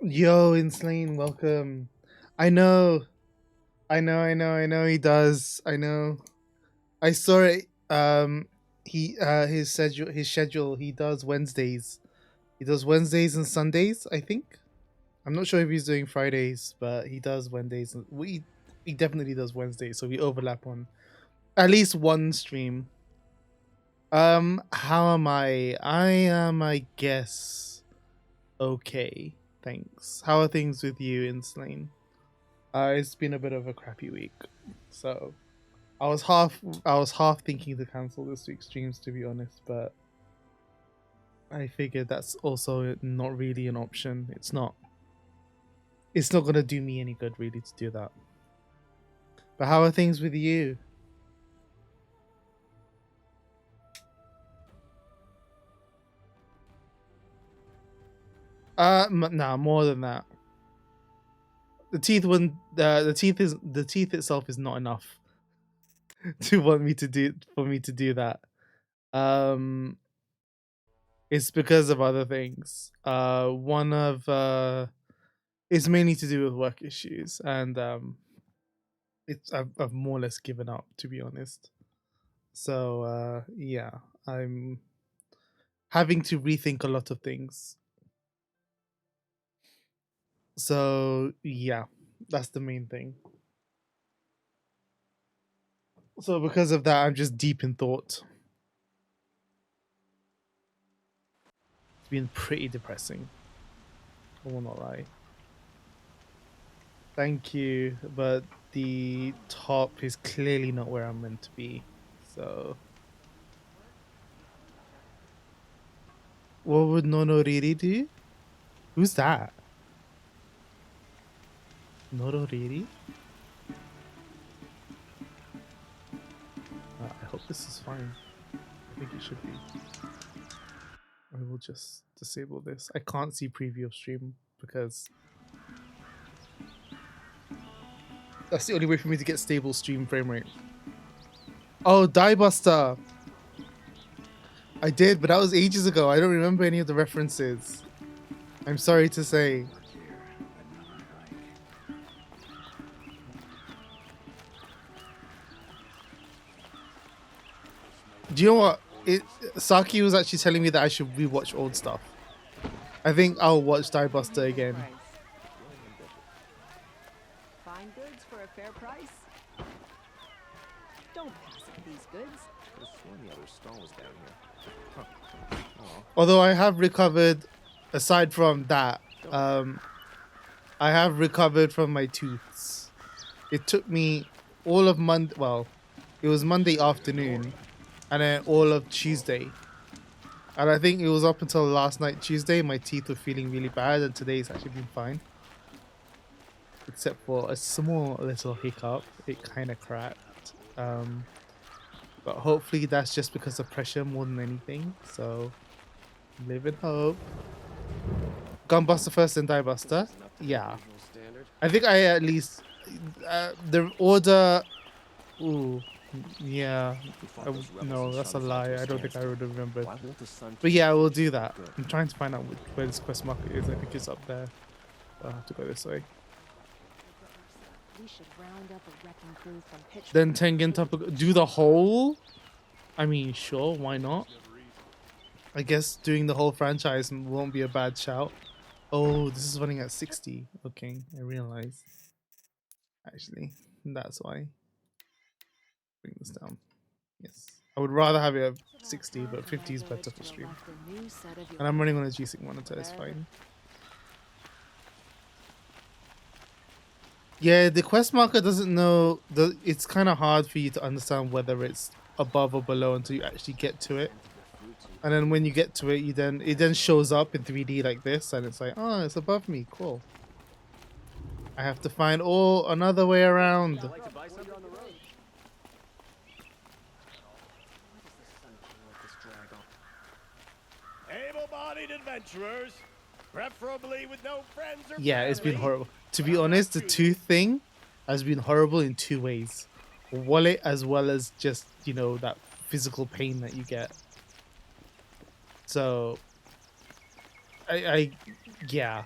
Yo, Insane, welcome. I know, I know he does. I know. I saw it. His schedule, he does Wednesdays. He does Wednesdays and Sundays, I think. I'm not sure if he's doing Fridays, but he does Wednesdays. He definitely does Wednesdays, so we overlap on at least one stream. How am I? I am, I guess, okay. Thanks. How are things with you, Insane? It's been a bit of a crappy week, so I was half thinking to cancel this week's streams, to be honest, but I figured that's also not really an option. It's not. It's not gonna do me any good really to do that. But how are things with you? Nah, more than that. The teeth one, the teeth itself is not enough to want me to do for me to do that. It's because of other things. One of it's mainly to do with work issues, and I've more or less given up, to be honest. So yeah, I'm having to rethink a lot of things. So yeah, that's the main thing. So because of that, I'm just deep in thought. It's been pretty depressing. I will not lie. Thank you, but the top is clearly not where I'm meant to be. So what would Nonoriri do? Who's that? Nororiri? I hope this is fine. I think it should be. I will just disable this. I can't see preview of stream because that's the only way for me to get stable stream frame rate. Oh, Diebuster! I did, but that was ages ago. I don't remember any of the references. I'm sorry to say. Do you know what? Saki was actually telling me that I should rewatch old stuff. I think I'll watch Diebuster again. Fine goods for a fair price. Don't pass up these goods. Could have sworn the other stone was down here. Huh. Oh. Although I have recovered, aside from that, I have recovered from my tooths. It took me all of Monday. Well, it was Monday afternoon, and then all of Tuesday. And I think it was up until last night, Tuesday, my teeth were feeling really bad, and today's actually been fine. Except for a small little hiccup. It kind of cracked. But hopefully that's just because of pressure more than anything. So, live in hope. Gunbuster first and Diebuster? Yeah. I think I at least... the order... Ooh. Yeah. No, that's a lie. I don't think I would have remembered. But yeah, we'll do that. I'm trying to find out where this quest market is. I think it's up there. I'll have to go this way. We should round up a wrecking crew from Pitch. Then Tengen Toppa... Do the whole? I mean, sure, why not? I guess doing the whole franchise won't be a bad shout. Oh, this is running at 60. Okay, I realize. Actually, that's why. Bring this down. Yes. I would rather have it at 60, but 50 is better for stream. And I'm running on a G-Sync monitor, it's fine. Yeah, the quest marker doesn't know. It's kind of hard for you to understand whether it's above or below until you actually get to it. And then when you get to it, it then shows up in 3D like this, and it's like, oh, it's above me. Cool. I have to find another way around. Able-bodied adventurers, preferably with no friends or Yeah, it's been horrible. To be honest, the tooth thing has been horrible in two ways. Wallet as well as just, that physical pain that you get. So, yeah.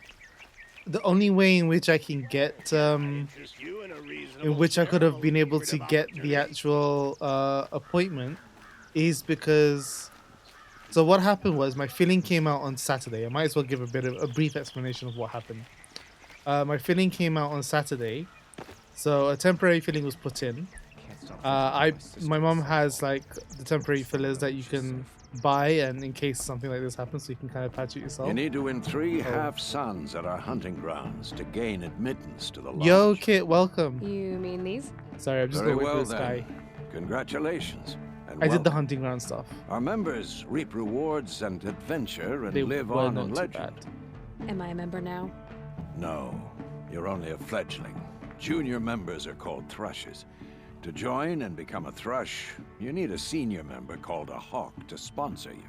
the only way in which I can get Interest you in a in reasonable which I could have stir been or able to lucrative get the opportunity? actual appointment is because so what happened was my filling came out on Saturday. I might as well give a brief explanation of what happened. My filling came out on Saturday, so a temporary filling was put in. Can't stop thinking about My sister mom and has son-in-law. like the temporary fillers that you can buy, and in case something like this happens, so you can kind of patch it yourself. You need to win 3 Oh. half-suns at our hunting grounds to gain admittance to the lodge. Yo, Kit, welcome. You mean these? Sorry, I'm just Very going well with this then. guy. Congratulations. And I did the welcome. hunting ground stuff. Our members reap rewards and adventure and They live were on not in too legend. bad. Am I a member now? No, you're only a fledgling. Junior members are called thrushes. To join and become a thrush, you need a senior member called a hawk to sponsor you.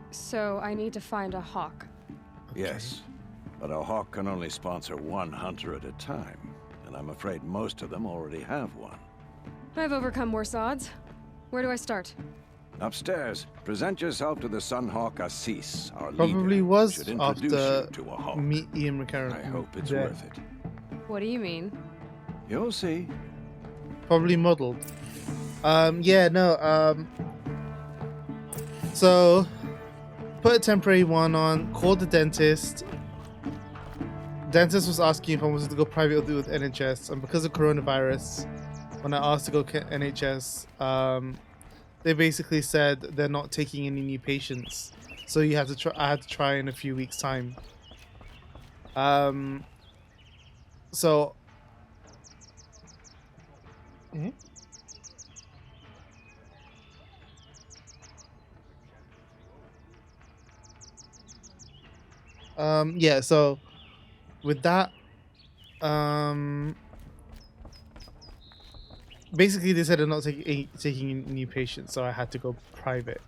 So I need to find a hawk. Yes, but a hawk can only sponsor 1 hunter at a time, and I'm afraid most of them already have one. I've overcome worse odds. Where do I start? Upstairs, present yourself to the Sunhawk Assis, our Probably leader. was Should introduce after you to a hawk. meet Ian McCarran. I hope it's Yeah. worth it. What do you mean? You'll see. Probably modeled. So put a temporary one on, called the dentist. Dentist was asking if I wanted to go private or do with NHS, and because of coronavirus, when I asked to go NHS, they basically said they're not taking any new patients, so you had to try. I had to try in a few weeks' time. So. Mhm. Yeah, so with that, basically they said they're not taking in new patients, so I had to go private.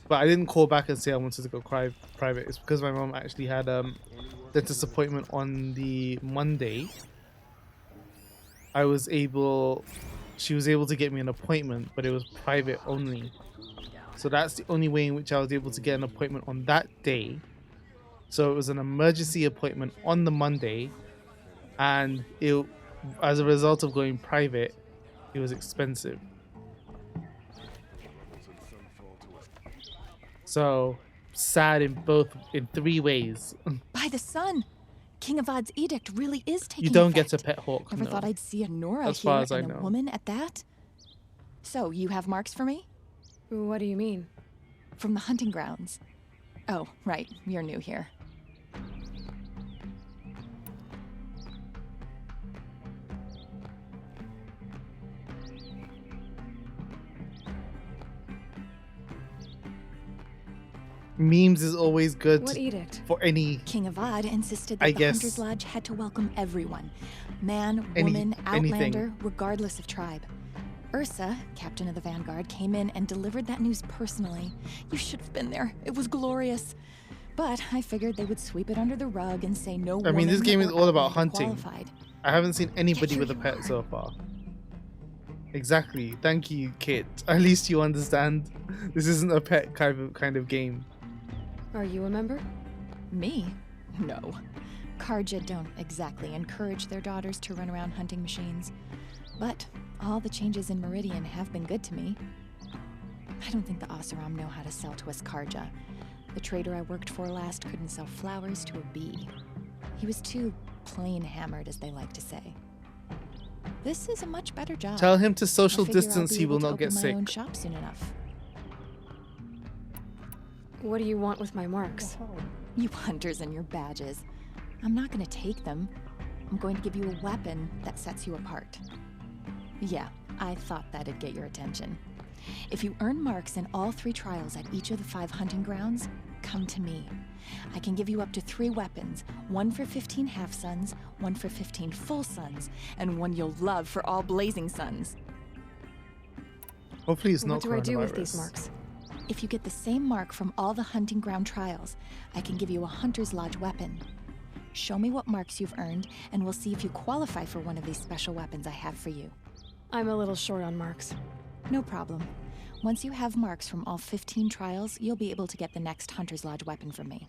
But I didn't call back and say I wanted to go private. It's because my mom actually had dentist appointment on the Monday. She was able to get me an appointment, but it was private only. So that's the only way in which I was able to get an appointment on that day. So it was an emergency appointment on the Monday, and as a result of going private, it was expensive. So sad in 3 ways. By the sun! King Avad's edict really is taking You don't effect. get to pet hawk. Never no. thought I'd see a Nora As here far as I and know. a woman at that. So, you have marks for me? What do you mean? From the hunting grounds. Oh, right. You're new here. Memes is always good What edict? for any. King Avad insisted that I the guess- Hunter's Lodge had to welcome everyone. Man, Any- woman, anything. outlander, regardless of tribe. Ursa, captain of the Vanguard, came in and delivered that news personally. You should have been there. It was glorious. But I figured they would sweep it under the rug and say no I mean, this woman game is or all about outlander hunting. qualified. I haven't seen anybody Yet with a here pet you are. so far. Exactly. Thank you, Kit. At least you understand. This isn't a pet kind of game. Are you a member? Me? No. Karja don't exactly encourage their daughters to run around hunting machines. But all the changes in Meridian have been good to me. I don't think the Oseram know how to sell to us Karja. The trader I worked for last couldn't sell flowers to a bee. He was too plain hammered, as they like to say. This is a much better job. Tell him to social I figure I'll distance. be He able will to not get open sick. my own shop soon enough. What do you want with my marks? You hunters and your badges. I'm not going to take them. I'm going to give you a weapon that sets you apart. Yeah, I thought that'd get your attention. If you earn marks in all 3 trials at each of the 5 hunting grounds, come to me. I can give you up to 3 weapons, 1 for 15 half-suns, 1 for 15 full suns, and 1 you'll love for all blazing suns. Hopefully it's not What do I do with these coronavirus. marks? If you get the same mark from all the hunting ground trials, I can give you a Hunter's Lodge weapon. Show me what marks you've earned, and we'll see if you qualify for one of these special weapons I have for you. I'm a little short on marks. No problem. Once you have marks from all 15 trials, you'll be able to get the next Hunter's Lodge weapon from me.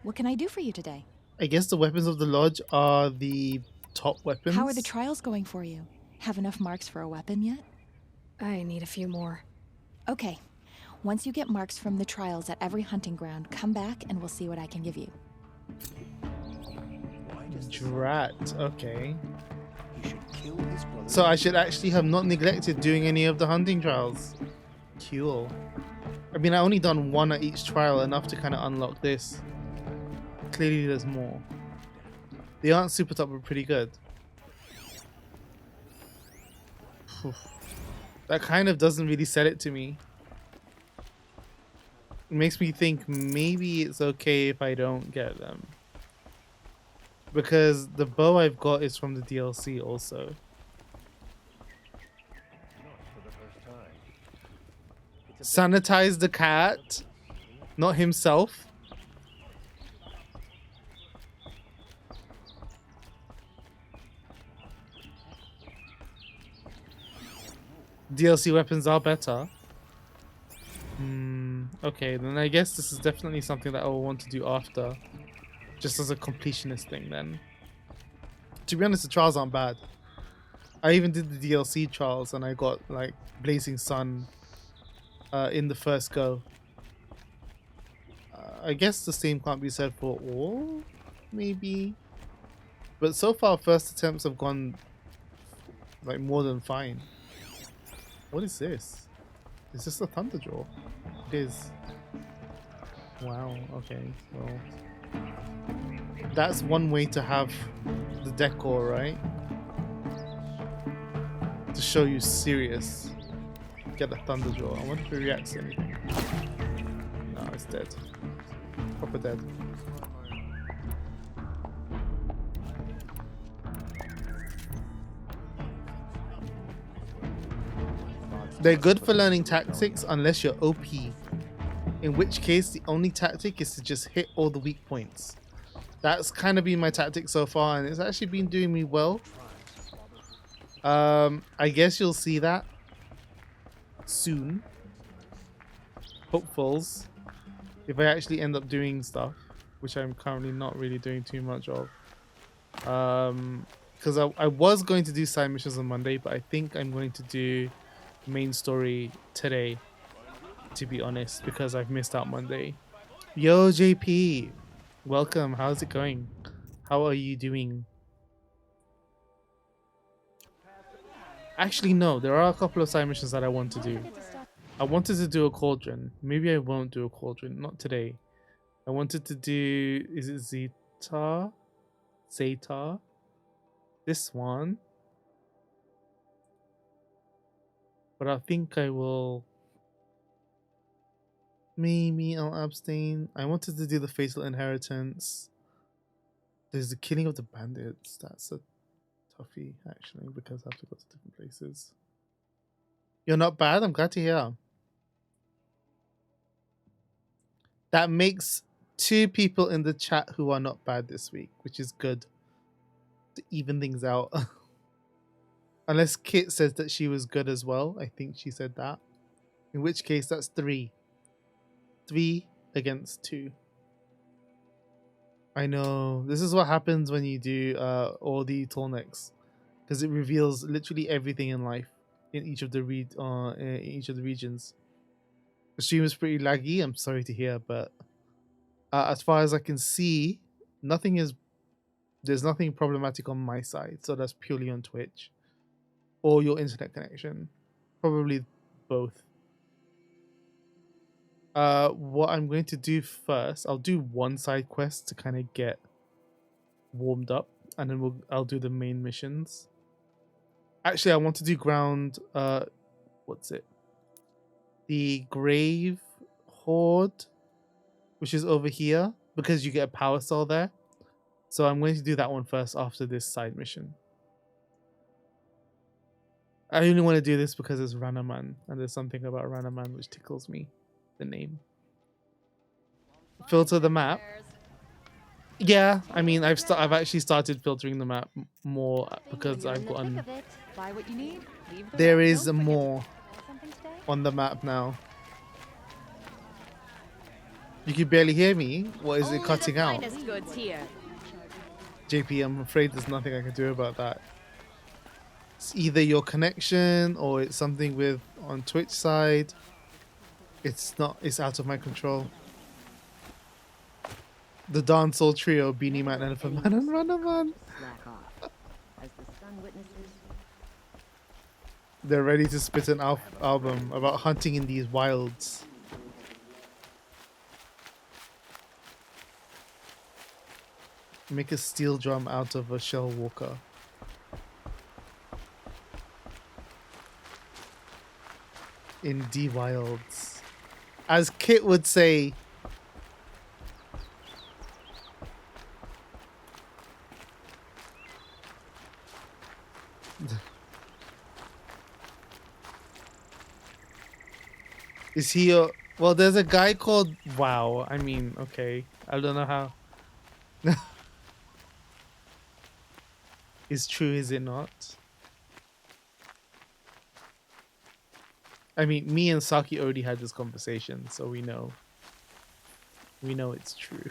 What can I do for you today? I guess the weapons of the lodge are the top weapons. How are the trials going for you? Have enough marks for a weapon yet? I need a few more. Okay. Once you get marks from the trials at every hunting ground, come back and we'll see what I can give you. Drat. Okay. He should kill his brother. So I should actually have not neglected doing any of the hunting trials. Cool. I mean, I only done one at each trial, enough to kind of unlock this. Clearly there's more. They aren't super top, but pretty good. Phew. That kind of doesn't really sell it to me. It makes me think maybe it's okay if I don't get them. Because the bow I've got is from the DLC also. Sanitize the cat, not himself. DLC weapons are better. Okay, then I guess this is definitely something that I will want to do after. Just as a completionist thing then. To be honest, the trials aren't bad. I even did the DLC trials and I got like Blazing Sun in the first go. I guess the same can't be said for all, maybe. But so far, first attempts have gone like more than fine. What is this? Is this a Thunderjaw? It is. Wow, okay, well. That's one way to have the decor, right? To show you serious. Get the Thunderjaw. I wonder if it reacts to anything. No, it's dead. Proper dead. They're good for learning tactics unless you're OP. In which case, the only tactic is to just hit all the weak points. That's kind of been my tactic so far, and it's actually been doing me well. I guess you'll see that soon. Hopefuls. If I actually end up doing stuff, which I'm currently not really doing too much of. Because I was going to do side missions on Monday, but I think I'm going to do main story today, to be honest, because I've missed out Monday. Yo, JP. Welcome. How's it going? How are you doing? Actually, no. There are a couple of side missions that I want to do. I wanted to do a cauldron. Maybe I won't do a cauldron. Not today. I wanted to do... Is it Zeta? Zeta? This one. But I think I will... Maybe I'll abstain. I wanted to do the Fatal Inheritance. There's the Killing of the Bandits. That's a toughie, actually, because I have to go to different places. You're not bad? I'm glad to hear. That makes 2 people in the chat who are not bad this week, which is good. To even things out. Unless Kit says that she was good as well. I think she said that. In which case, that's 3. 3 against 2. I know. This is what happens when you do all the tallnecks. Because it reveals literally everything in life in each of the regions. The stream is pretty laggy. I'm sorry to hear, but as far as I can see, there's nothing problematic on my side. So that's purely on Twitch. Or your internet connection. Probably both. What I'm going to do first, I'll do one side quest to kind of get warmed up, and then I'll do the main missions. Actually, I want to do ground. What's it? The Grave Hoard, which is over here, because you get a power cell there. So I'm going to do that one first after this side mission. I only want to do this because it's Ranaman, and there's something about Ranaman which tickles me. The name. Filter the map. Yeah, I mean, I've actually started filtering the map more because I've gotten. There is more on the map now. You can barely hear me. What is it Only cutting the out? finest goods here. JP, I'm afraid there's nothing I can do about that. It's either your connection or it's something with on Twitch side. It's not. It's out of my control. The dancehall trio: Beanie Man, Elephant Man, and Runner Man. Slack off. As the sun witnesses, They're ready to spit an album about hunting in these wilds. Make a steel drum out of a shell walker. In the wilds. As Kit would say. Is he a... Well, there's a guy called... Wow. I mean, okay. I don't know how... It's true, is it not? I mean, me and Saki already had this conversation, so we know. We know it's true.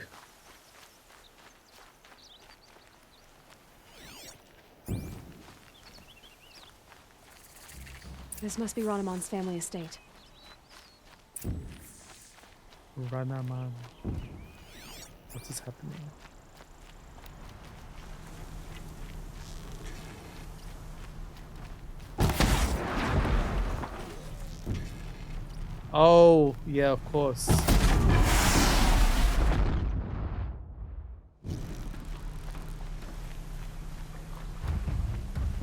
This must be Ranamon's family estate. Ranaman. What is happening? Oh, yeah, of course.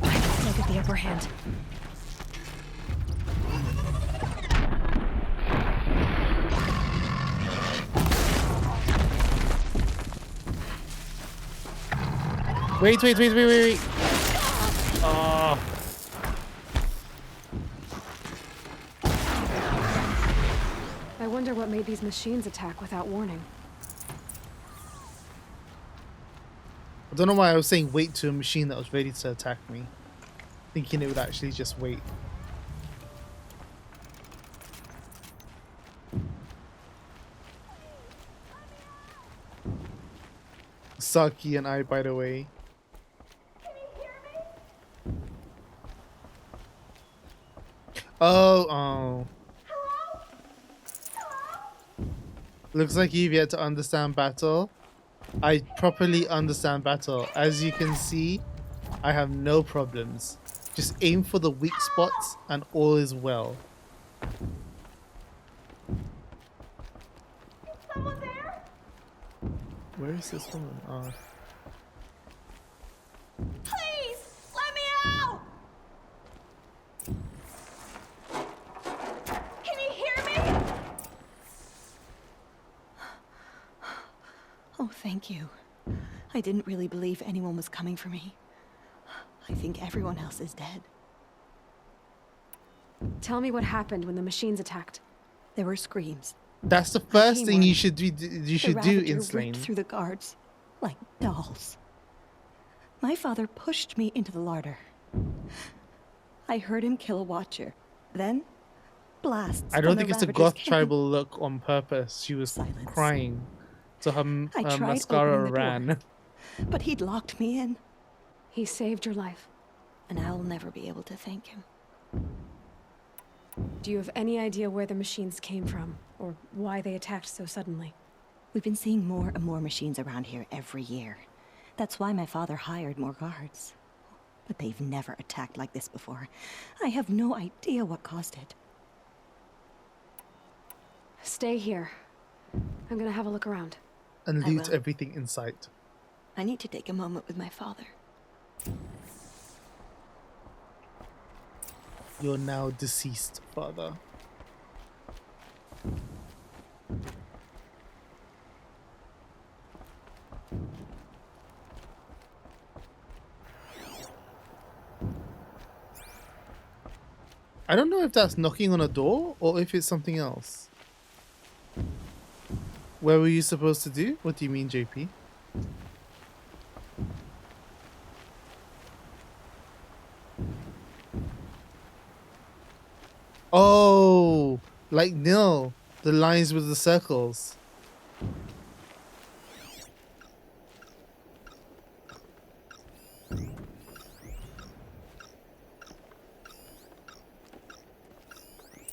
Look at the upper hand. Wait. Oh. I wonder what made these machines attack without warning. I don't know why I was saying wait to a machine that was ready to attack me. Thinking it would actually just wait. Saki and I, by the way. Oh. Looks like you've yet to understand battle. I properly understand battle. As you can see, I have no problems. Just aim for the weak spots and all is well. Someone there? Where is this woman? Oh. Please, let me out! Can you hear me? oh, thank you. I didn't really believe anyone was coming for me. I think everyone else is dead. Tell me what happened when the machines attacked. There were screams. That's the first came thing running. you should do. You should The do, Ravager Inslane. ripped through the guards like dolls. My father pushed me into the larder. I heard him kill a watcher. Then, blasts. I don't from think the it's a Ravager's goth cannon. tribal look on purpose. She was Silence. crying. So her, I her tried mascara opening the door. ran. But he'd locked me in, He saved your life. and I'll never be able to thank him. Do you have any idea where the machines came from? Or why they attacked so suddenly? We've been seeing more and more machines around here every year. That's why my father hired more guards. But they've never attacked like this before. I have no idea what caused it. Stay here. I'm gonna have a look around. And I loot will. everything in sight. I need to take a moment with my father. Your now deceased father. I don't know if that's knocking on a door or if it's something else. Where were you supposed to do? What do you mean, JP? Oh, like Nil, the lines with the circles.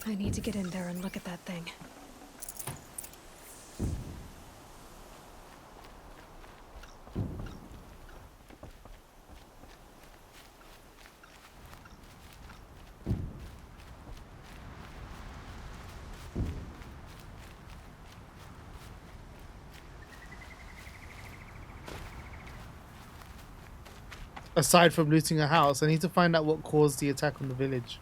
I need to get in there and look at that thing. Aside from looting a house, I need to find out what caused the attack on the village.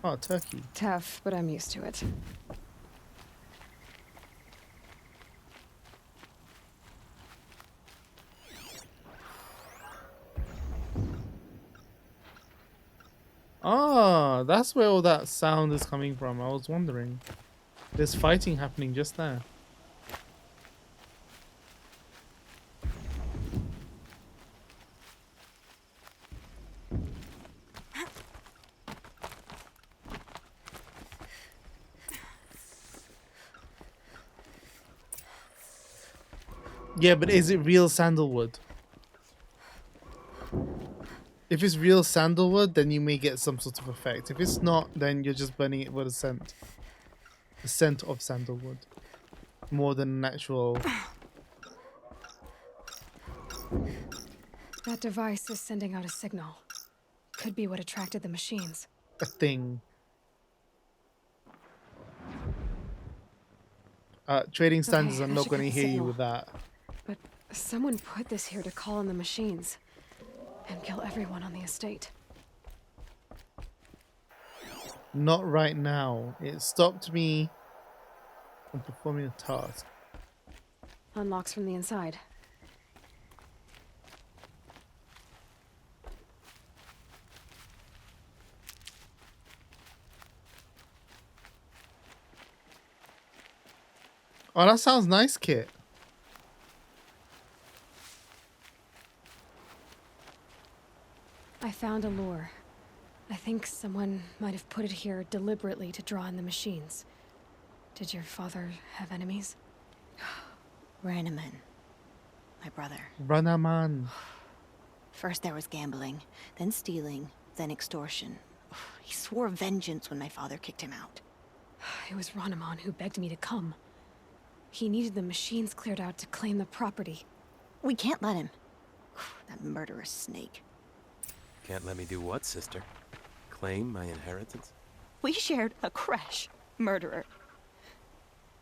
Oh, turkey. Tough, but I'm used to it. Ah, that's where all that sound is coming from. I was wondering. There's fighting happening just there. Yeah, but is it real sandalwood? If it's real sandalwood, then you may get some sort of effect. If it's not, then you're just burning it with a scent. The scent of sandalwood. More than an actual... That device is sending out a signal. Could be what attracted the machines. a thing. Trading standards, I'm not going to hear you with that. But someone put this here to call in the machines and kill everyone on the estate. Not right now. It stopped me from performing a task. Unlocks from the inside. Oh, that sounds nice, Kit. I found a lure. I think someone might have put it here deliberately to draw in the machines. Did your father have enemies? Ranaman. My brother. Ranaman. First there was gambling, then stealing, then extortion. He swore vengeance when my father kicked him out. It was Ranaman who begged me to come. He needed the machines cleared out to claim the property. We can't let him. That murderous snake. Can't let me do what, sister? Claim my inheritance? We shared a crash, murderer.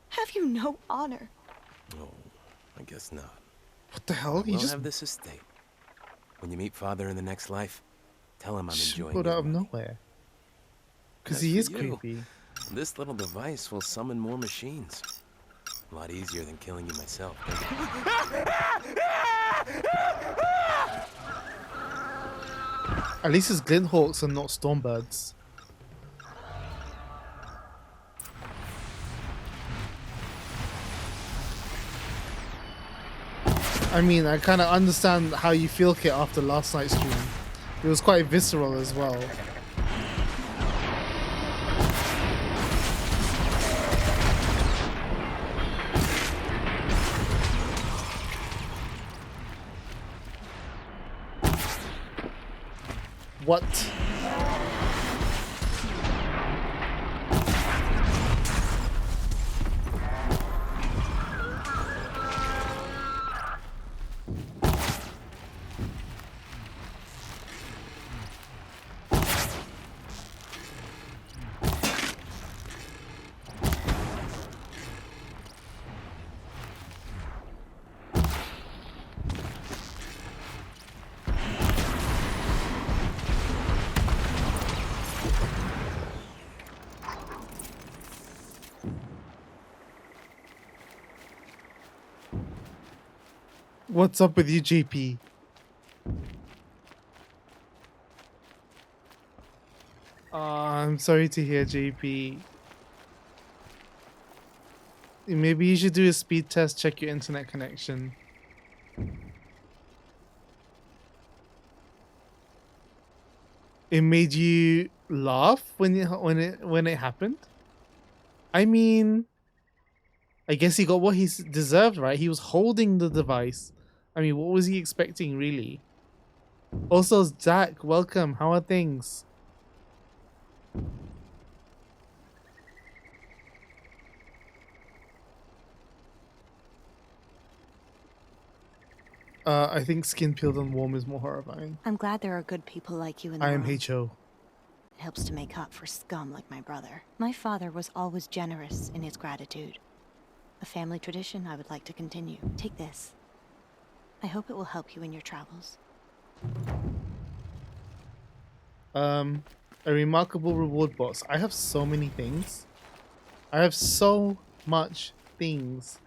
Have you no honor? Oh, I guess not. What the hell? He We'll just have this estate. When you meet father in the next life, tell him I'm enjoying pulled your out of money. nowhere. Because As he for is you, creepy. This little device will summon more machines. A lot easier than killing you myself. At least it's Glinthawks and not Stormbirds. I mean, I kind of understand how you feel, Kit, after last night's stream. It was quite visceral as well. What? What's up with you, JP? I'm sorry to hear, JP. Maybe you should do a speed test, check your internet connection. It made you laugh when it happened? I mean, I guess he got what he deserved, right? He was holding the device. I mean, what was he expecting, really? Also, Zach, welcome. How are things? I think skin peeled and warm is more horrifying. I'm glad there are good people like you in the I am world. HO. It helps to make up for scum like my brother. My father was always generous in his gratitude. A family tradition I would like to continue. Take this. I hope it will help you in your travels. A remarkable reward box. I have so many things. I have so much things.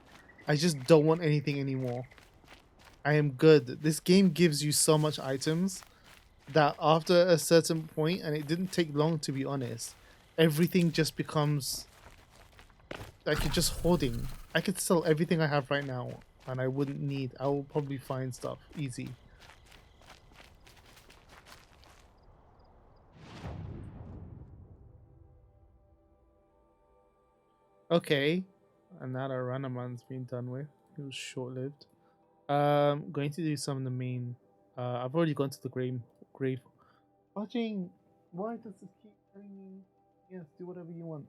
I just don't want anything anymore. I am good. This game gives you so much items that after a certain point, and it didn't take long to be honest, everything just becomes like you're just hoarding. I could sell everything I have right now and I wouldn't need, I will probably find stuff easy. Okay, and now that Ranaman's been done with. It was short-lived. Going to do some of the main. I've already gone to the grave. Watching. Why does this keep telling me? Yes, do whatever you want.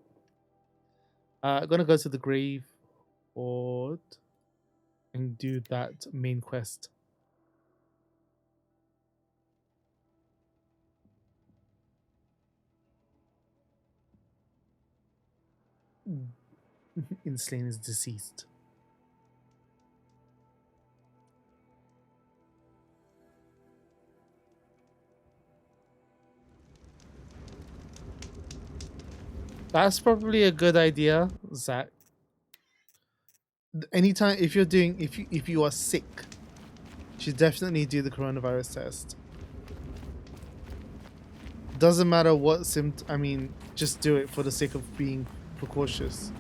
Gonna go to the Grave Hoard and do that main quest. Inslane is deceased. That's probably a good idea, Zach. Anytime if you are sick, you should definitely do the coronavirus test. Doesn't matter what symptom. I mean, just do it for the sake of being precautionary,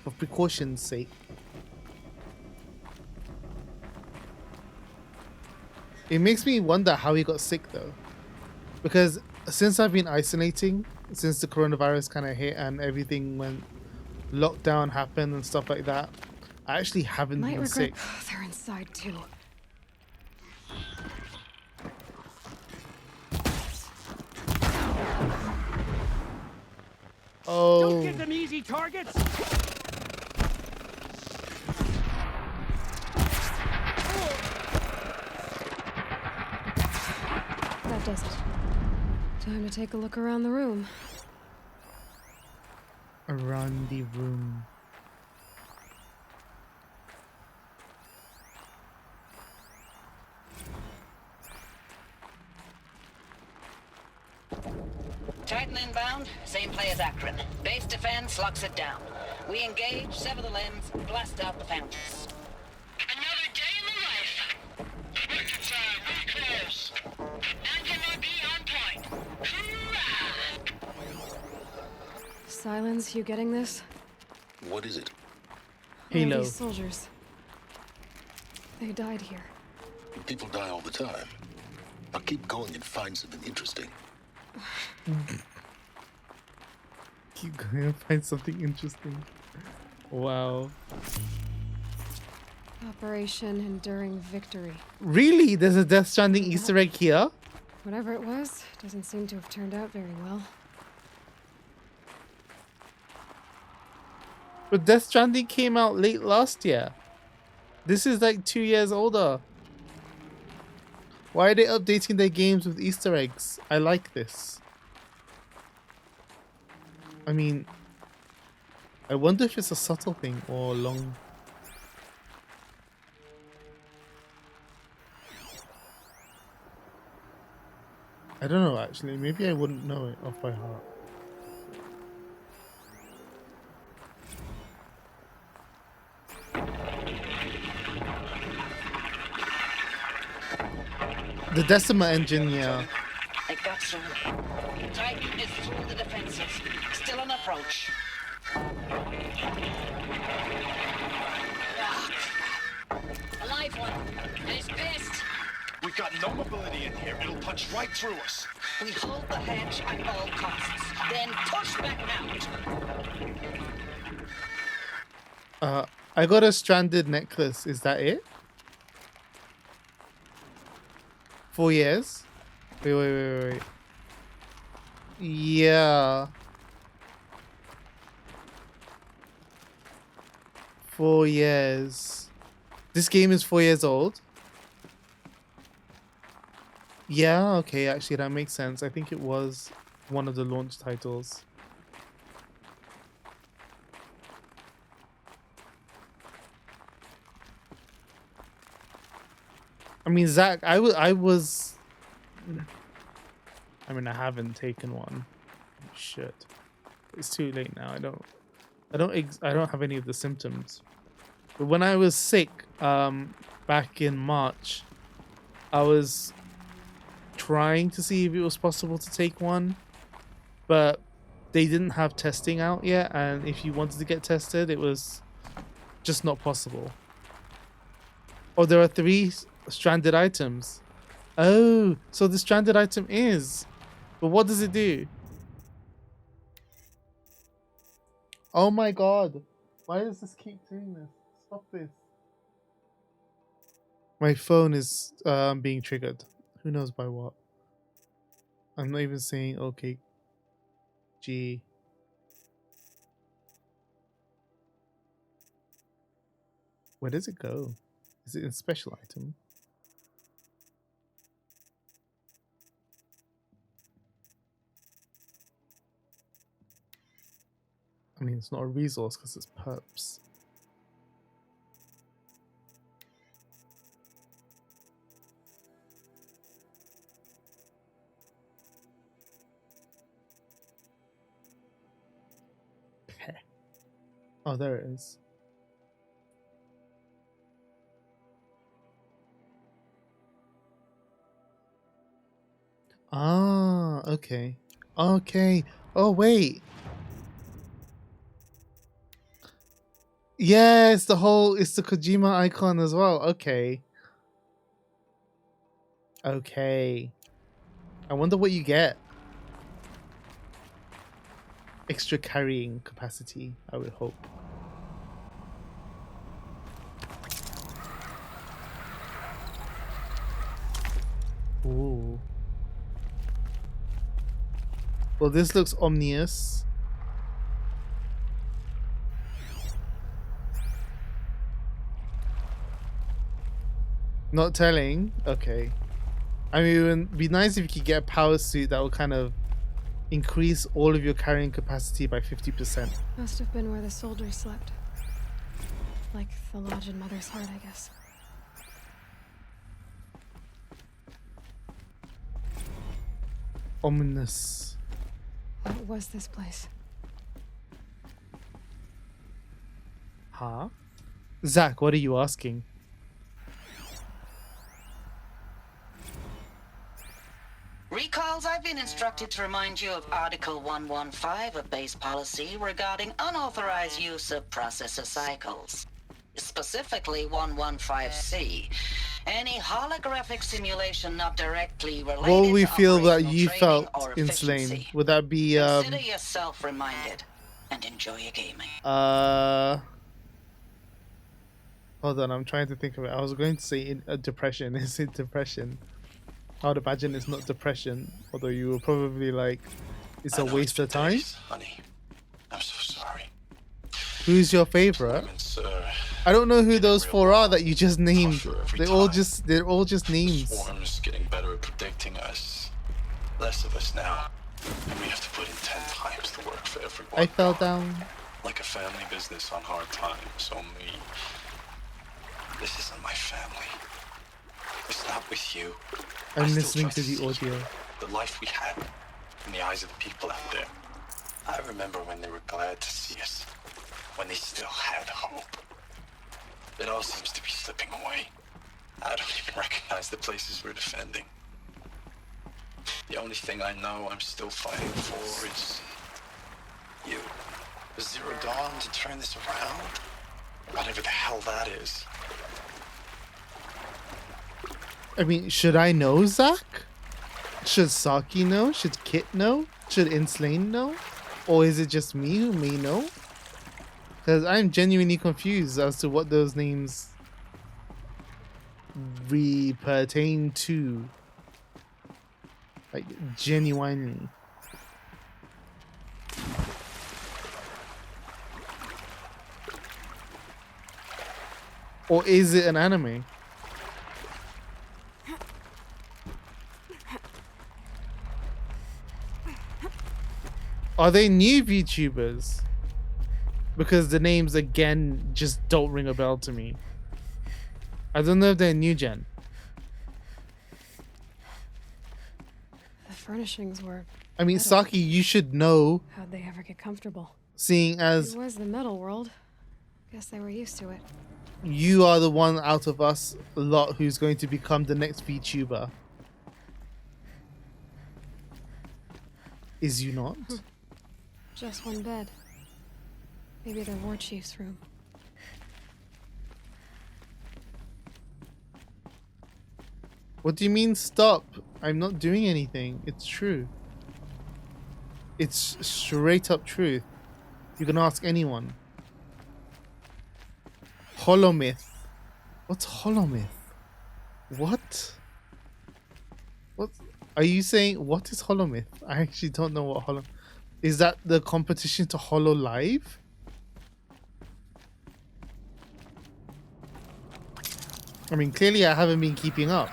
for precaution's sake. It makes me wonder how he got sick though, because since I've been isolating, since the coronavirus kind of hit and everything went, lockdown happened and stuff like that, I actually haven't been sick. They're inside too. Oh. Don't give them easy targets. That does it. Time to take a look around the room. Around the room. Titan inbound, same play as Akron. Base defense locks it down. We engage, sever the limbs, blast out the fountains. Another day in the life. Winter time, we close. Angela be on point. Hoorah! Silence, you getting this? What is it? All Halo. these soldiers. They died here. People die all the time. Now keep going and find something interesting. Keep going and find something interesting. Wow. Operation Enduring Victory. Really? There's a Death Stranding Easter egg here? Whatever it was, doesn't seem to have turned out very well. But Death Stranding came out late last year. This is like 2 years older. Why are they updating their games with Easter eggs? I like this. I mean, I wonder if it's a subtle thing or long. I don't know actually. Maybe I wouldn't know it off by heart. The Decima engine, yeah. It got through. Titan is through the defenses. Still on approach. Ah, crap. A live one. And he's pissed. We've got no mobility in here. It'll punch right through us. We hold the hedge at all costs. Then push back out. I got a stranded necklace. Is that it? 4 years? Wait. Yeah. 4 years. This game is 4 years old. Yeah, okay, actually that makes sense. I think it was one of the launch titles. I mean, Zach, I mean, I haven't taken one. Shit. It's too late now. I don't have any of the symptoms. But when I was sick, back in March, I was trying to see if it was possible to take one, but they didn't have testing out yet, and if you wanted to get tested, it was just not possible. Oh, there are 3 stranded items. Oh, so the stranded item is, but what does it do? Oh my god, why does this keep doing this? Stop this. My phone is being triggered. Who knows by what? I'm not even saying okay. G. Where does it go? Is it in special item? I mean, it's not a resource because it's perps. Oh, there it is. Ah, okay. Okay. Oh, wait. Yeah, it's the Kojima icon as well. Okay. Okay. I wonder what you get. Extra carrying capacity, I would hope. Ooh. Well, this looks ominous. Not telling? Okay. I mean, it would be nice if you could get a power suit that will kind of increase all of your carrying capacity by 50%. Must have been where the soldiers slept. Like the lodge in Mother's Heart, I guess. Ominous. What was this place? Huh? Zach, what are you asking? Recalls, I've been instructed to remind you of Article 115 of base policy regarding unauthorized use of processor cycles. Specifically 115C. Any holographic simulation not directly related What would we to feel that operational you training felt or in efficiency. Slain? Would that be Consider yourself reminded and enjoy your gaming. Hold on, I'm trying to think of it. I was going to say depression. Is it depression? I would imagine it's not depression, although you were probably like, it's a waste of time. Days, honey. I'm so sorry. Who's your favorite? I don't know who those 4 are that you just named. They're all just names. Swarm's getting better at predicting us. Less of us now. And we have to put in 10 times the work for everyone. I fell down. Like a family business on hard times, only this isn't my family. It's not with you. I'm I still listening try to the see audio. the life we had in the eyes of the people out there. I remember when they were glad to see us, when they still had hope. It all seems to be slipping away. I don't even recognize the places we're defending. The only thing I know I'm still fighting for is you. The Zero Dawn to turn this around? Whatever the hell that is. I mean, should I know, Zach? Should Saki know? Should Kit know? Should Inslane know? Or is it just me who may know? Because I'm genuinely confused as to what those names pertain to. Like, genuinely. Or is it an anime? Are they new VTubers? Because the names again just don't ring a bell to me. I don't know if they're new gen. The furnishings were... I mean, metal. Saki, you should know, How'd they ever get comfortable? seeing as It was the metal world. Guess they were used to it. you are the one out of us lot who's going to become the next VTuber. Is you not? Just one bed. Maybe the war chief's room. What do you mean stop? I'm not doing anything. It's true. It's straight up truth. You can ask anyone. Holomyth. What's holomyth? What? What? Are you saying what is holomyth? I actually don't know what holomyth. Is that the competition to Holo Live? I mean, clearly I haven't been keeping up.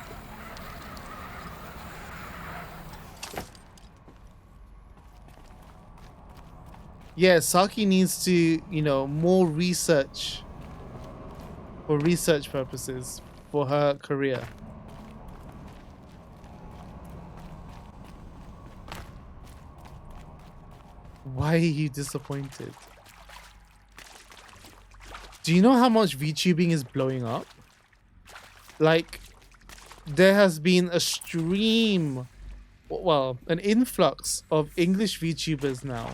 Yeah, Saki needs to, you know, more research for research purposes for her career. Why are you disappointed? Do you know how much VTubing is blowing up? Like, there has been a stream, well, an influx of English VTubers now.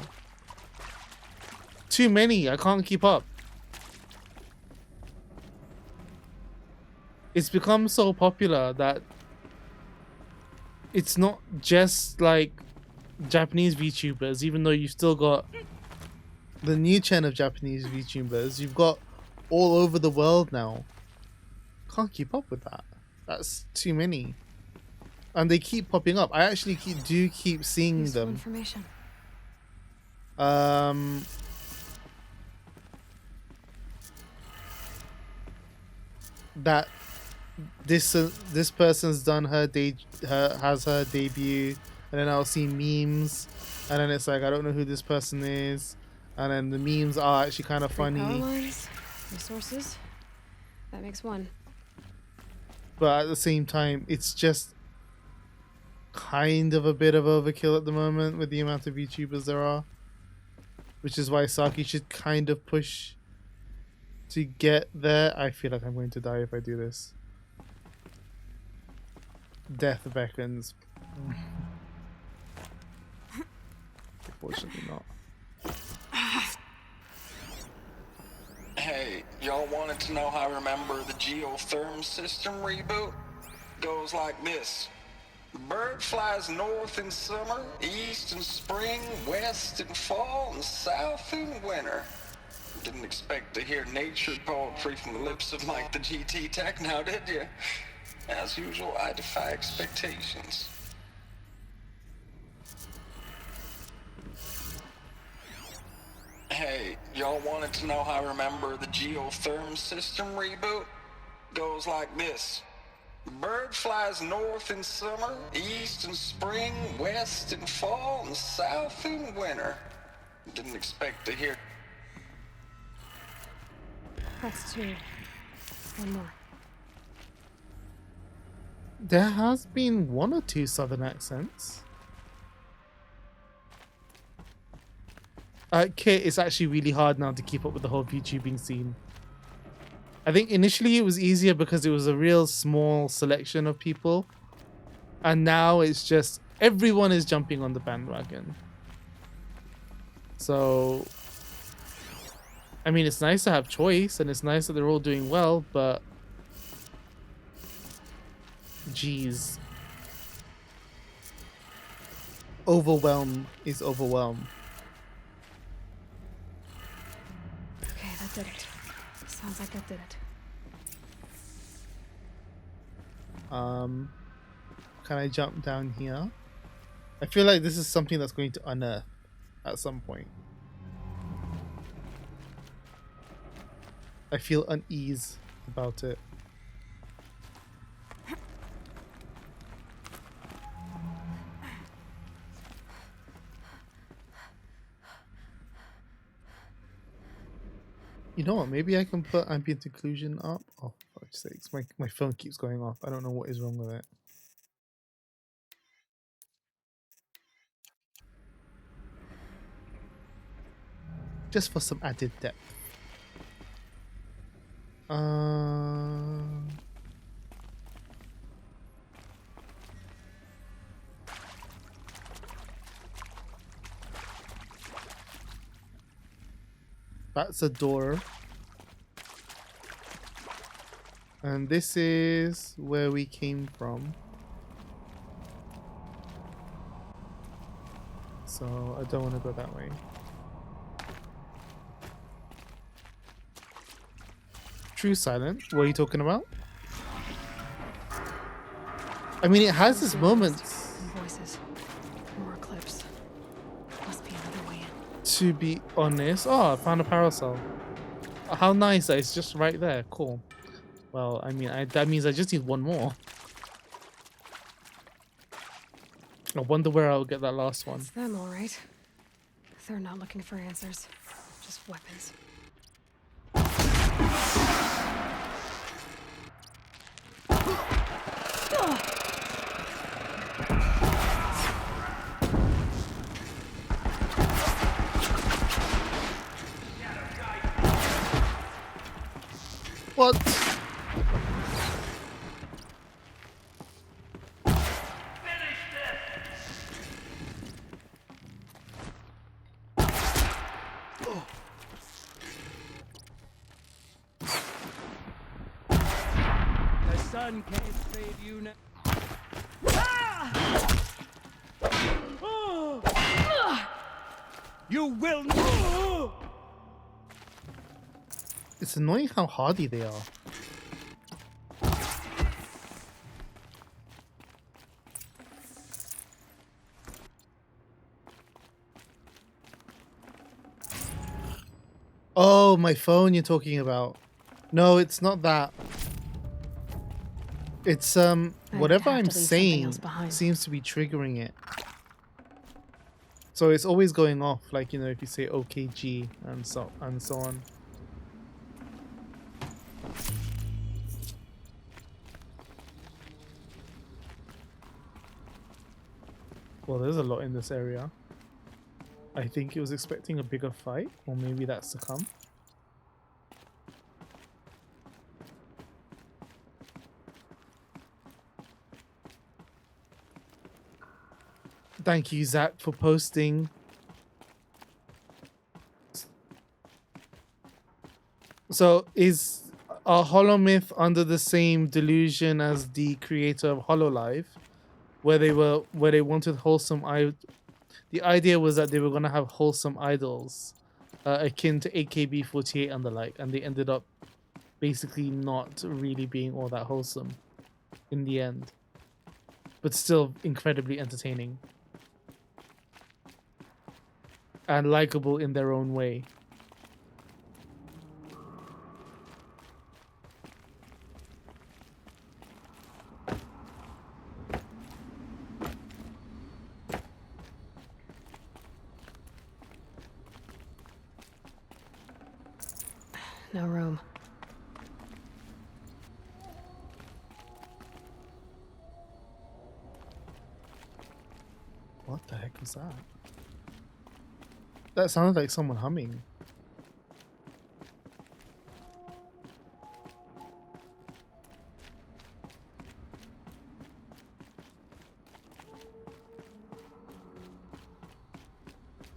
Too many, I can't keep up. It's become so popular that it's not just like Japanese VTubers, even though you've still got the new chain of Japanese VTubers, you've got all over the world now. Can't keep up with that. That's too many. And they keep popping up. I actually do keep seeing Useful them. information. That this person's done has her debut, and then I'll see memes, and then it's like I don't know who this person is, and then the memes are actually kind of funny. Power lines, resources. That makes one. But at the same time, it's just kind of a bit of overkill at the moment with the amount of YouTubers there are, which is why Saki should kind of push to get there. I feel like I'm going to die if I do this. Death beckons. Unfortunately not. Hey, y'all wanted to know how I remember the geotherm system reboot? Goes like this. Bird flies north in summer, east in spring, west in fall, and south in winter. Didn't expect to hear nature poetry from the lips of Mike the GT Tech now, did you? As usual, I defy expectations. Hey, y'all wanted to know how I remember the geotherm system reboot? Goes like this. Bird flies north in summer, east in spring, west in fall, and south in winter. Didn't expect to hear... That's two. One more. There has been one or two southern accents. Kit, it's actually really hard now to keep up with the whole VTubing scene. I think initially it was easier because it was a real small selection of people. And now it's just everyone is jumping on the bandwagon. So, I mean, it's nice to have choice and it's nice that they're all doing well, but geez. Overwhelm is overwhelm. Okay, that did it. Sounds like that did it. Can I jump down here? I feel like this is something that's going to unearth at some point. I feel unease. about it. You know what? Maybe I can put ambient occlusion up. Oh, for fuck's sakes. My phone keeps going off. I don't know what is wrong with it. Just for some added depth. That's a door. And this is where we came from. So I don't want to go that way. True silent. What are you talking about? I mean, it has its moments. Voices. More clips. Must be another way in. To be honest, oh, I found a parasol. How nice that it's just right there. Cool. Well, I mean, that means I just need one more. I wonder where I'll get that last one. It's them, all right. They're not looking for answers, just weapons. What? The sun can't save you now. You will not. It's annoying how hardy they are. Oh, my phone you're talking about. No, it's not that. It's whatever I'm saying seems to be triggering it. So it's always going off, like, you know, if you say OKG and so on. Well, there's a lot in this area. I think it was expecting a bigger fight, or maybe that's to come. Thank you, Zach, for posting. So is a Holomyth under the same delusion as the creator of Hololive, where they wanted wholesome the idea was that they were gonna have wholesome idols, akin to AKB48 and the like, and they ended up basically not really being all that wholesome in the end, but still incredibly entertaining and likable in their own way. No room. What the heck was that? That sounded like someone humming.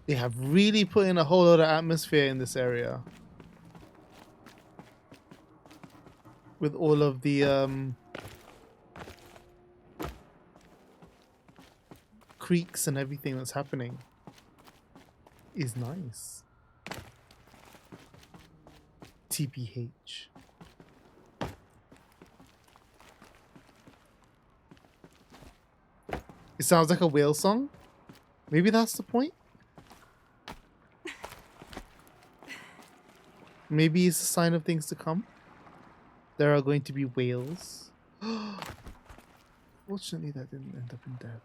They have really put in a whole lot of atmosphere in this area. With all of the creaks and everything that's happening is nice. TPH. It sounds like a whale song. Maybe that's the point. Maybe it's a sign of things to come. there are going to be whales. Fortunately, that didn't end up in death.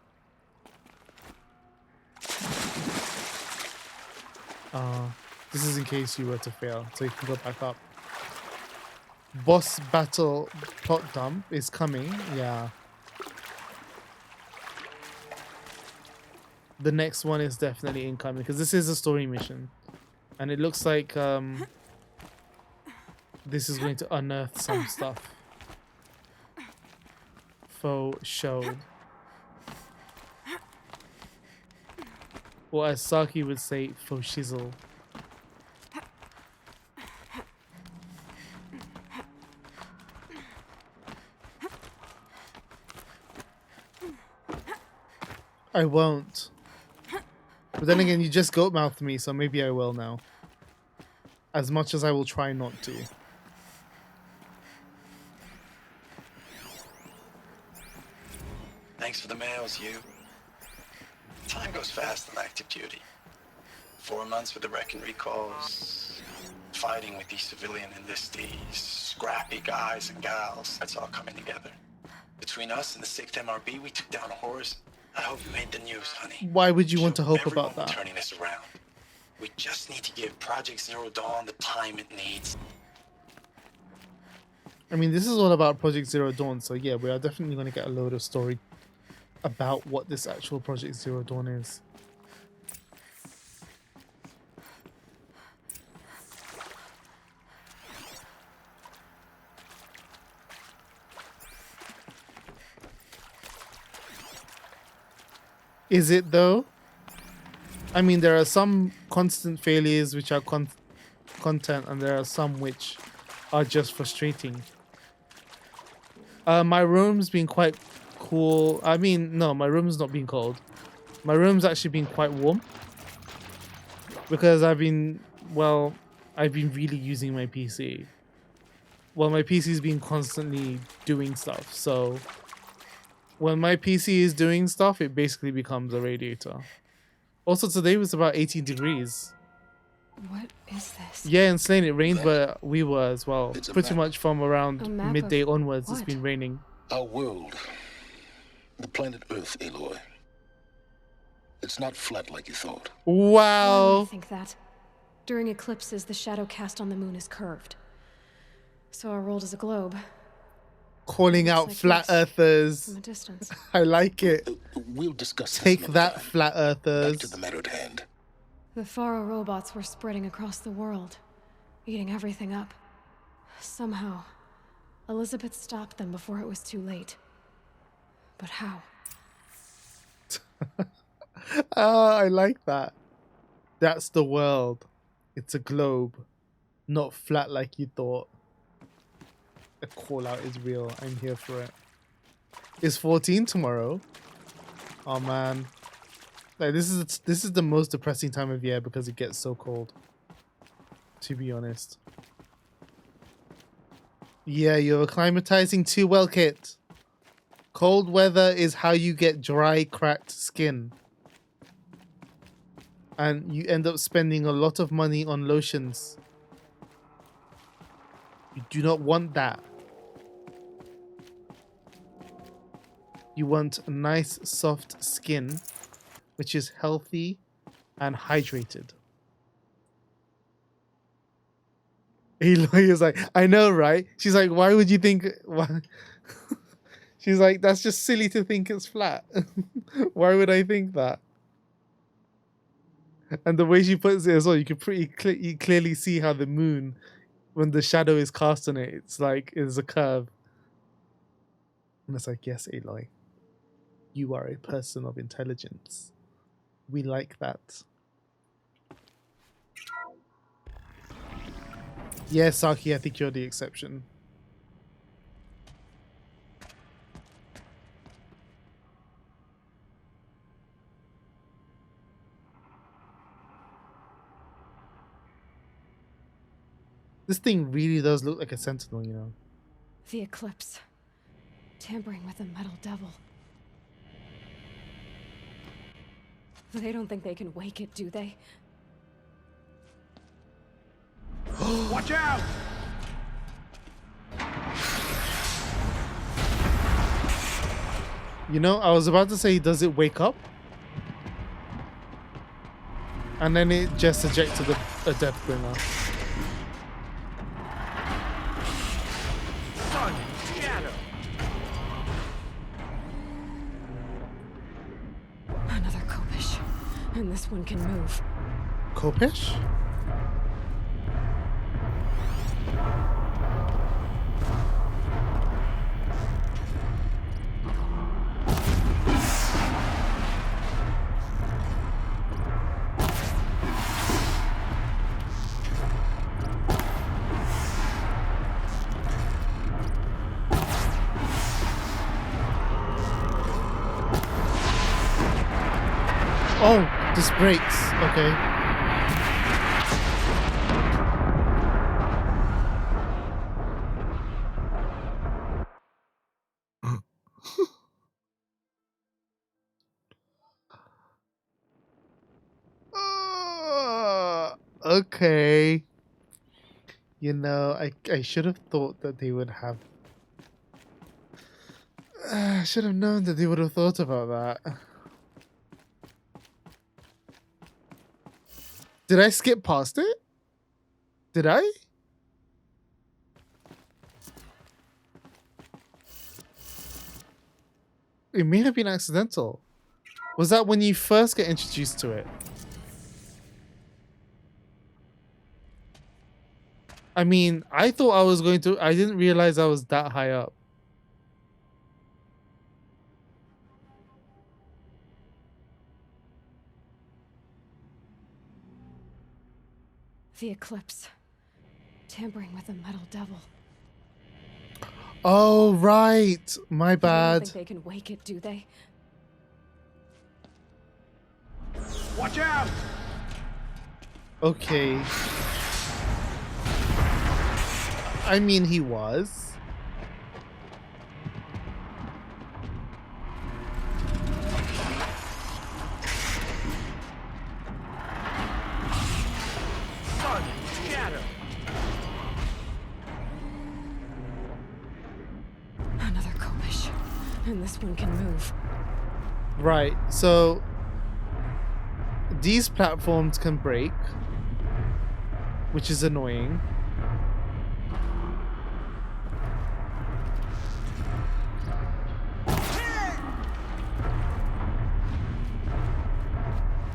This is in case you were to fail, so you can go back up. Boss battle plot dump is coming. Yeah. The next one is definitely incoming because this is a story mission, and it looks like this is going to unearth some stuff. Faux showed. Or as Saki would say, faux shizzle. I won't. But then again, you just goat-mouthed me, so maybe I will now. As much as I will try not to. Thanks for the mails, you. Time goes fast on active duty. 4 months with the wreck and recalls. Fighting with these civilian enlistees. Scrappy guys and gals. That's all coming together. Between us and the 6th MRB, we took down horrors. I hope you made the news, honey. Why would you want to hope about Everyone that? turning this around. We just need to give Project Zero Dawn the time it needs. I mean, this is all about Project Zero Dawn, so yeah, we are definitely going to get a load of story about what this actual Project Zero Dawn is. Is it though? I mean, there are some constant failures which are content, and there are some which are just frustrating. My room's been quite cool. I mean, no, my room's not been cold. My room's actually been quite warm because I've been really using my PC. Well, my PC's been constantly doing stuff, so when my PC is doing stuff, it basically becomes a radiator. Also, today was about 18 degrees. What is this? Yeah, in Slane it rained where we were as well. It's a Pretty map. much from around midday onwards, it's what? been raining. Our world. The planet Earth, Aloy. It's not flat like you thought. Why would I Wow. think that? During eclipses, the shadow cast on the moon is curved. So our world is a globe. Calling Looks out like flat this earthers. from a distance. I like it. We'll discuss this Take another that, time. flat Back to earthers. the matter at hand. The Faro robots were spreading across the world, eating everything up. Somehow, Elizabeth stopped them before it was too late. But how? I like that. That's the world. It's a globe. Not flat like you thought. The call out is real. I'm here for it. It's 14 tomorrow. Oh man. Like this is the most depressing time of year because it gets so cold. To be honest. Yeah, you're acclimatizing too well, Kit. Cold weather is how you get dry, cracked skin. And you end up spending a lot of money on lotions. You do not want that. You want a nice, soft skin, which is healthy and hydrated. Aloy is like, I know, right? She's like, why would you think... Why? She's like, that's just silly to think it's flat. Why would I think that? And the way she puts it as well, you can you clearly see how the moon, when the shadow is cast on it, it's like, it's a curve. And it's like, yes, Aloy, you are a person of intelligence. We like that. Yeah, Saki, I think you're the exception. This thing really does look like a sentinel, you know. The eclipse. Tampering with the metal devil. They don't think they can wake it, do they? Watch out! You know, I was about to say, does it wake up? And then it just ejected a death bringer. Another Kopish. And this one can move. Kopish? Oh, this breaks. Okay. Okay. You know, I should have thought that they would have. I should have known that they would have thought about that. Did I skip past it? Did I? It may have been accidental. Was that when you first get introduced to it? I mean, I thought I was going to... I didn't realize I was that high up. The eclipse. Tampering with the metal devil. Oh, right. My They don't bad. think they can wake it, do they? Watch out! Okay. I mean, he was. Another Kopish. And this one can move. Right. So these platforms can break, which is annoying.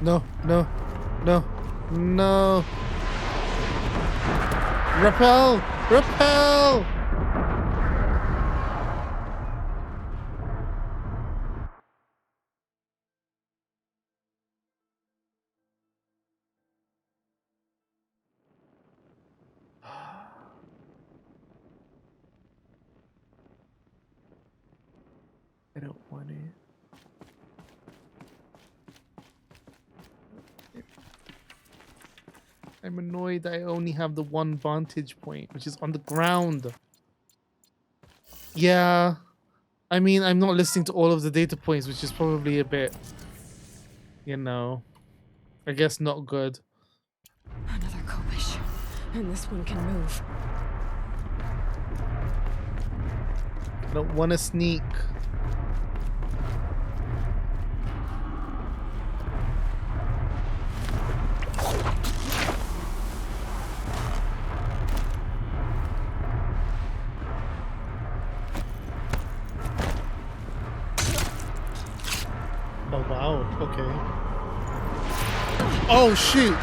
No, no, no, no. Repel! Repel! I don't want it. I'm annoyed I only have the one vantage point, which is on the ground. Yeah. I mean, I'm not listening to all of the data points, which is probably a bit, you know, I guess not good. Another Kopish. And this one can move. I don't want to sneak. Oh, wow. Okay. Oh, shoot.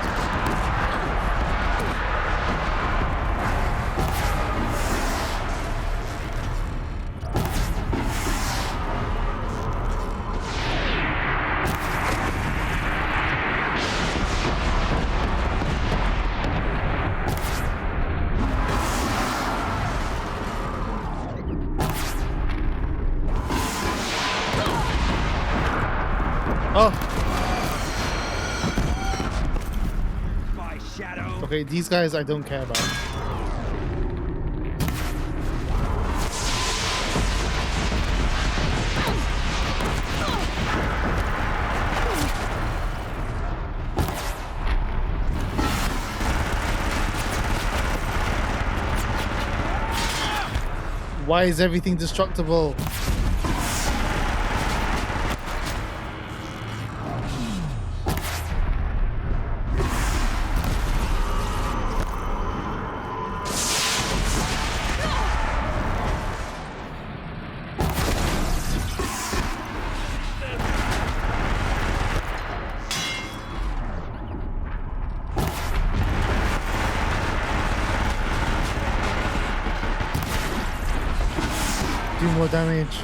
Oh. My shadow. Okay, these guys I don't care about. Why is everything destructible? do more damage.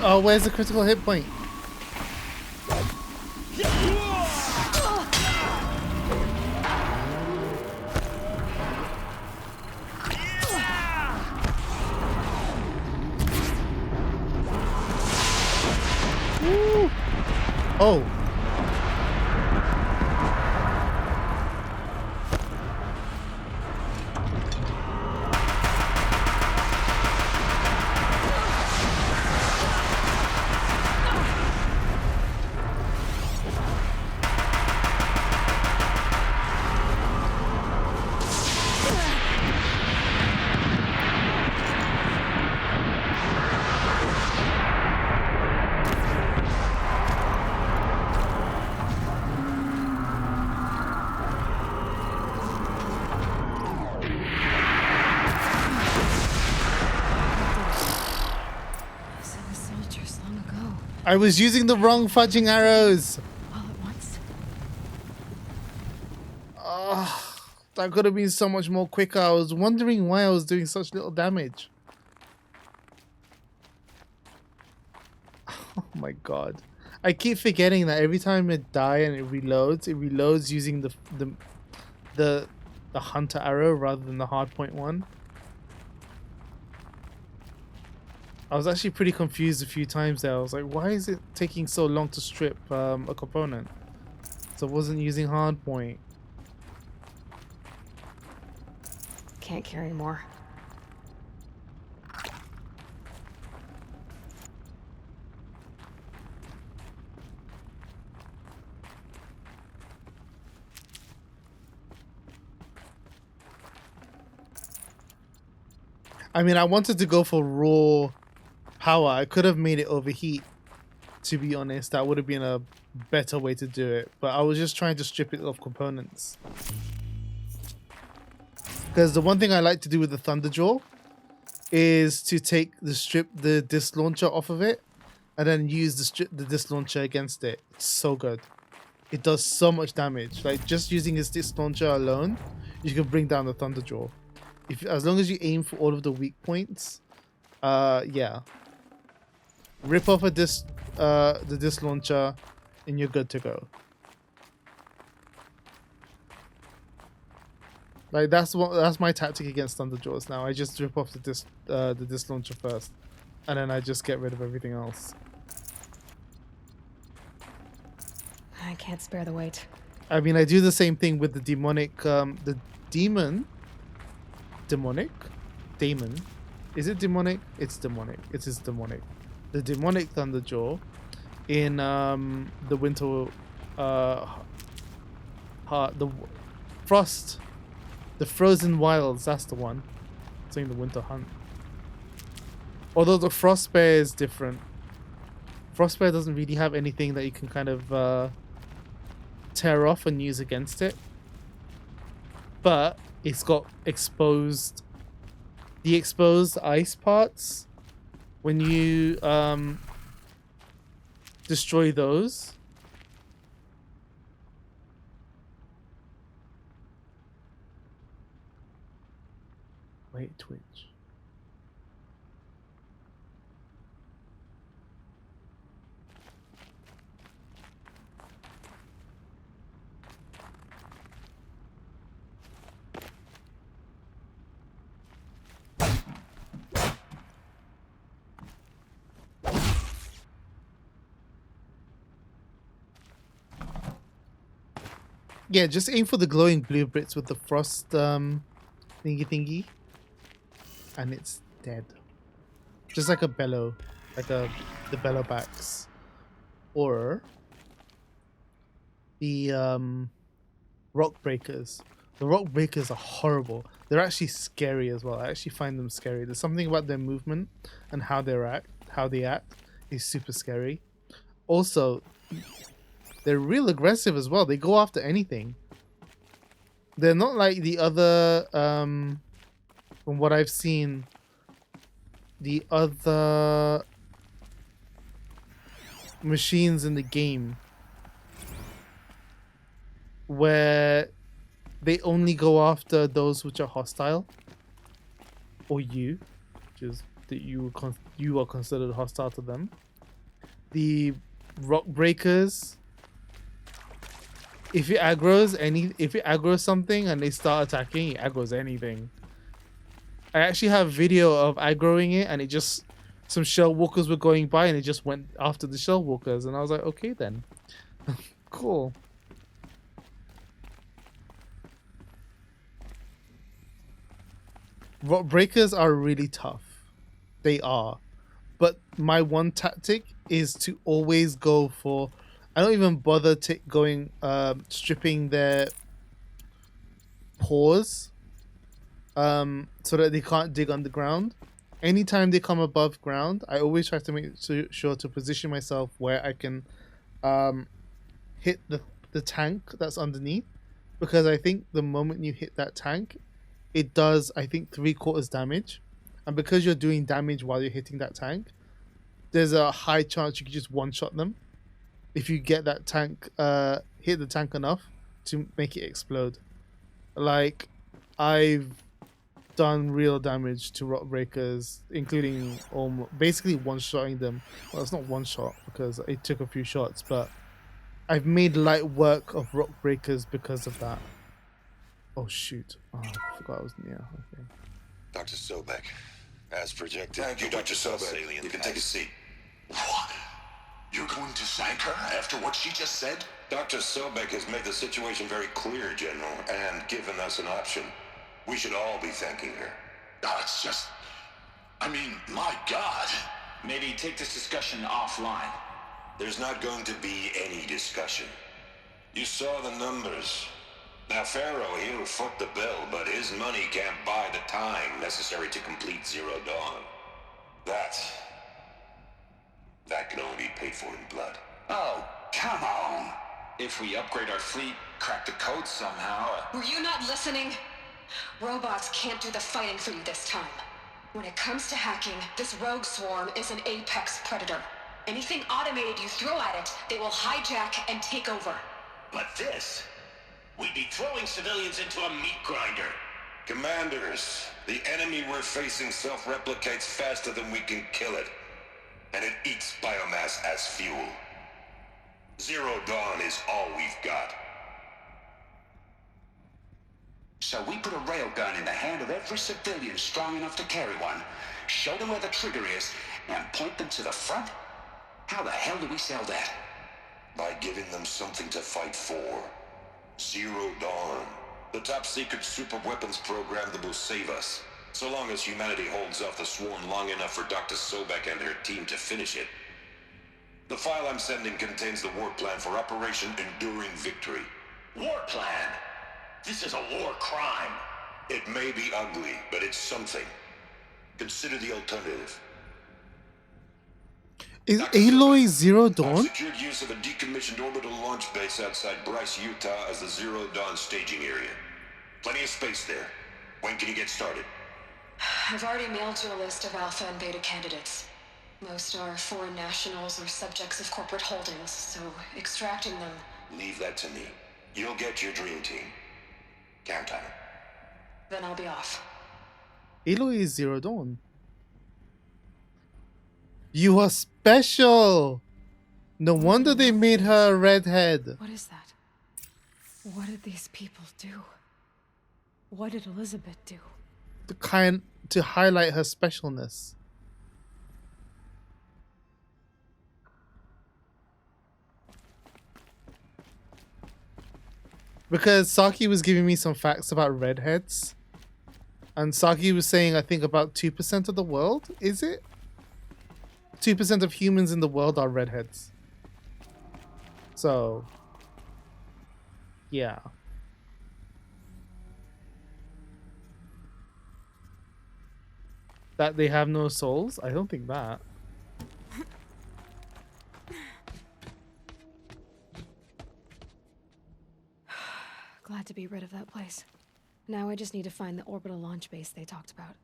Oh, where's the critical hit point? Woo. Oh. I was using the wrong fudging arrows. All at once. That could have been so much more quicker. I was wondering why I was doing such little damage. Oh my god. I keep forgetting that every time I die and it reloads using the hunter arrow rather than the hardpoint one. I was actually pretty confused a few times there. I was like, why is it taking so long to strip a component? So I wasn't using hardpoint. Can't carry more. I mean, I wanted to go for raw power. I could have made it overheat, to be honest. That would have been a better way to do it. But I was just trying to strip it of components. Because the one thing I like to do with the Thunderjaw is to take the disc launcher off of it and then use the disc launcher against it. It's so good. It does so much damage. Like just using his disc launcher alone, you can bring down the Thunderjaw. As long as you aim for all of the weak points, yeah. Rip off the disc launcher and you're good to go. Like that's my tactic against Thunderjaws now. I just rip off the disc launcher first, and then I just get rid of everything else. I can't spare the weight. I mean, I do the same thing with the demonic, demon. Is it demonic? It's demonic. It is demonic. The demonic Thunderjaw in the winter, the frost. The Frozen Wilds, that's the one. Saying the Winter Hunt. Although the Frost Bear is different. Frost Bear doesn't really have anything that you can kind of tear off and use against it. But it's got exposed... The exposed ice parts. When you destroy those... Wait, Twitch. Yeah, just aim for the glowing blue bits with the frost thingy. And it's dead. Just like a bellow. Like the bellowbacks. Or the rock breakers. The rock breakers are horrible. They're actually scary as well. I actually find them scary. There's something about their movement and how they act is super scary. Also, they're real aggressive as well. They go after anything. They're not like the other from what I've seen, the other machines in the game where they only go after those which are hostile, or you, which is that you are considered hostile to them. The rock breakers, if it aggroes something and they start attacking, it aggroes anything. I actually have video of aggroing it, and it just, some shell walkers were going by and it just went after the shell walkers, and I was like, okay then. Cool. Rock breakers are really tough. They are. But my one tactic is to always go for, I don't even bother going stripping their paws so that they can't dig underground. Anytime they come above ground, I always try to make sure to position myself where I can hit the tank that's underneath, because I think the moment you hit that tank, it does, I think, 3/4 damage. And because you're doing damage while you're hitting that tank, there's a high chance you can just one-shot them if you get that tank, hit the tank enough to make it explode. Like, I've done real damage to rock breakers, including basically one-shotting them. Well, it's not one shot because it took a few shots, but I've made light work of rock breakers because of that. Oh shoot! Oh, I forgot I was near. Okay. Dr. Sobek, as projected. Thank you, Dr. Sobek. You can take a seat. What? You're going to thank her after what she just said? Dr. Sobek has made the situation very clear, General, and given us an option. We should all be thanking her. No, it's just... I mean, my God. Maybe take this discussion offline. There's not going to be any discussion. You saw the numbers. Now, Pharaoh, he'll foot the bill, but his money can't buy the time necessary to complete Zero Dawn. That can only be paid for in blood. Oh, come on. If we upgrade our fleet, crack the code somehow... Were you not listening? Robots can't do the fighting for you this time. When it comes to hacking, this rogue swarm is an apex predator. Anything automated you throw at it, they will hijack and take over. But this... we'd be throwing civilians into a meat grinder. Commanders, the enemy we're facing self-replicates faster than we can kill it. And it eats biomass as fuel. Zero Dawn is all we've got. So we put a railgun in the hand of every civilian strong enough to carry one, show them where the trigger is, and point them to the front? How the hell do we sell that? By giving them something to fight for. Zero Dawn. The top-secret super-weapons program that will save us. So long as humanity holds off the swarm long enough for Dr. Sobek and her team to finish it. The file I'm sending contains the war plan for Operation Enduring Victory. War plan? This is a war crime. It may be ugly, but it's something. Consider the alternative. Is Aloy Zero I've Dawn? secured use of a decommissioned orbital launch base outside Bryce, Utah as the Zero Dawn staging area. Plenty of space there. When can you get started? I've already mailed you a list of alpha and beta candidates. Most are foreign nationals or subjects of corporate holdings, so extracting them... Leave that to me. You'll get your dream team. Count on it. Then I'll be off. Aloy is Zero Dawn. You are special! No wonder they made her a redhead. What is that? What did these people do? What did Elizabeth do? To highlight her specialness. Because Saki was giving me some facts about redheads. And Saki was saying, I think about 2% of the world, is it? 2% of humans in the world are redheads. So, yeah. That they have no souls? I don't think that. Glad to be rid of that place. Now I just need to find the orbital launch base they talked about.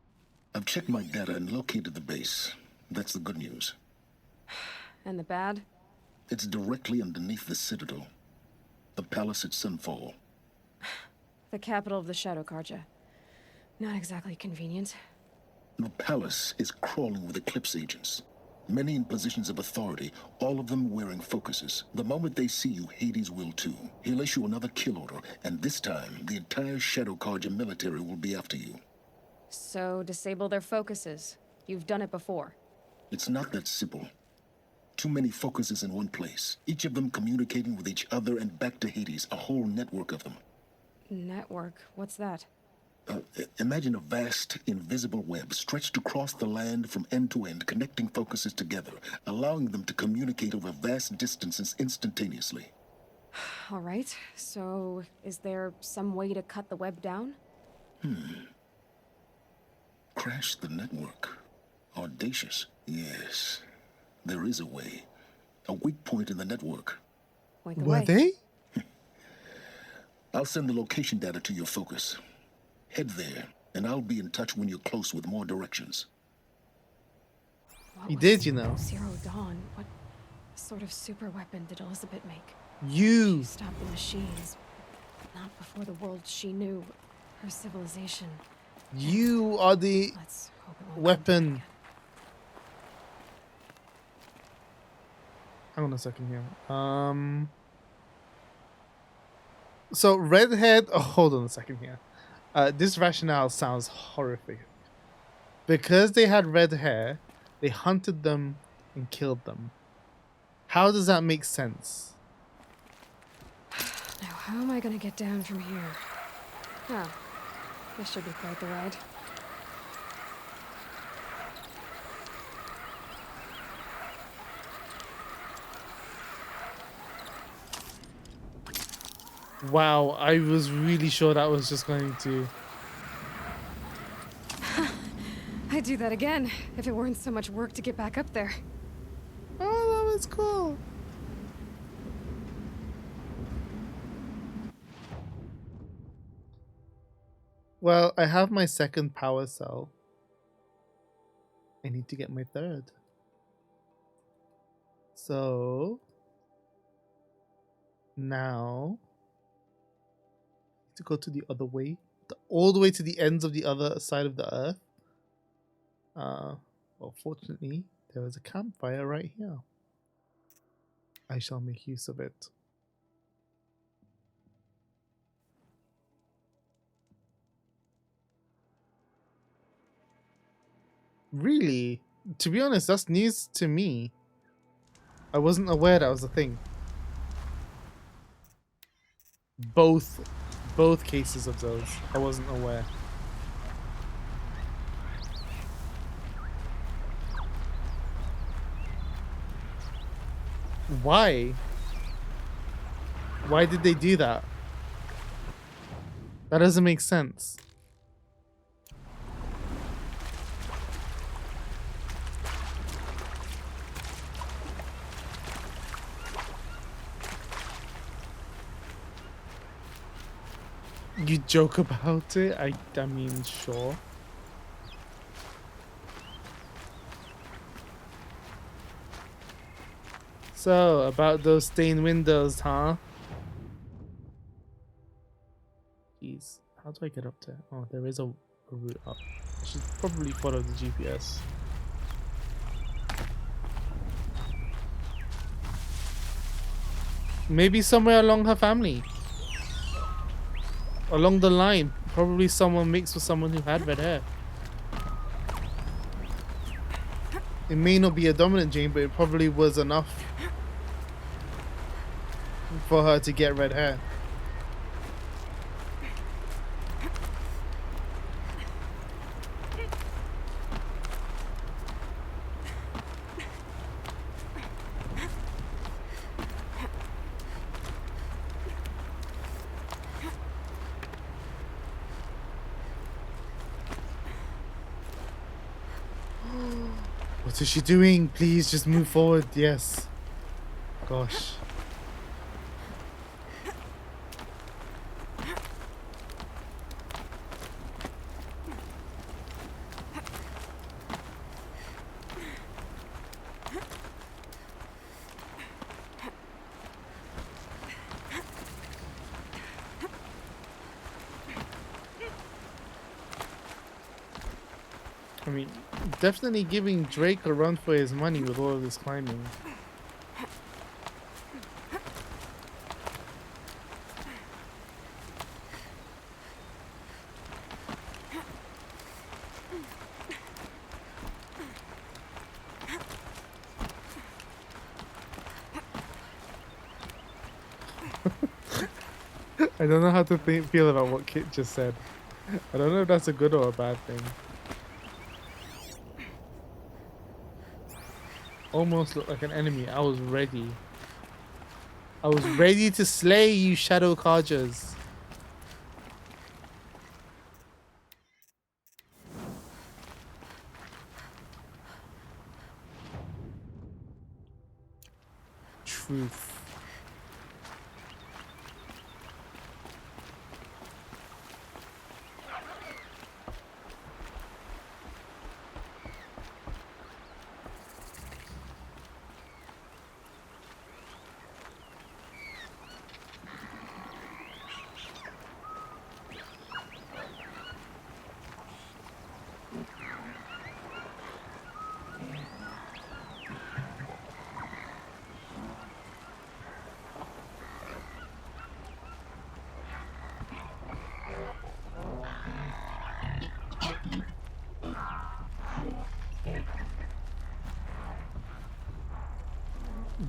I've checked my data and located the base. That's the good news. And the bad? It's directly underneath the Citadel. The palace at Sunfall. The capital of the Shadow Carja. Not exactly convenient. The palace is crawling with Eclipse agents. Many in positions of authority, all of them wearing focuses. The moment they see you, Hades will too. He'll issue another kill order, and this time, the entire Shadow Carja military will be after you. So, disable their focuses. You've done it before. It's not that simple. Too many focuses in one place, each of them communicating with each other and back to Hades, a whole network of them. Network? What's that? Imagine a vast, invisible web stretched across the land from end to end, connecting focuses together, allowing them to communicate over vast distances instantaneously. All right, so is there some way to cut the web down? Crash the network. Audacious. Yes, there is a way. A weak point in the network. Point the Were way. they? I'll send the location data to your focus. Head there, and I'll be in touch when you're close with more directions. He did, you know. Zero Dawn. What sort of super weapon did Elizabeth make? You. She stopped the machines. Not before the world she knew. Her civilization. You are the Let's hope it won't come weapon. again. Hang on a second here. So redhead. Oh, hold on a second here. This rationale sounds horrific. Because they had red hair, they hunted them and killed them. How does that make sense? Now, how am I gonna get down from here? Oh, this should be quite the ride. Wow, I was really sure that was just going to... I'd do that again, if it weren't so much work to get back up there. Oh, that was cool. Well, I have my second power cell. I need to get my third. So... now... to go to the other way, all the way to the ends of the other side of the earth. Well, fortunately, there is a campfire right here. I shall make use of it. Really? To be honest, that's news to me. I wasn't aware that was a thing. Both cases of those. I wasn't aware. Why? Why did they do that? That doesn't make sense. You joke about it? I mean, sure. So, about those stained windows, huh? Jeez, how do I get up there? Oh, there is a route up. I should probably follow the GPS. Maybe somewhere along her family. Along the line. Probably someone mixed with someone who had red hair. It may not be a dominant gene, but it probably was enough for her to get red hair. What is she doing? Please just move forward. Yes. Gosh. I mean, definitely giving Drake a run for his money with all of this climbing. I don't know how to feel about what Kit just said. I don't know if that's a good or a bad thing. Almost looked like an enemy. I was ready. I was ready to slay you, Shadow Cargers. Truth.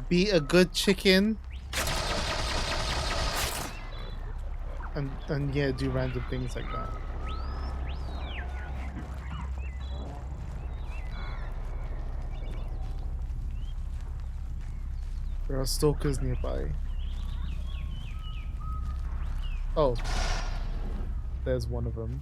Be a good chicken. And yeah, do random things like that. There are stalkers nearby. Oh. There's one of them.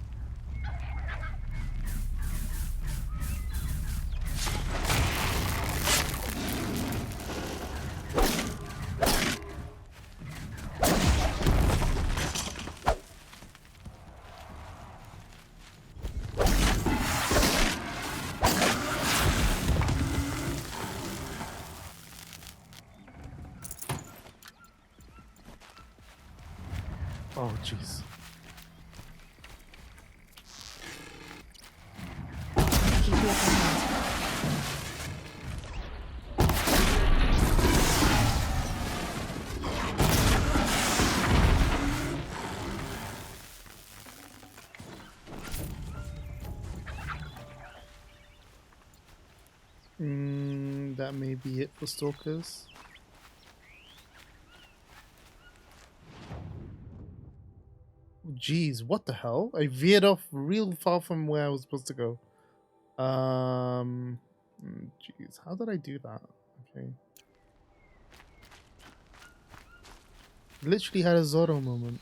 Oh, jeez. That may be it for stalkers. Jeez, what the hell? I veered off real far from where I was supposed to go. Jeez, how did I do that? Okay. Literally had a Zorro moment.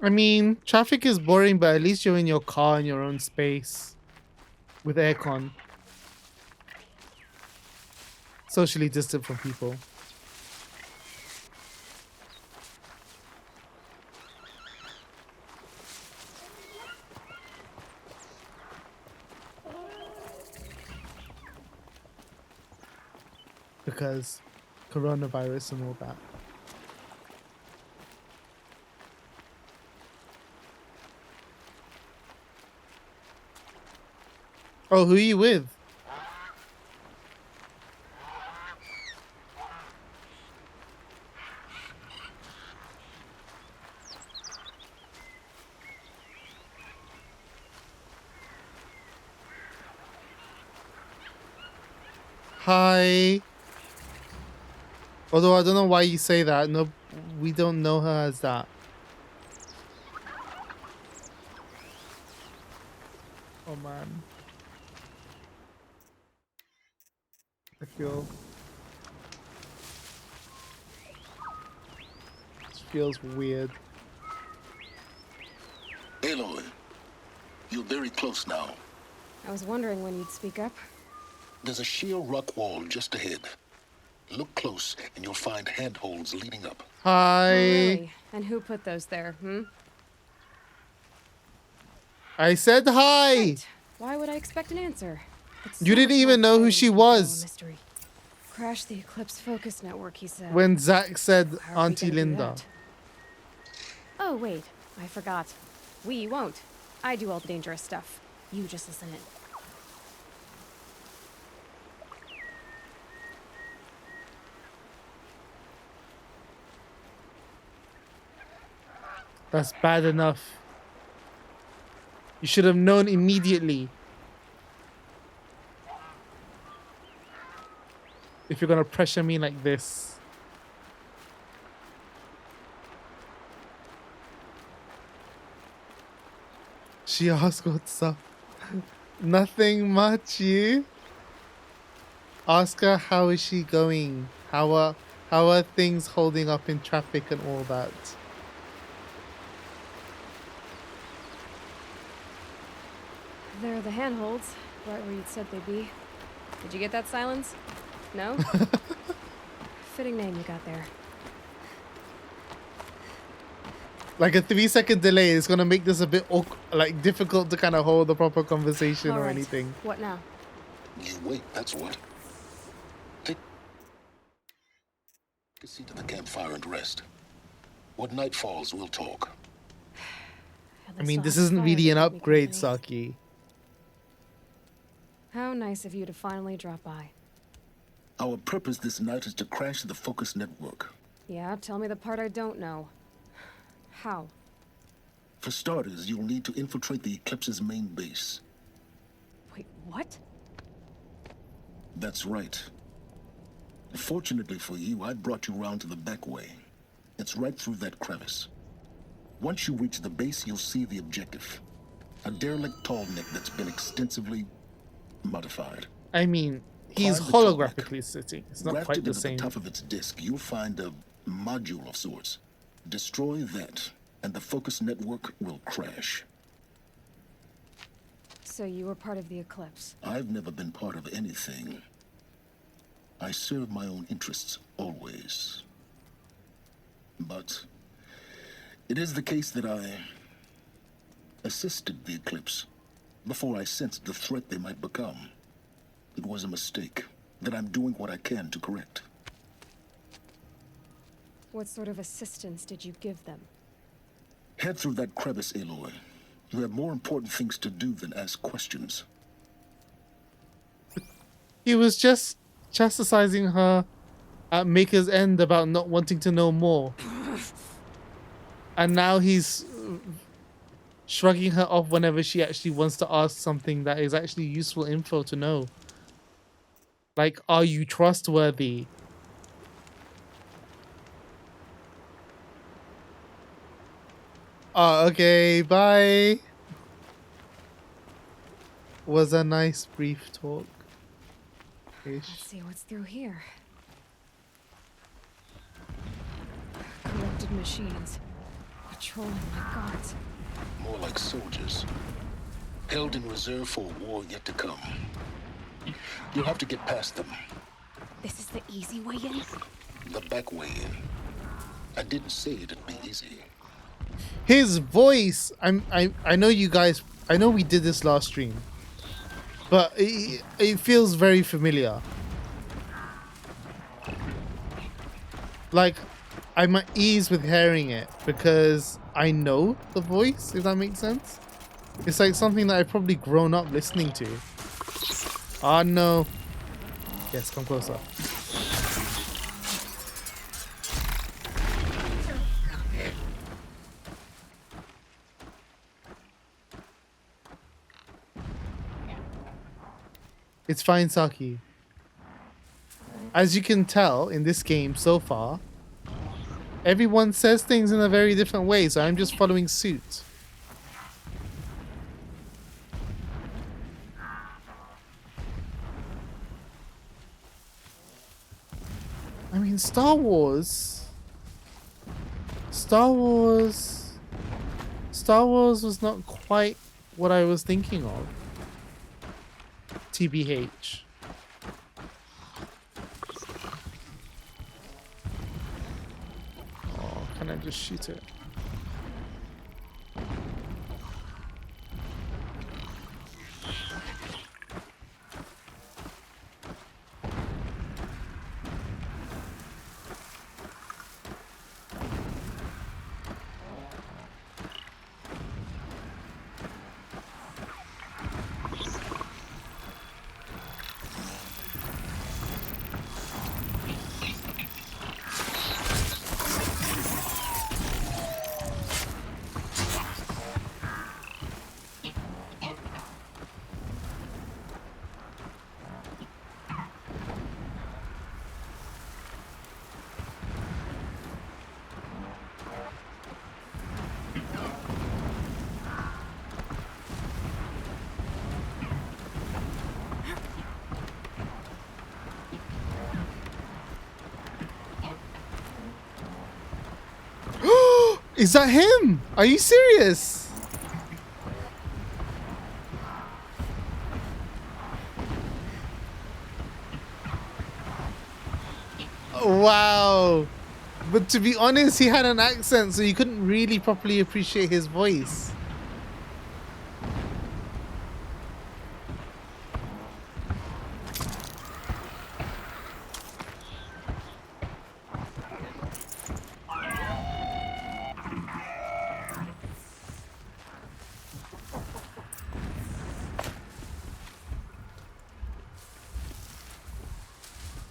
I mean, traffic is boring, but at least you're in your car in your own space with aircon. Socially distant from people. coronavirus and all that. Oh, who are you with? Hi. Although I don't know why you say that. No, we don't know her as that. Oh man. I feel... This feels weird. Aloy, you're very close now. I was wondering when you'd speak up. There's a sheer rock wall just ahead. Look close and you'll find handholds leading up. Hi. Oh, really? And who put those there, I said hi. Right. Why would I expect an answer? You didn't even know who she was. Mystery. Crash the Eclipse Focus Network, he said. When Zach said How are we Auntie gonna do Linda. that? Oh, wait. I forgot. We won't. I do all the dangerous stuff. You just listen in. That's bad enough. You should have known immediately. If you're gonna pressure me like this. She asked what's up. Nothing much, you. Ask her how is she going? How are things holding up in traffic and all that? There are the handholds, right where you'd said they'd be. Did you get that, Silence? No? Fitting name you got there. Like a 3-second delay is gonna make this a bit like difficult to kind of hold a proper conversation All or right. anything. What now? You wait, that's what. Take a seat at the campfire and rest. When night falls, we'll talk. I mean, this isn't really an upgrade, Saki. How nice of you to finally drop by. Our purpose this night is to crash the Focus Network. Yeah, tell me the part I don't know. How? For starters, you'll need to infiltrate the Eclipse's main base. Wait, what? That's right. Fortunately for you, I brought you round to the back way. It's right through that crevice. Once you reach the base, you'll see the objective. A derelict tall neck that's been extensively modified. I mean, he's Climb the tall neck. holographically sitting. It's not Grafted quite the into same. the top of its disk, you'll find a module of sorts. Destroy that, and the Focus Network will crash. So you were part of the Eclipse. I've never been part of anything. I serve my own interests, always. But it is the case that I assisted the Eclipse before I sensed the threat they might become. It was a mistake that I'm doing what I can to correct. What sort of assistance did you give them? Head through that crevice, Aloy. You have more important things to do than ask questions. He was just chastising her at Maker's End about not wanting to know more. And now he's shrugging her off whenever she actually wants to ask something that is actually useful info to know. Like, are you trustworthy? Oh, okay, bye. Was a nice brief talk. Let's see what's through here. Corrupted machines. Patrolling my guards. More like soldiers. Held in reserve for a war yet to come. You'll have to get past them. This is the easy way in? The back way in. I didn't say it'd be easy. His voice, I know you guys, I know we did this last stream, but it feels very familiar. like, I'm at ease with hearing it because I know the voice, if that makes sense. It's like something that I've probably grown up listening to. Oh no. Yes, come closer. It's fine, Saki. As you can tell in this game so far, everyone says things in a very different way, so I'm just following suit. I mean, Star Wars was not quite what I was thinking of. TBH. Oh, can I just shoot it? Is that him? Are you serious? Wow. But to be honest, he had an accent, so you couldn't really properly appreciate his voice.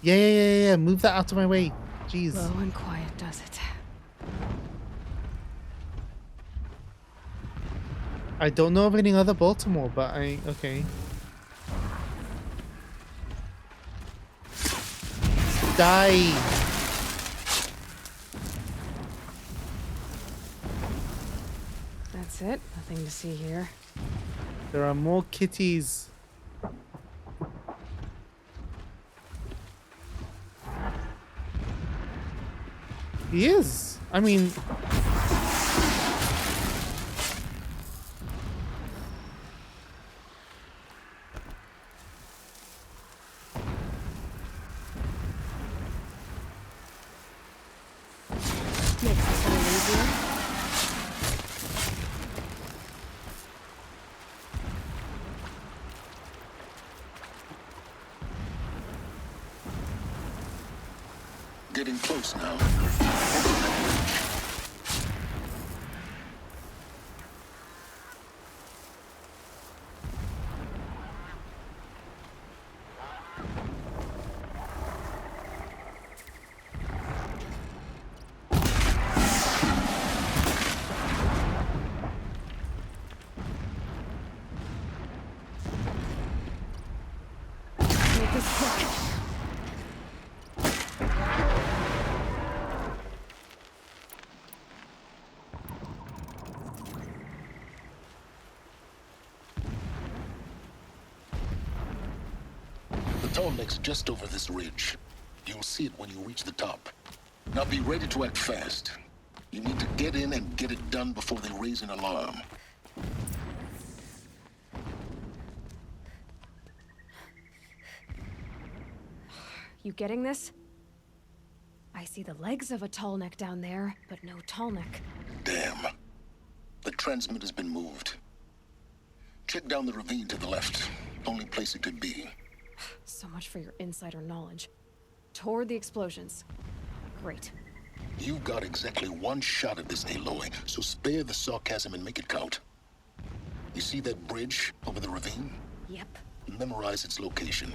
Yeah. Move that out of my way. Jeez. Low and quiet does it. I don't know of any other Baltimore, but okay. Die. That's it. Nothing to see here. There are more kitties. He is. I mean... Makes this a little easier. Getting close now. Make this quick. The tall lake's just over this ridge. You'll see it when you reach the top. Now be ready to act fast. You need to get in and get it done before they raise an alarm. You getting this? I see the legs of a tall neck down there, but no tall neck. Damn. The transmitter's been moved. Check down the ravine to the left. Only place it could be. So much for your insider knowledge. Toward the explosions. Great. You've got exactly one shot at this, Aloy, so spare the sarcasm and make it count. You see that bridge over the ravine? Yep. Memorize its location.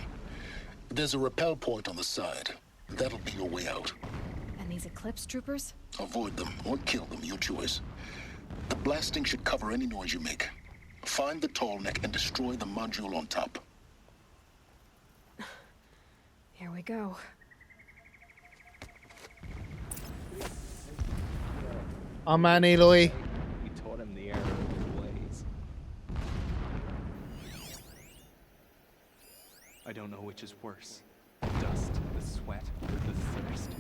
There's a rappel point on the side. That'll be your way out. And these Eclipse troopers? Avoid them or kill them, your choice. The blasting should cover any noise you make. Find the tall neck and destroy the module on top. Here we go. Oh man, Aloy. We taught him the error of his ways. I don't know which is worse. The dust, the sweat, or the thirst.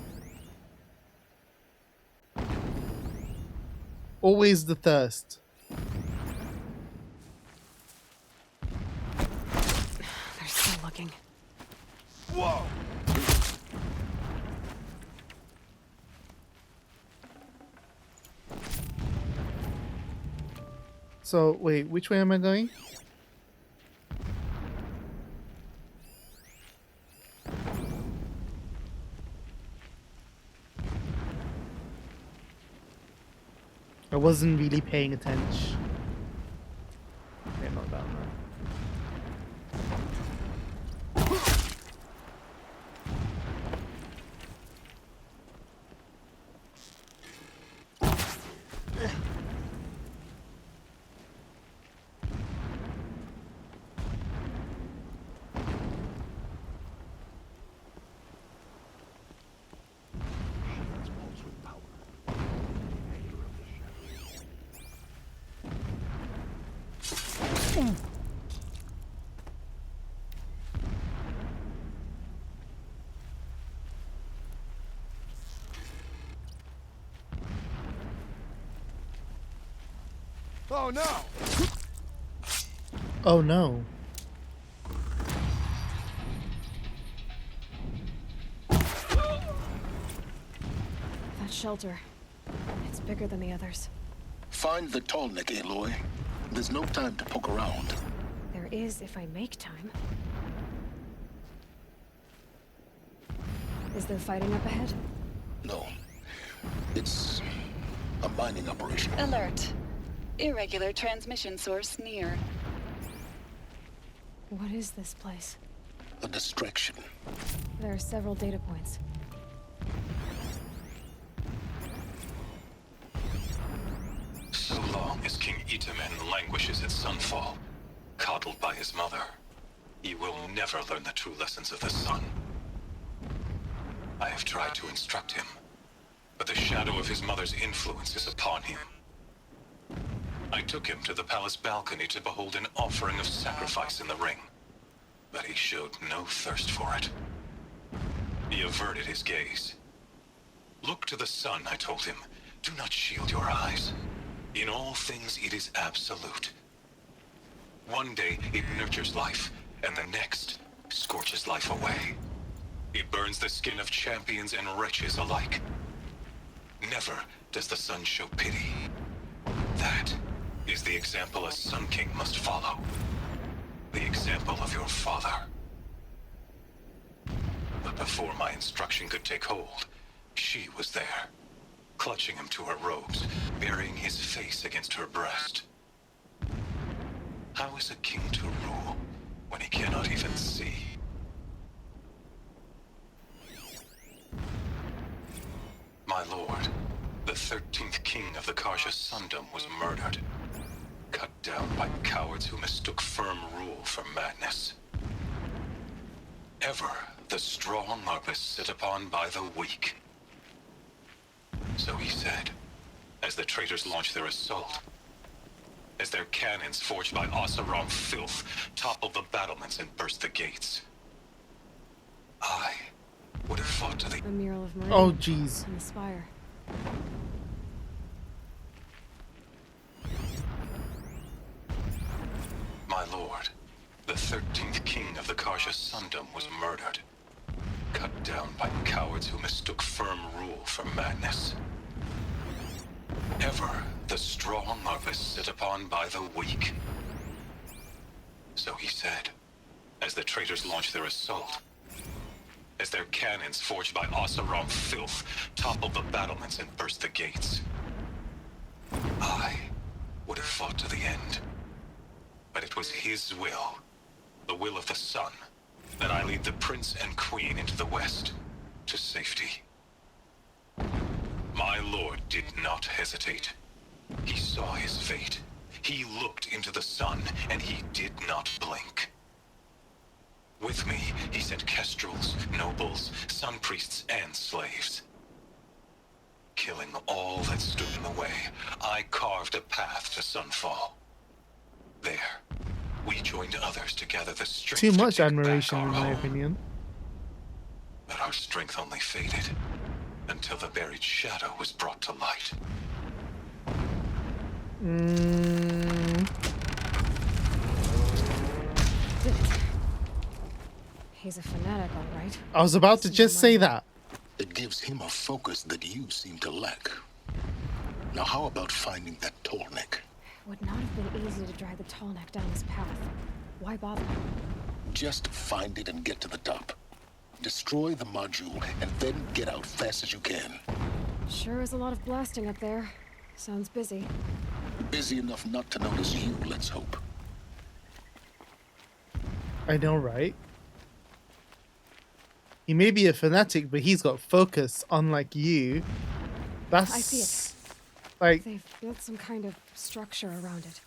Always the thirst. They're still looking. Whoa! So, wait, which way am I going? I wasn't really paying attention. Okay, not that one. Oh no! Oh no. That shelter. It's bigger than the others. Find the tall neck, Aloy. There's no time to poke around. There is if I make time. Is there fighting up ahead? No. It's a mining operation. Alert. Irregular transmission source near. What is this place? A distraction. There are several data points. So long as King Itamen languishes at Sunfall, coddled by his mother, he will never learn the true lessons of the sun. I have tried to instruct him, but the shadow of his mother's influence is upon him. I took him to the palace balcony to behold an offering of sacrifice in the ring, but he showed no thirst for it. He averted his gaze. Look to the sun, I told him. Do not shield your eyes. In all things, it is absolute. One day, it nurtures life, and the next, scorches life away. It burns the skin of champions and wretches alike. Never does the sun show pity. That is the example a Sun King must follow. The example of your father. But before my instruction could take hold, she was there, clutching him to her robes, burying his face against her breast. How is a king to rule when he cannot even see? My lord, the 13th king of the Karja Sundom was murdered. Cut down by cowards who mistook firm rule for madness. Ever the strong are beset upon by the weak. So he said, as the traitors launched their assault, as their cannons forged by Oseram filth toppled the battlements and burst the gates. I would have fought to the... A mural of Marie. Oh, jeez. And the spire. My lord, the 13th king of the Karja Sundom was murdered. Cut down by cowards who mistook firm rule for madness. Ever the strong are beset upon by the weak. So he said, as the traitors launched their assault, as their cannons forged by Oseram filth toppled the battlements and burst the gates. I would have fought to the end. But it was his will, the will of the sun, that I lead the prince and queen into the west, to safety. My lord did not hesitate. He saw his fate. He looked into the sun, and he did not blink. With me, he sent kestrels, nobles, sun priests, and slaves. Killing all that stood in the way, I carved a path to sunfall. There, we joined others to gather the strength Too to much take admiration, back in our my home. opinion. But our strength only faded until the buried shadow was brought to light. He's a fanatic, all right. I was about to just say that. It gives him a focus that you seem to lack. Now, how about finding that tallneck? Would not have been easy to drag the tall neck down his path. Why bother? Just find it and get to the top. Destroy the module and then get out fast as you can. Sure is a lot of blasting up there. Sounds busy. Busy enough not to notice you, let's hope. I know, right? He may be a fanatic, but he's got focus, unlike you. That's... I see it. Like... They've built some kind of structure around it.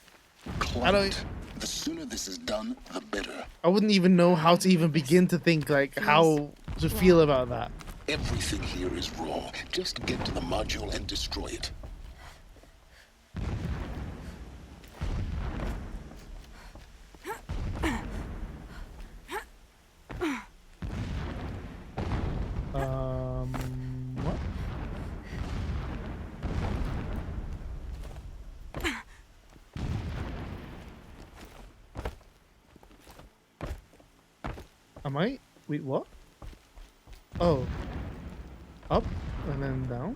Client, the sooner this is done, the better. I wouldn't even know how to even begin to think, like, how to feel about that. Everything here is wrong. Just get to the module and destroy it. What? Am I? Wait, what? Oh. Up and then down?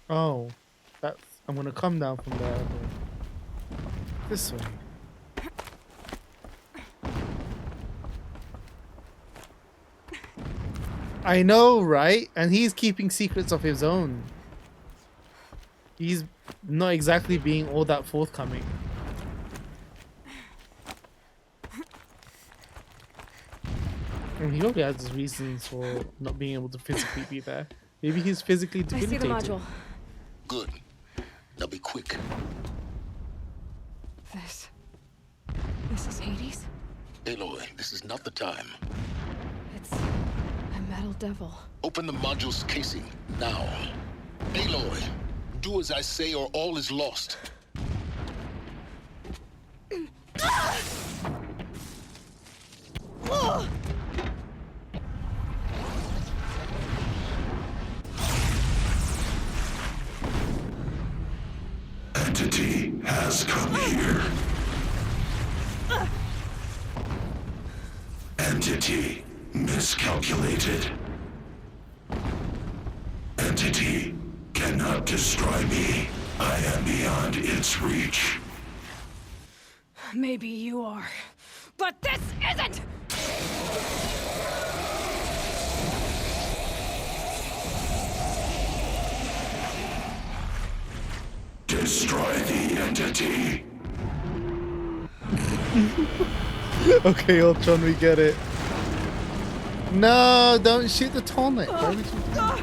Oh. That's... I'm gonna come down from there. This way. I know, right? And he's keeping secrets of his own. He's not exactly being all that forthcoming. And he probably has his reasons for not being able to physically be there. Maybe he's physically debilitated. I see the module. Good. Now be quick. This is Hades? Aloy, this is not the time. It's a metal devil. Open the module's casing, now. Aloy, do as I say or all is lost. Entity has come here. Entity miscalculated. Entity cannot destroy me. I am beyond its reach. Maybe you are, but this isn't! Destroy the entity. Okay, Ultron, we get it. No, don't shoot the tallneck. Why would you do that?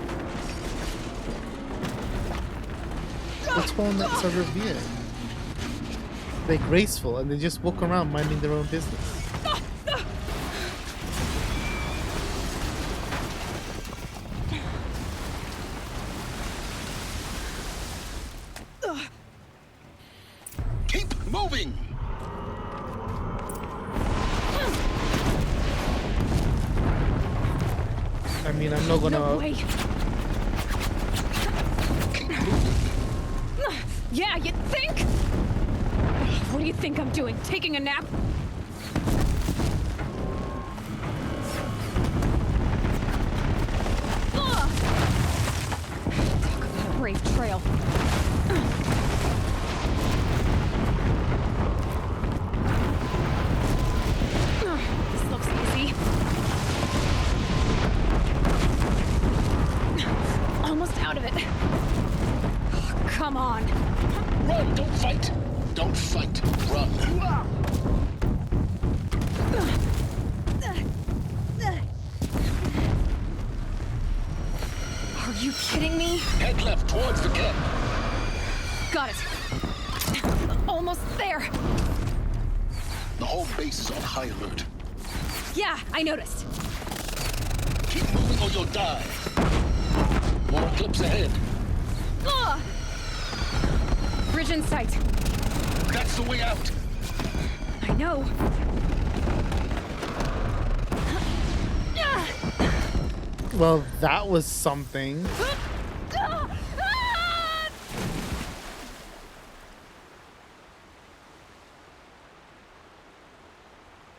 The tallnecks are revered. They're graceful and they just walk around minding their own business. Keep moving! I mean, I'm not gonna... No way. Yeah, you think? What do you think I'm doing? Taking a nap? Talk about a brave trail. This looks easy. Almost out of it. Come on. Run! Don't fight! Don't fight! Run! Are you kidding me? Head left towards the camp. Got it. Almost there. The whole base is on high alert. Yeah, I noticed. Keep moving or you'll die. More clips ahead. Ugh! Bridge in sight. That's the way out. I know. Well, that was something.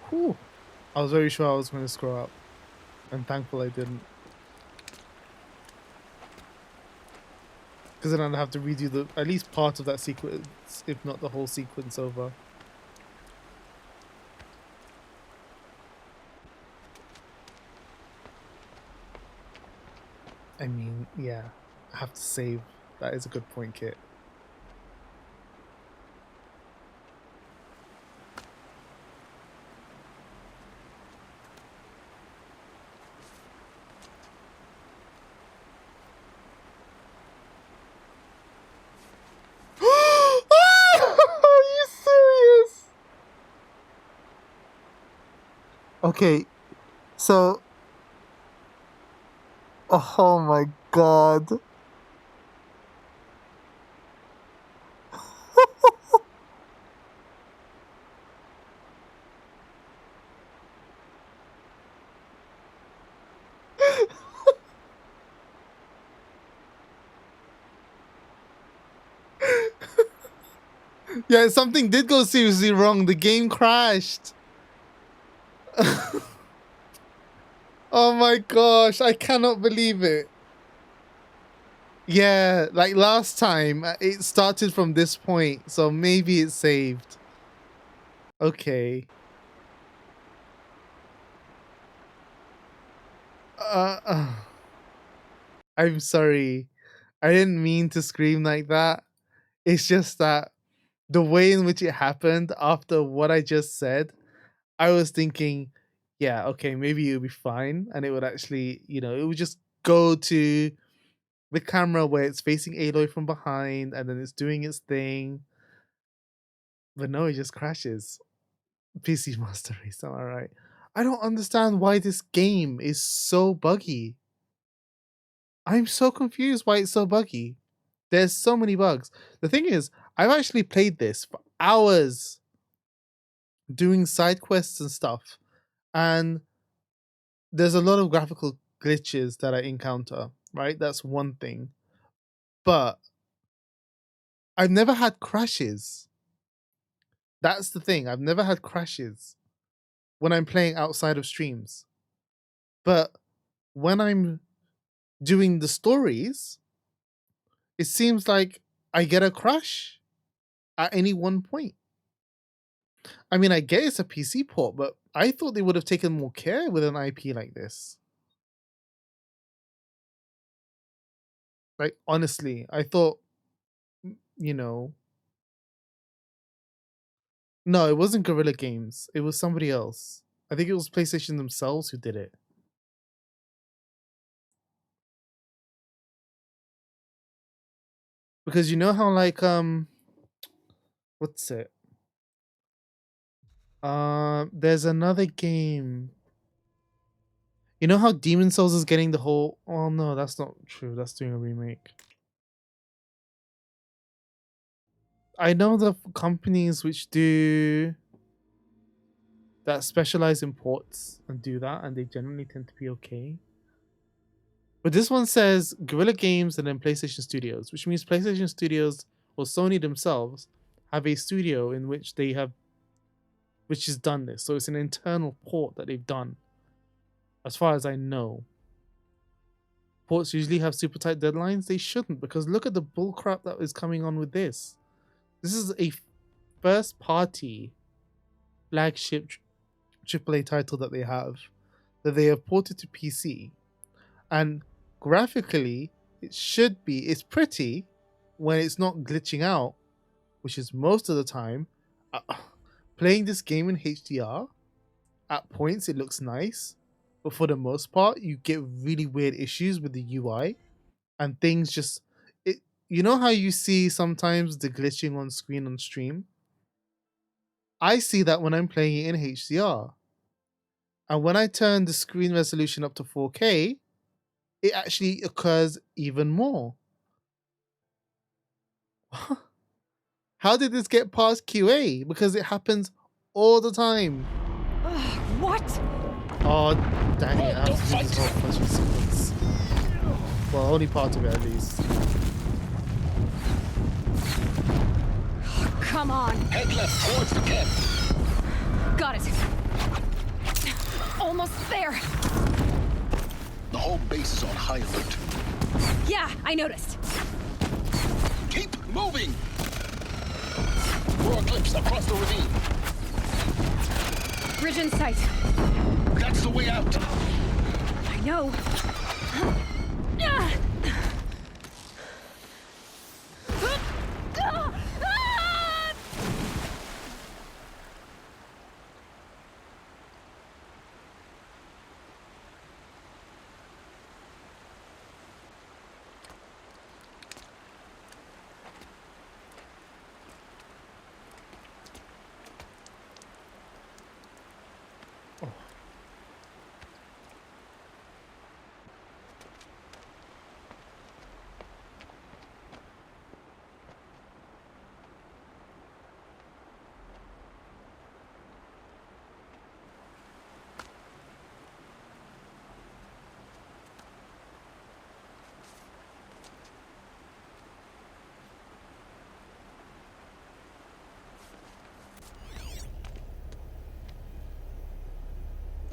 Whew. I was very sure I was going to screw up. I'm thankful I didn't. Because then I'd have to redo the at least part of that sequence, if not the whole sequence over. I mean, yeah, I have to save. That is a good point, Kit. Are you serious? Okay, so oh my god. Yeah, something did go seriously wrong. The game crashed. Oh my gosh, I cannot believe it. Yeah, like last time, it started from this point, so maybe it's saved. Okay. I'm sorry. I didn't mean to scream like that. It's just that the way in which it happened after what I just said, I was thinking, yeah, okay, maybe it would be fine. And it would actually, it would just go to the camera where it's facing Aloy from behind and then it's doing its thing. But no, it just crashes. PC Master Race, alright. I don't understand why this game is so buggy. I'm so confused why it's so buggy. There's so many bugs. The thing is, I've actually played this for hours doing side quests and stuff. And there's a lot of graphical glitches that I encounter, right? That's one thing. But I've never had crashes. That's the thing. I've never had crashes when I'm playing outside of streams. But when I'm doing the stories, it seems like I get a crash at any one point. I mean, I get it's a PC port, but I thought they would have taken more care with an IP like this. Like, honestly, I thought, no, it wasn't Guerrilla Games. It was somebody else. I think it was PlayStation themselves who did it. Because you know how, like, what's it? There's another game. You know how Demon Souls is getting the whole... Oh, no, that's not true. That's doing a remake. I know the companies which do... that specialize in ports and do that, and they generally tend to be okay. But this one says Guerrilla Games and then PlayStation Studios, which means PlayStation Studios or Sony themselves have a studio in which they have... which has done this. So it's an internal port that they've done. As far as I know. Ports usually have super tight deadlines. They shouldn't, because look at the bullcrap that is coming on with this. This is a first party flagship AAA title that they have that they have ported to PC, and graphically it's pretty when it's not glitching out, which is most of the time. Playing this game in HDR, at points it looks nice, but for the most part you get really weird issues with the UI and things just it. You know how you see sometimes the glitching on screen on stream? I see that when I'm playing it in HDR. And when I turn the screen resolution up to 4K, it actually occurs even more. How did this get past QA? Because it happens all the time. What? Oh, dang it. I have to do this whole question sequence. Well, only part of it at least. Come on. Head left towards the camp. Got it. Almost there. The whole base is on high alert. Yeah, I noticed. Keep moving! More clips across the ravine. Bridge in sight. That's the way out. I know.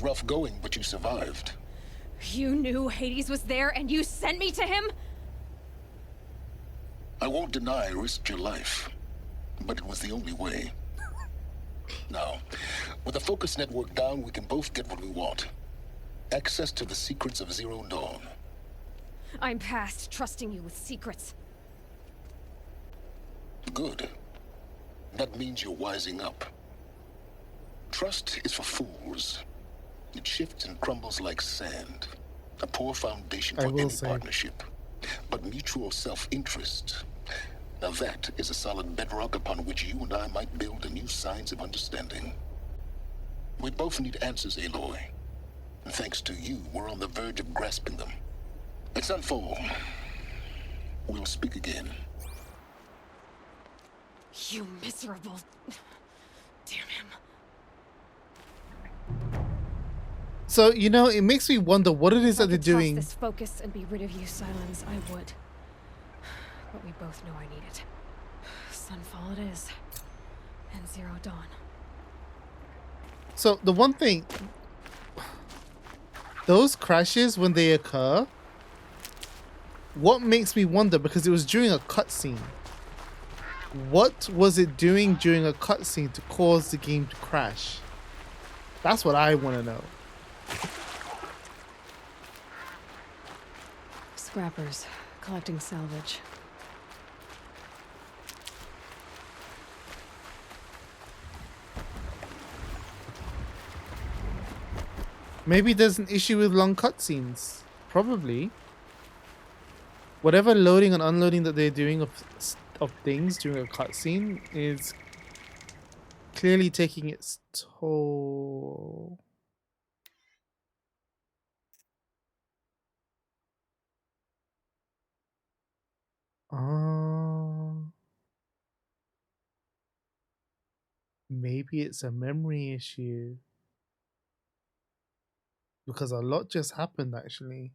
Rough going, but you survived. You knew Hades was there and you sent me to him? I won't deny I risked your life, but it was the only way. Now, with the focus network down, we can both get what we want. Access to the secrets of Zero Dawn. I'm past trusting you with secrets. Good. That means you're wising up. Trust is for fools. It shifts and crumbles like sand. A poor foundation for any partnership. But mutual self-interest, now that is a solid bedrock upon which you and I might build a new science of understanding. We both need answers, Aloy. And thanks to you, we're on the verge of grasping them. Let's unfold. We'll speak again. You miserable... Damn him. So, you know, it makes me wonder what it is that they're doing. If I could trust this focus and be rid of you, Silence, I would. But we both know I need it. Sunfall it is. And Zero Dawn. So, the one thing... Those crashes, when they occur... What makes me wonder, because it was during a cutscene. What was it doing during a cutscene to cause the game to crash? That's what I want to know. Scrappers, collecting salvage. Maybe there's an issue with long cutscenes. Probably. Whatever loading and unloading that they're doing of things during a cutscene is clearly taking its toll. Maybe it's a memory issue. Because a lot just happened, actually.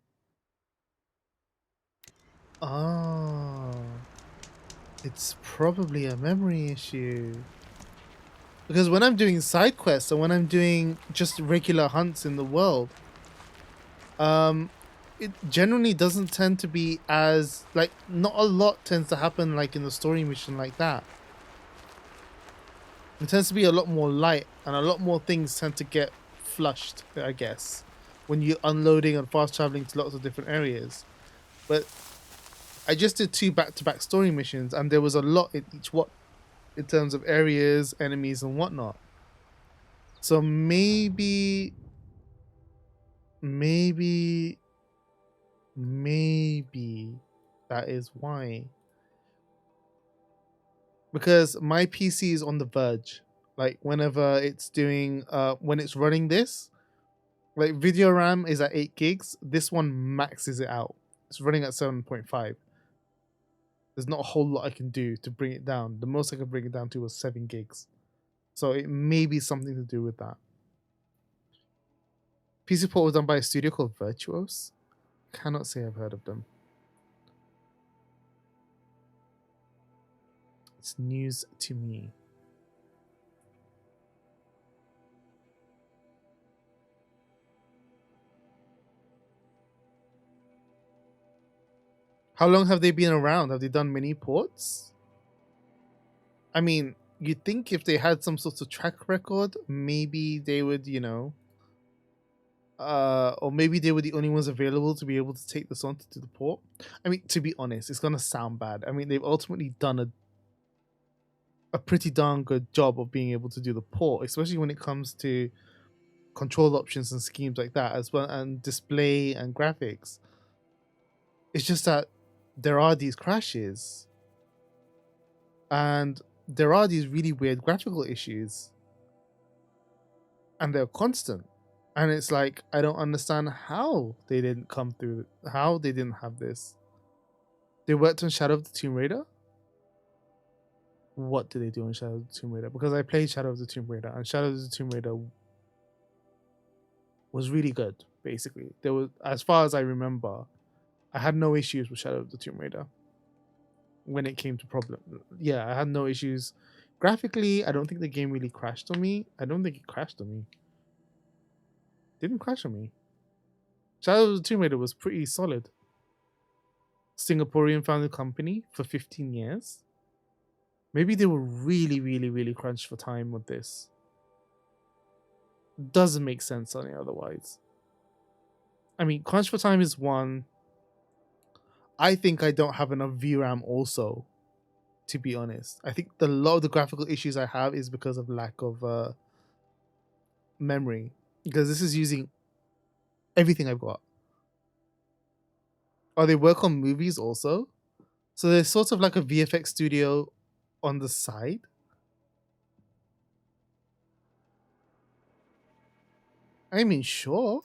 It's probably a memory issue. Because when I'm doing side quests and when I'm doing just regular hunts in the world, it generally doesn't tend to be as, like, not a lot tends to happen like in the story mission like that. It tends to be a lot more light and a lot more things tend to get flushed, I guess, when you're unloading and fast traveling to lots of different areas. But I just did 2 back-to-back story missions, and there was a lot in each one in terms of areas, enemies, and whatnot. So maybe that is why. Because my PC is on the verge. Like whenever it's doing, when it's running this, like video RAM is at 8 gigs. This one maxes it out. It's running at 7.5. There's not a whole lot I can do to bring it down. The most I could bring it down to was 7 gigs. So it may be something to do with that. PC port was done by a studio called Virtuos. Cannot say I've heard of them. It's news to me. How long have they been around? Have they done many ports? I mean, you'd think if they had some sort of track record, maybe they would, you know, or maybe they were the only ones available to be able to take this on to do the port. I mean, to be honest, it's gonna sound bad. I mean, they've ultimately done a pretty darn good job of being able to do the port, especially when it comes to control options and schemes like that, as well, and display and graphics. It's just that there are these crashes and there are these really weird graphical issues, and they're constant. And it's like, I don't understand how they didn't come through, how they didn't have this. They worked on Shadow of the Tomb Raider. What did they do on Shadow of the Tomb Raider? Because I played Shadow of the Tomb Raider, and Shadow of the Tomb Raider was really good, basically. There was, as far as I remember, I had no issues with Shadow of the Tomb Raider when it came to problem. Yeah, I had no issues. Graphically, I don't think the game really crashed on me. I don't think it crashed on me. Didn't crash on me. Shadow of the Tomb Raider was pretty solid. Singaporean founded company for 15 years. Maybe they were really crunched for time with this. Doesn't make sense on it otherwise. I mean, crunch for time is one. I think I don't have enough VRAM also, to be honest. I think a lot of the graphical issues I have is because of lack of memory. Because this is using everything I've got. Oh, they work on movies also? So there's sort of like a VFX studio on the side. I mean, sure.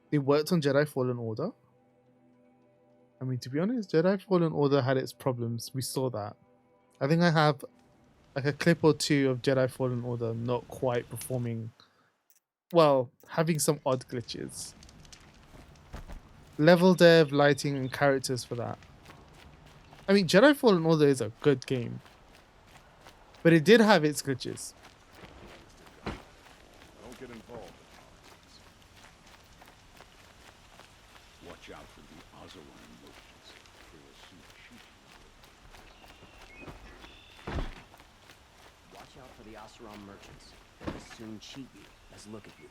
They worked on Jedi Fallen Order. I mean, to be honest, Jedi Fallen Order had its problems. We saw that. I think I have like a clip or two of Jedi Fallen Order not quite performing well, having some odd glitches. Level dev, lighting, and characters for that. I mean, Jedi Fallen Order is a good game, but it did have its glitches. Don't get involved. Watch out for the Ozeron merchants. They will soon cheat you. Watch out for the Oseram merchants. They will soon cheat you. Let's look at you.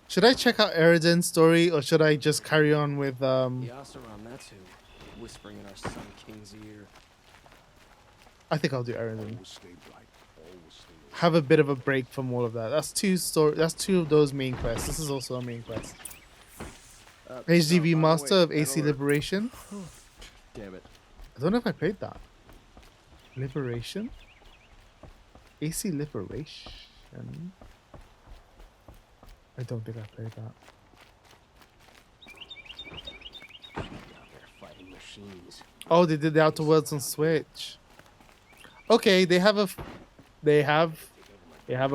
Should I check out Eridan's story, or should I just carry on with The Oseram, that's who. Whispering in our Sun King's ear. I think I'll do Eridan. Have a bit of a break from all of that. That's two of those main quests. This is also a main quest. HDV Master of AC Liberation. Damn it. I don't know if I played that. Liberation? AC Liberation? I don't think I played that. Fighting machines. Oh, they did the Outer Worlds on Switch. Okay, they have a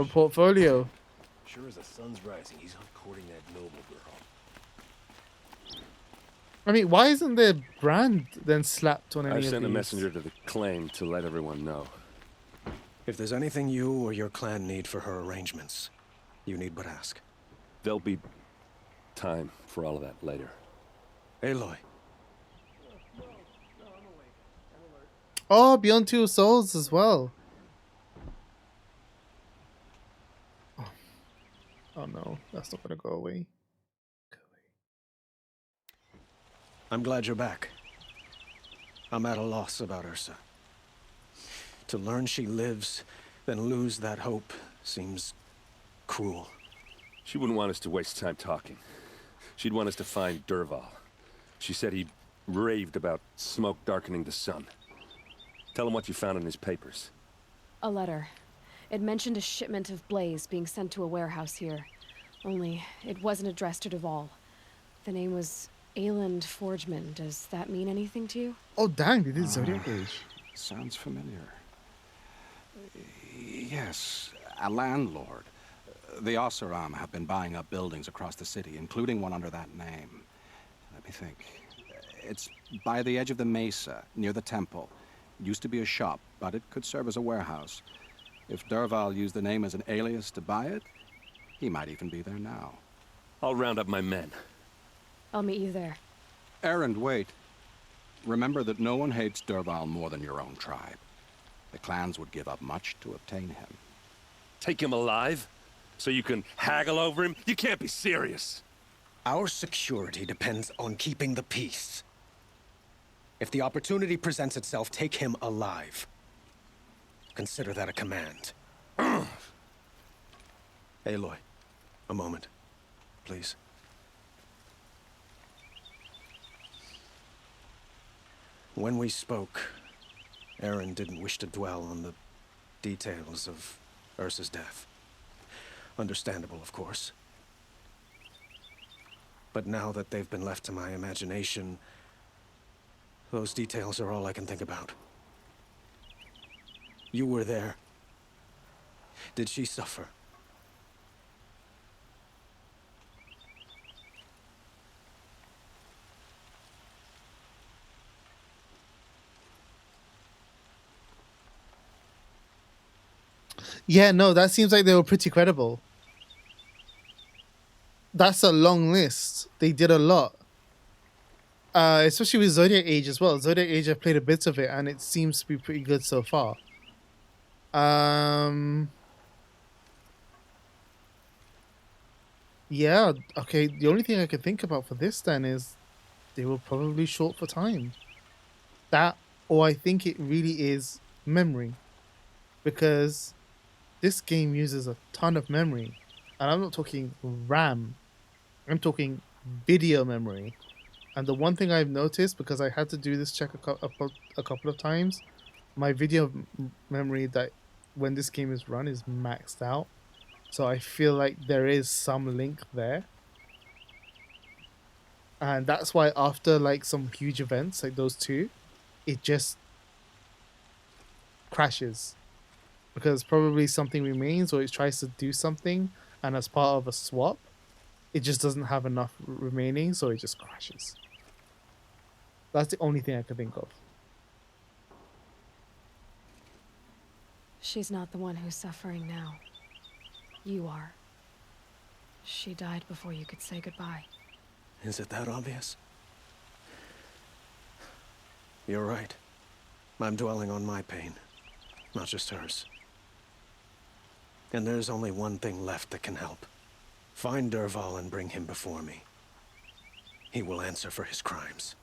portfolio. Sure as the sun's rising, he's out courting that noble girl. I mean, why isn't their brand then slapped on any of I these? sent a messenger to the claim to let everyone know. If there's anything you or your clan need for her arrangements, you need but ask. There'll be time for all of that later. Aloy. Oh, Beyond Two Souls as well. Oh no, that's not gonna go away. I'm glad you're back. I'm at a loss about Ursa. To learn she lives, then lose that hope seems cruel. She wouldn't want us to waste time talking. She'd want us to find Dervahl. She said he raved about smoke darkening the sun. Tell him what you found in his papers. A letter. It mentioned a shipment of blaze being sent to a warehouse here. Only, it wasn't addressed to Dervahl. The name was Ayland Forgeman. Does that mean anything to you? Oh dang, they did Zodiac Age. Sounds familiar. Yes, a landlord. The Oseram have been buying up buildings across the city, including one under that name. Let me think. It's by the edge of the mesa, near the temple. Used to be a shop, but it could serve as a warehouse. If Dervahl used the name as an alias to buy it, he might even be there now. I'll round up my men. I'll meet you there. Erend, wait. Remember that no one hates Dervahl more than your own tribe. The clans would give up much to obtain him. Take him alive? So you can haggle over him? You can't be serious. Our security depends on keeping the peace. If the opportunity presents itself, take him alive. Consider that a command. Aloy, a moment, please. When we spoke, Aaron didn't wish to dwell on the details of Ursa's death. Understandable, of course. But now that they've been left to my imagination, those details are all I can think about. You were there. Did she suffer? Yeah, no, that seems like they were pretty credible. That's a long list. They did a lot. Especially with Zodiac Age as well. Zodiac Age, I've played a bit of it, and it seems to be pretty good so far. Yeah, okay, the only thing I could think about for this then is they were probably short for time. That, or I think it really is memory. Because this game uses a ton of memory. And I'm not talking RAM. I'm talking video memory. And the one thing I've noticed, because I had to do this check a couple of times, my video memory that when this game is run is maxed out. So I feel like there is some link there. And that's why after like some huge events like those two, it just crashes. Because probably something remains or it tries to do something, and as part of a swap, it just doesn't have enough remaining, so it just crashes. That's the only thing I can think of. She's not the one who's suffering now. You are. She died before you could say goodbye. Is it that obvious? You're right. I'm dwelling on my pain, not just hers. And there's only one thing left that can help. Find Dervahl and bring him before me. He will answer for his crimes.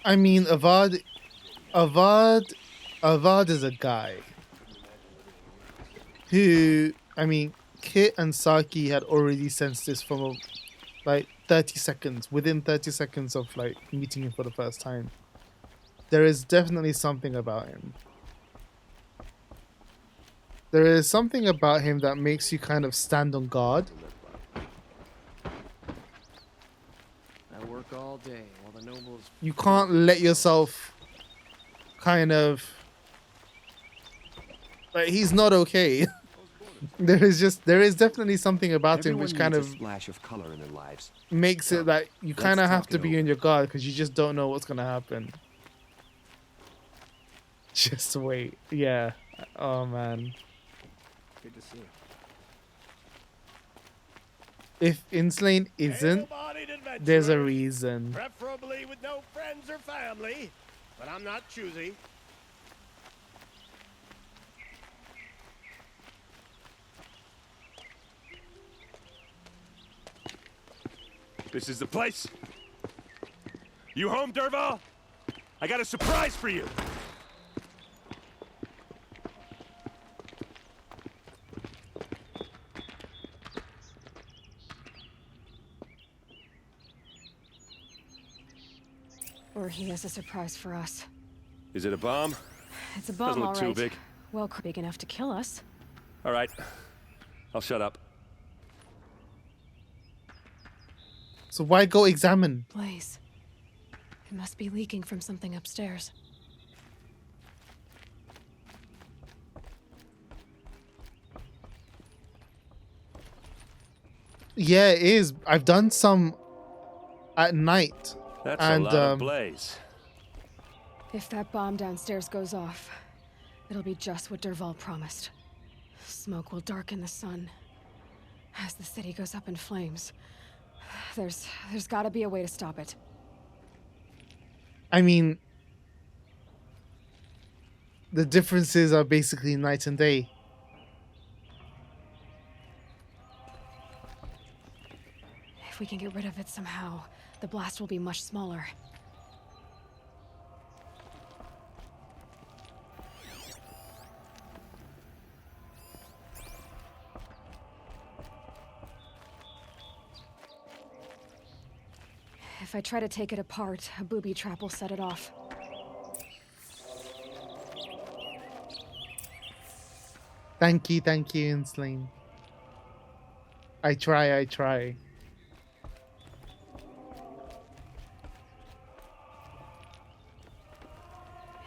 I mean, Avad is a guy who, I mean, Kit and Saki had already sensed this from like 30 seconds, within 30 seconds of like meeting him for the first time. There is definitely something about him. There is something about him that makes you kind of stand on guard. I work all day while the nobles... You can't let yourself kind of... Like, he's not okay. There is definitely something about him Everyone which kind needs of a splash of color in their lives. makes it that you let's kind of have talk to it be on over. your guard because you just don't know what's gonna happen. Just wait. Yeah. Oh man. Good to see you. If Inslane isn't, there's a reason. Preferably with no friends or family, but I'm not choosy. This is the place? You home, Derval? I got a surprise for you. Or he has a surprise for us. Is it a bomb? It's a bomb, Doesn't look all too right. big. Well, big enough to kill us. All right. I'll shut up. So why go examine? Blaze. It must be leaking from something upstairs. Yeah, it is. I've done some at night. That's and, a lot of blaze. If that bomb downstairs goes off, it'll be just what Derval promised. Smoke will darken the sun. As the city goes up in flames, there's gotta be a way to stop it. I mean, the differences are basically night and day. If we can get rid of it somehow, the blast will be much smaller. If I try to take it apart, a booby trap will set it off. Thank you, Inslane. I try.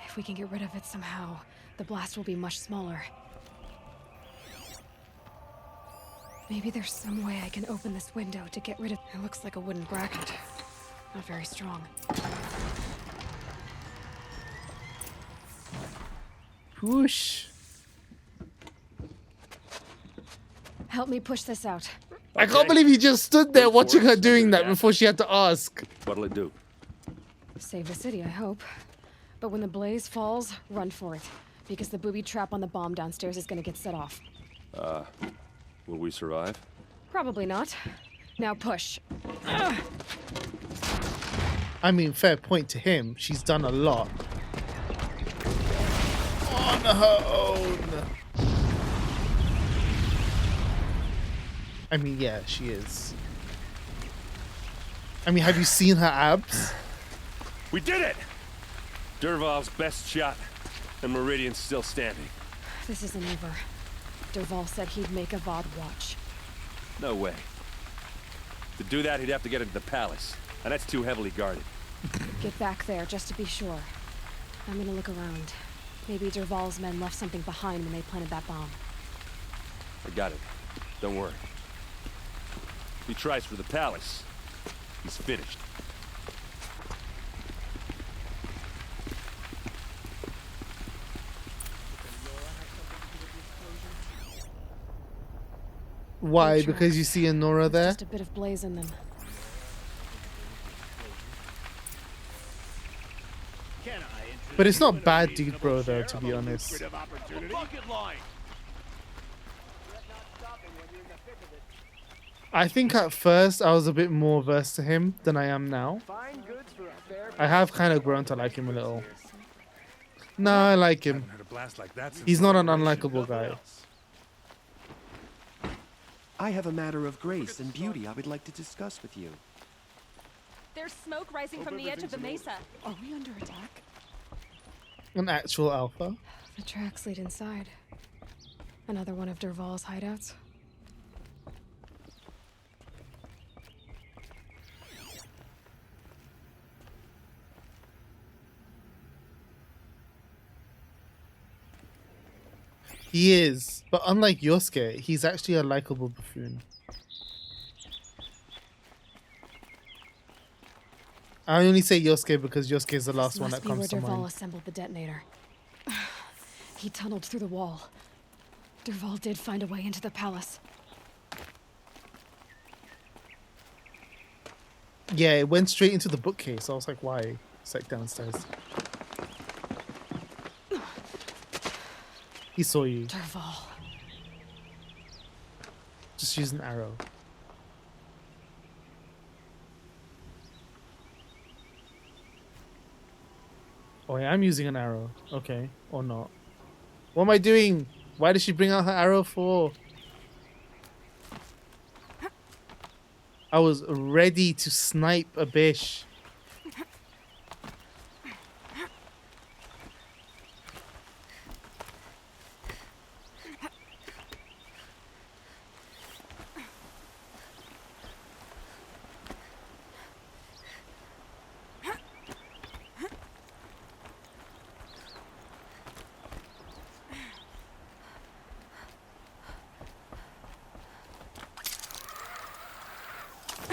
If we can get rid of it somehow, the blast will be much smaller. Maybe there's some way I can open this window to get rid of... It looks like a wooden bracket. Not very strong. Whoosh. Help me push this out. I can't believe he just stood there watching her doing that before she had to ask. What'll it do? Save the city, I hope. But when the blaze falls, run for it. Because the booby trap on the bomb downstairs is gonna get set off. Will we survive? Probably not. Now push. Ugh. I mean, fair point to him. She's done a lot. On her own. I mean, yeah, she is. I mean, have you seen her abs? We did it! Derval's best shot, and Meridian's still standing. This isn't over. Derval said he'd make a VOD watch. No way. To do that, he'd have to get into the palace, and that's too heavily guarded. Get back there, just to be sure. I'm gonna look around. Maybe Derval's men left something behind when they planted that bomb. I got it. Don't worry. If he tries for the palace, he's finished. Why? Because you see a Nora there? Just a bit of blaze in them. But it's not bad Deed Bro though, to be honest. I think at first I was a bit more averse to him than I am now. I have kind of grown to like him a little. No, I like him. He's not an unlikable guy. I have a matter of grace and beauty I would like to discuss with you. There's smoke rising from the edge of the mesa. Are we under attack? An actual alpha. The tracks lead inside. Another one of Derval's hideouts. He is, but unlike Yosuke, he's actually a likable buffoon. I only say Yosuke because Yosuke is the last one that comes to Must be where Dervahl mind. assembled the detonator. He tunneled through the wall. Dervahl did find a way into the palace. Yeah, it went straight into the bookcase. I was like, why? It's like downstairs. He saw you. Dervahl. Just use an arrow. Oh, yeah, I'm using an arrow. Okay, or not. What am I doing? Why did she bring out her arrow for? I was ready to snipe a bish.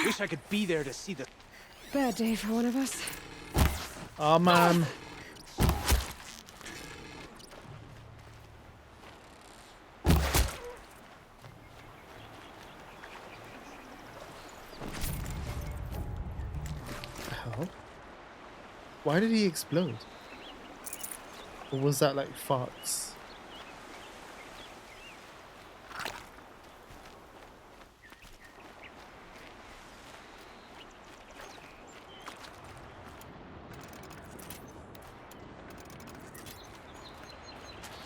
Wish I could be there to see the... Bad day for one of us. Oh, man. Hell? Why did he explode? Or was that like farts?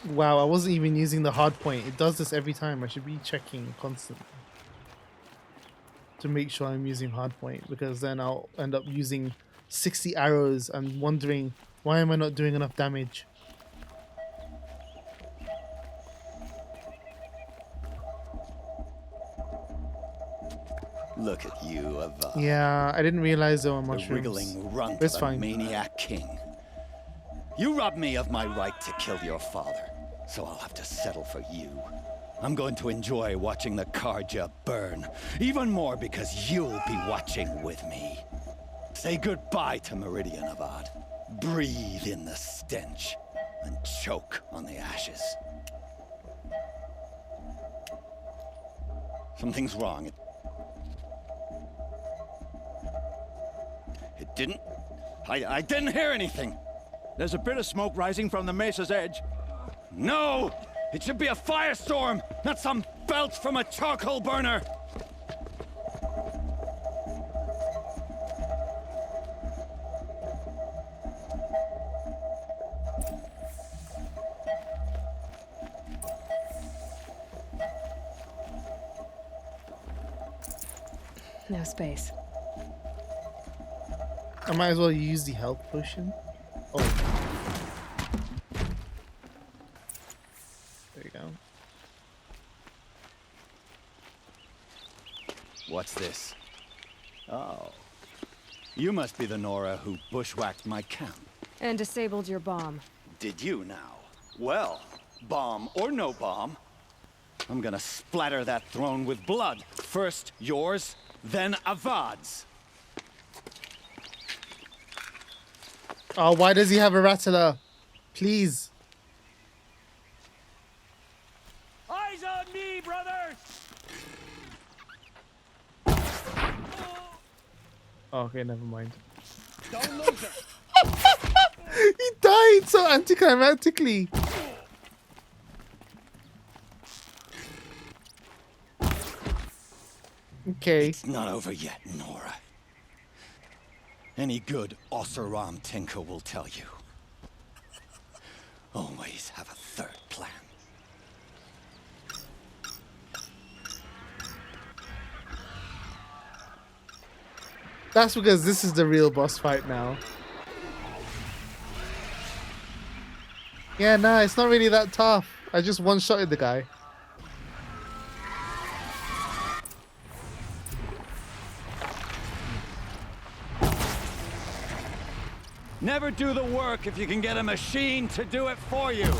Wow, I wasn't even using the hard point. It does this every time. I should be checking constantly to make sure I'm using hard point, because then I'll end up using 60 arrows and wondering, why am I not doing enough damage? Look at you, Avad. Yeah, I didn't realize there were The mushrooms. wriggling runt It's of a fine. maniac king. You robbed me of my right to kill your father, so I'll have to settle for you. I'm going to enjoy watching the Karja burn, even more because you'll be watching with me. Say goodbye to Meridian, Avad. Breathe in the stench and choke on the ashes. Something's wrong. It didn't... I didn't hear anything. There's a bit of smoke rising from the mesa's edge. No! It should be a firestorm, not some belch from a charcoal burner! No space. I might as well use the health potion. Oh. There you go. What's this? Oh. You must be the Nora who bushwhacked my camp. And disabled your bomb. Did you now? Well, bomb or no bomb, I'm gonna splatter that throne with blood. First yours, then Avad's. Oh, why does he have a rattler? Please. Eyes on me, brothers! Oh, okay, never mind. Don't lose her. He died so anticlimactically. Okay. It's not over yet, Nora. Any good Oseram tinker will tell you. Always have a third plan. That's because this is the real boss fight now. Yeah, nah, it's not really that tough. I just one-shotted the guy. Never do the work if you can get a machine to do it for you.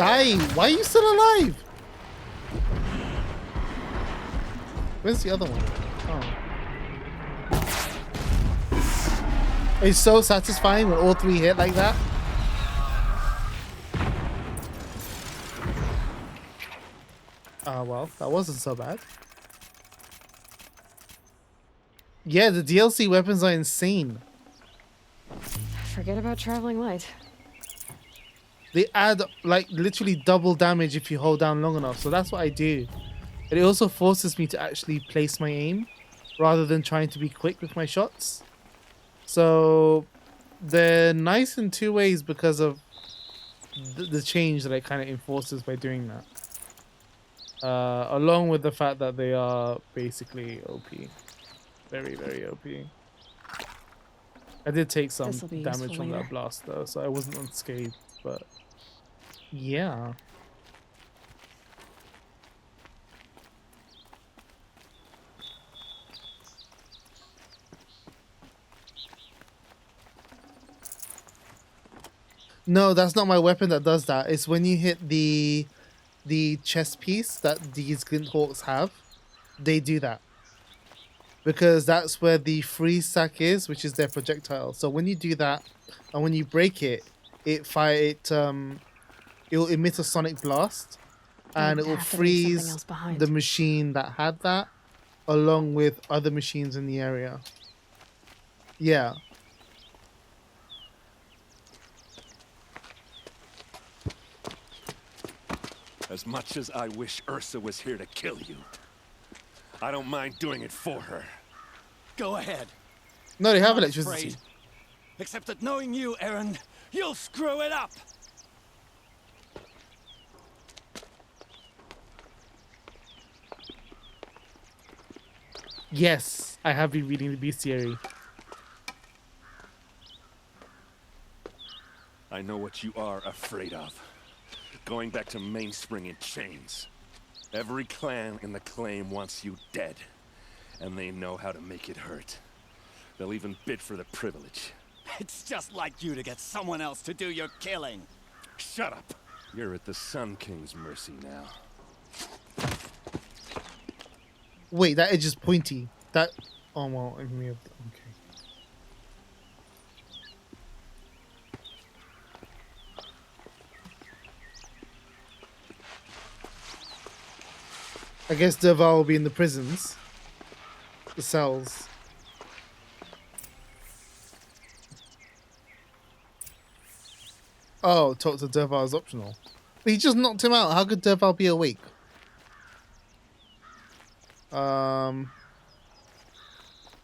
Die! Why are you still alive? Where's the other one? Oh. It's so satisfying when all three hit like that. Well, that wasn't so bad. Yeah, the DLC weapons are insane. Forget about traveling light. They add like literally double damage if you hold down long enough. So that's what I do. And it also forces me to actually place my aim rather than trying to be quick with my shots. So they're nice in two ways because of the change that it kind of enforces by doing that. Along with the fact that they are basically OP. Very, very OP. I did take some damage from that blast though, so I wasn't unscathed, but yeah. No, that's not my weapon that does that. It's when you hit the chest piece that these glint hawks have, they do that. Because that's where the freeze sack is, which is their projectile. So when you do that, and when you break it, it'll emit a sonic blast, and it will freeze the machine that had that, along with other machines in the area. Yeah. As much as I wish Ursa was here to kill you, I don't mind doing it for her. Go ahead. No, they have electricity. Except that knowing you, Aaron, you'll screw it up. Yes, I have been reading the bestiary. I know what you are afraid of. Going back to Mainspring in chains. Every clan in the claim wants you dead, and they know how to make it hurt. They'll even bid for the privilege. It's just like you to get someone else to do your killing. Shut up! You're at the Sun King's mercy now. Wait, that edge is pointy. That... Oh, well, I mean, okay. I guess Derval will be in the prisons. The cells. Oh, talk to Derval is optional. But he just knocked him out. How could Derval be awake?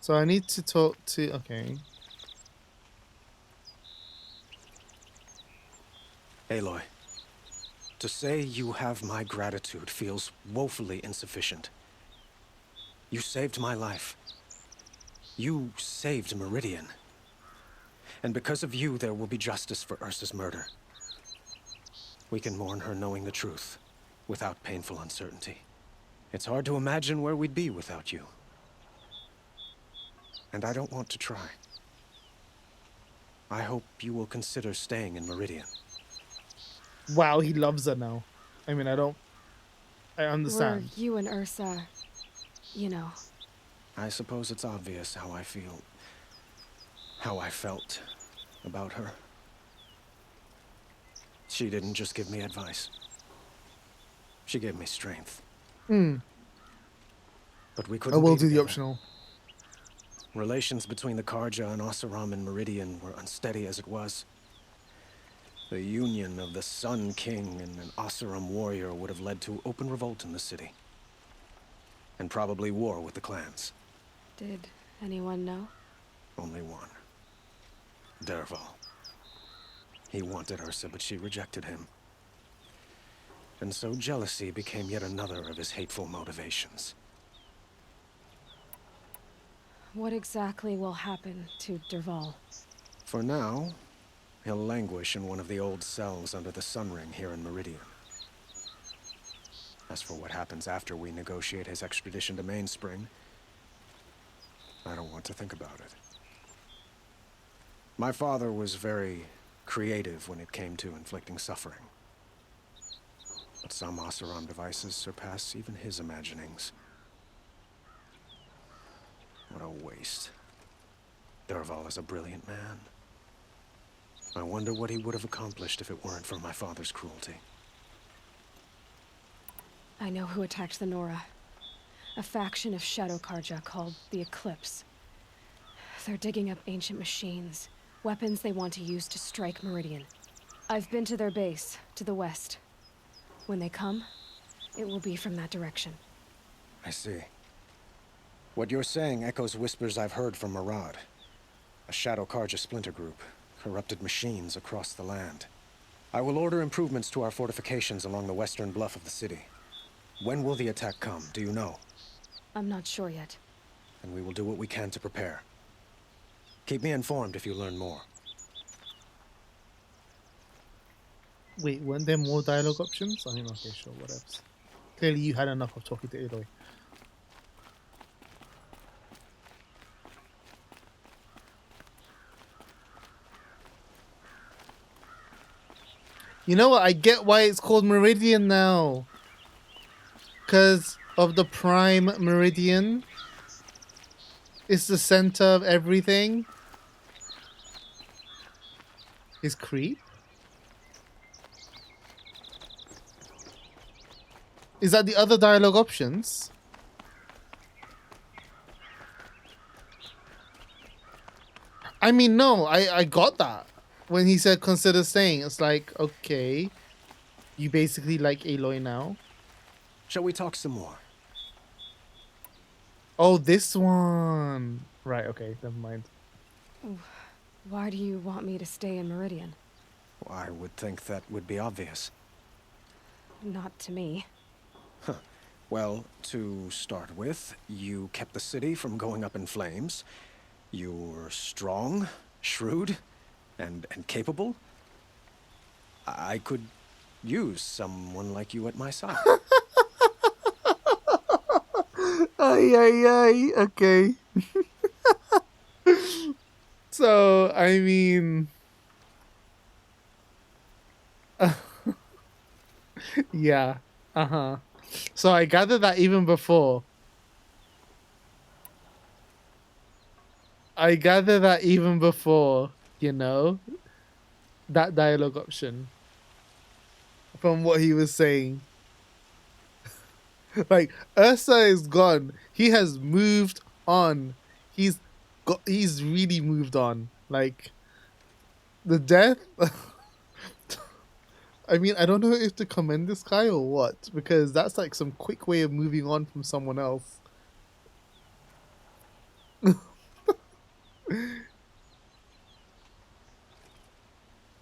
So I need to talk to... Okay. Aloy, to say you have my gratitude feels woefully insufficient. You saved my life. You saved Meridian. And because of you, there will be justice for Ursa's murder. We can mourn her knowing the truth, without painful uncertainty. It's hard to imagine where we'd be without you. And I don't want to try. I hope you will consider staying in Meridian. Wow, he loves her now. I mean, I understand. Were you and Ursa, you know. I suppose it's obvious how I feel. How I felt about her. She didn't just give me advice. She gave me strength. But we couldn't. I will be do the together. optional. Relations between the Karja and Oseram and Meridian were unsteady as it was. The union of the Sun King and an Oseram warrior would have led to open revolt in the city. And probably war with the clans. Did anyone know? Only one. Derval. He wanted Ursa, but she rejected him. And so jealousy became yet another of his hateful motivations. What exactly will happen to Derval? For now, he'll languish in one of the old cells under the Sun Ring here in Meridian. As for what happens after we negotiate his extradition to Mainspring, I don't want to think about it. My father was very creative when it came to inflicting suffering. But some Oseram devices surpass even his imaginings. What a waste. Dervahl is a brilliant man. I wonder what he would have accomplished if it weren't for my father's cruelty. I know who attacked the Nora. A faction of Shadow Karja called the Eclipse. They're digging up ancient machines, weapons they want to use to strike Meridian. I've been to their base, to the west. When they come, it will be from that direction. I see. What you're saying echoes whispers I've heard from Murad. A Shadow Karja splinter group, corrupted machines across the land. I will order improvements to our fortifications along the western bluff of the city. When will the attack come, do you know? I'm not sure yet. And we will do what we can to prepare. Keep me informed if you learn more. Wait, weren't there more dialogue options? I mean, okay, sure, whatever. Clearly you had enough of talking to Aloy. You know what? I get why it's called Meridian now. Because of the prime meridian. It's the center of everything. Is creep? Is that the other dialogue options? I mean, no, I got that. When he said consider staying, it's like, okay, you basically like Aloy now. Shall we talk some more? Oh, this one. Right, okay, never mind. Why do you want me to stay in Meridian? I would think that would be obvious. Not to me. Huh. Well, to start with, you kept the city from going up in flames. You were strong, shrewd, and capable. I could use someone like you at my side. Ay, okay. So, I mean... yeah, uh-huh. So I gathered that even before. You know, that dialogue option. From what he was saying. Like, Ursa is gone. He has moved on. He's really moved on. Like, the death... I mean, I don't know if to commend this guy or what, because that's like some quick way of moving on from someone else.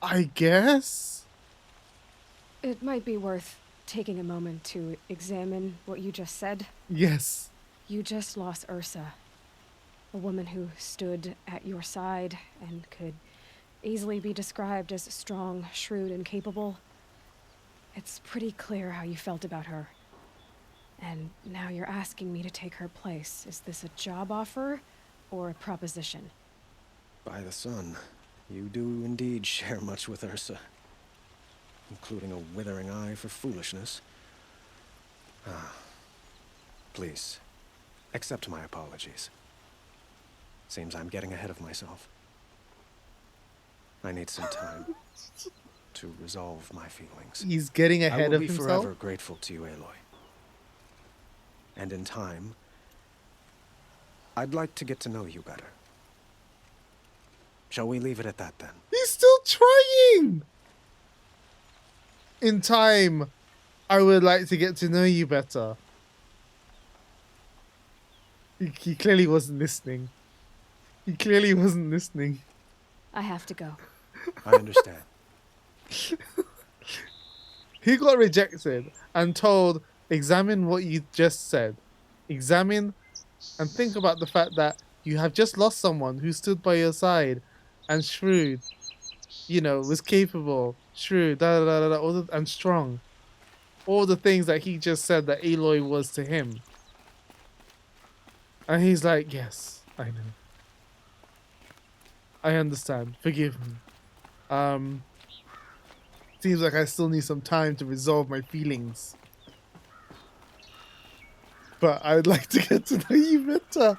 I guess? It might be worth taking a moment to examine what you just said. Yes. You just lost Ursa. A woman who stood at your side and could easily be described as strong, shrewd, and capable. It's pretty clear how you felt about her. And now you're asking me to take her place. Is this a job offer or a proposition? By the sun, you do indeed share much with Ursa. Including a withering eye for foolishness. Please, accept my apologies. Seems I'm getting ahead of myself. I need some time to resolve my feelings. He's getting ahead of himself? I will be forever grateful to you, Aloy. And in time, I'd like to get to know you better. Shall we leave it at that then? He's still trying! In time, I would like to get to know you better. He clearly wasn't listening. I have to go. I understand. He got rejected and told, examine what you just said. Examine and think about the fact that you have just lost someone who stood by your side and shrewd, you know, was capable, shrewd, and strong. All the things that he just said that Aloy was to him. And he's like, yes, I know. I understand. Forgive me. Seems like I still need some time to resolve my feelings. But I'd like to get to know you better.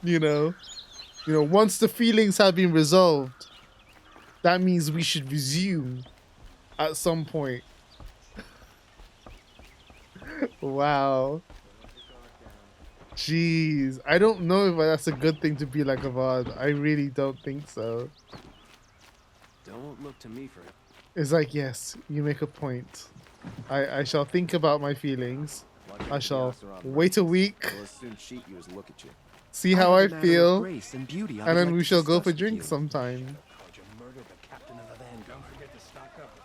You know, once the feelings have been resolved, that means we should resume at some point. Wow. Jeez. I don't know if that's a good thing to be like Avad. I really don't think so. Don't look to me for it. It's like, yes, you make a point. I shall think about my feelings. I shall wait a week, We'll as soon cheat you as look at you. see how I have a matter of feel, grace and beauty I and would then like we to shall go discuss for with drinks you. sometime. You murdered the captain of the Vanguard. Don't forget to stock up.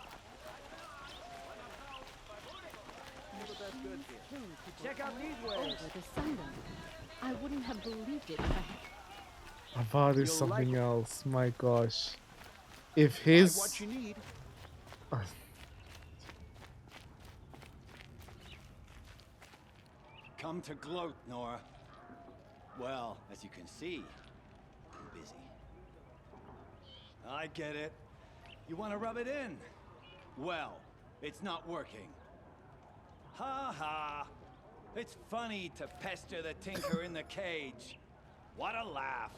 Check out these wares. The Sundown. I wouldn't have believed it if I had. Avad is something else. My gosh. If his... What you need. Come to gloat, Nora. Well, as you can see, I'm busy. I get it. You want to rub it in? Well, it's not working. Ha ha! It's funny to pester the tinker in the cage. What a laugh.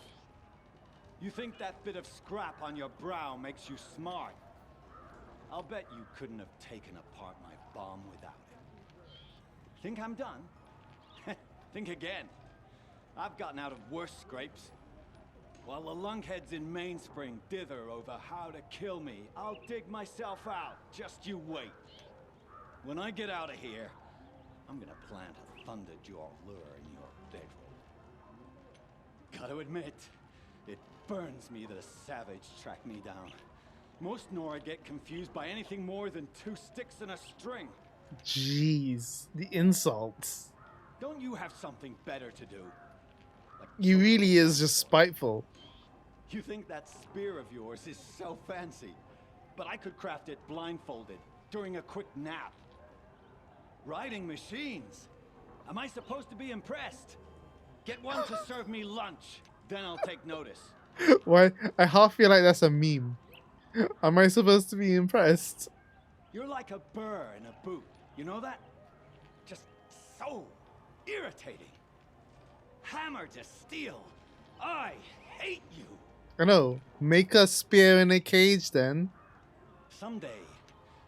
You think that bit of scrap on your brow makes you smart? I'll bet you couldn't have taken apart my bomb without it. Think I'm done? Think again. I've gotten out of worse scrapes. While the lunkheads in Mainspring dither over how to kill me, I'll dig myself out. Just you wait. When I get out of here, I'm gonna plant a thunderjaw lure in your bedroom. Gotta admit, it burns me that a savage tracked me down. Most Nora get confused by anything more than 2 sticks and a string. Jeez, the insults. Don't you have something better to do? He really is just spiteful. You think that spear of yours is so fancy, but I could craft it blindfolded during a quick nap. Riding machines? Am I supposed to be impressed? Get one to serve me lunch, then I'll take notice. Why? I half feel like that's a meme. Am I supposed to be impressed? You're like a burr in a boot. You know that? Just so irritating. Hammer to steel. I hate you. I know. Make a spear in a cage then. Someday,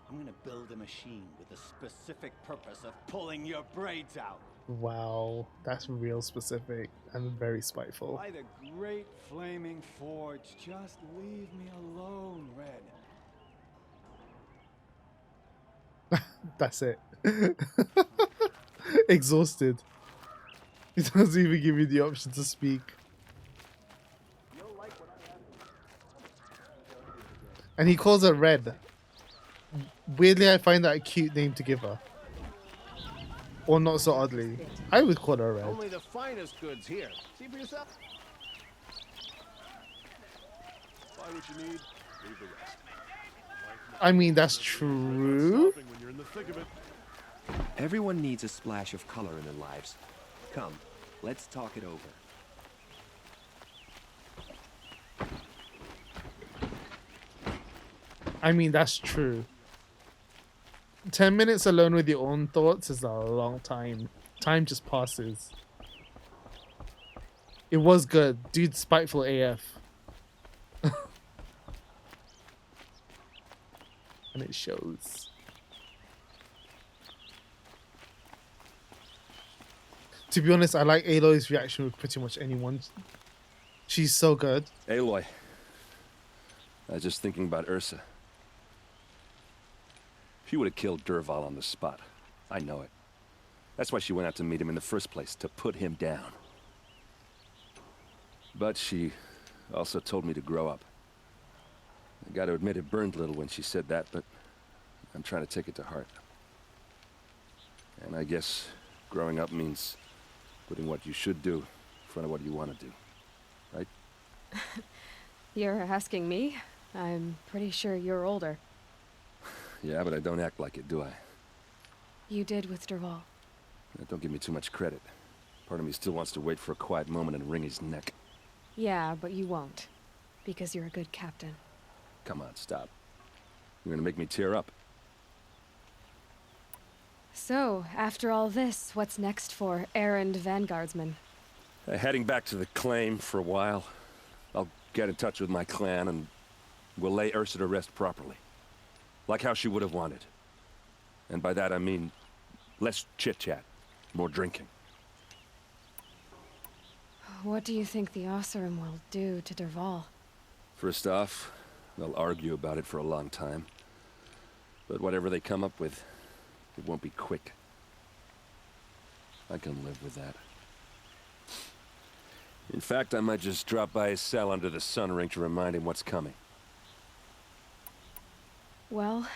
I'm gonna build a machine with the specific purpose of pulling your braids out. Wow, that's real specific and very spiteful. By the great flaming forge, just leave me alone, Red. That's it. Exhausted. He doesn't even give you the option to speak. And he calls her Red. Weirdly, I find that a cute name to give her. Or not so oddly. I would call her Red. Only the finest goods here. See for yourself. Buy what you need, leave the rest. I mean, that's true. When you're in the thick of it. Everyone needs a splash of color in their lives. Come, let's talk it over. I mean, that's true. 10 minutes alone with your own thoughts is a long time. Time just passes. It was good. Dude, spiteful AF. And it shows. To be honest, I like Aloy's reaction with pretty much anyone. She's so good. Aloy. I was just thinking about Ursa. She would have killed Derval on the spot. I know it. That's why she went out to meet him in the first place, to put him down. But she also told me to grow up. I gotta admit it burned a little when she said that, but I'm trying to take it to heart. And I guess growing up means putting what you should do in front of what you want to do. Right? You're asking me? I'm pretty sure you're older. Yeah, but I don't act like it, do I? You did with Derval. Don't give me too much credit. Part of me still wants to wait for a quiet moment and wring his neck. Yeah, but you won't. Because you're a good captain. Come on, stop. You're gonna make me tear up. So, after all this, what's next for errand vanguardsman? Heading back to the claim for a while. I'll get in touch with my clan and we'll lay Ursa to rest properly. Like how she would have wanted. And by that I mean less chit-chat, more drinking. What do you think the Oseram will do to Dervahl? First off, they'll argue about it for a long time. But whatever they come up with, it won't be quick. I can live with that. In fact, I might just drop by his cell under the sun ring to remind him what's coming. Well...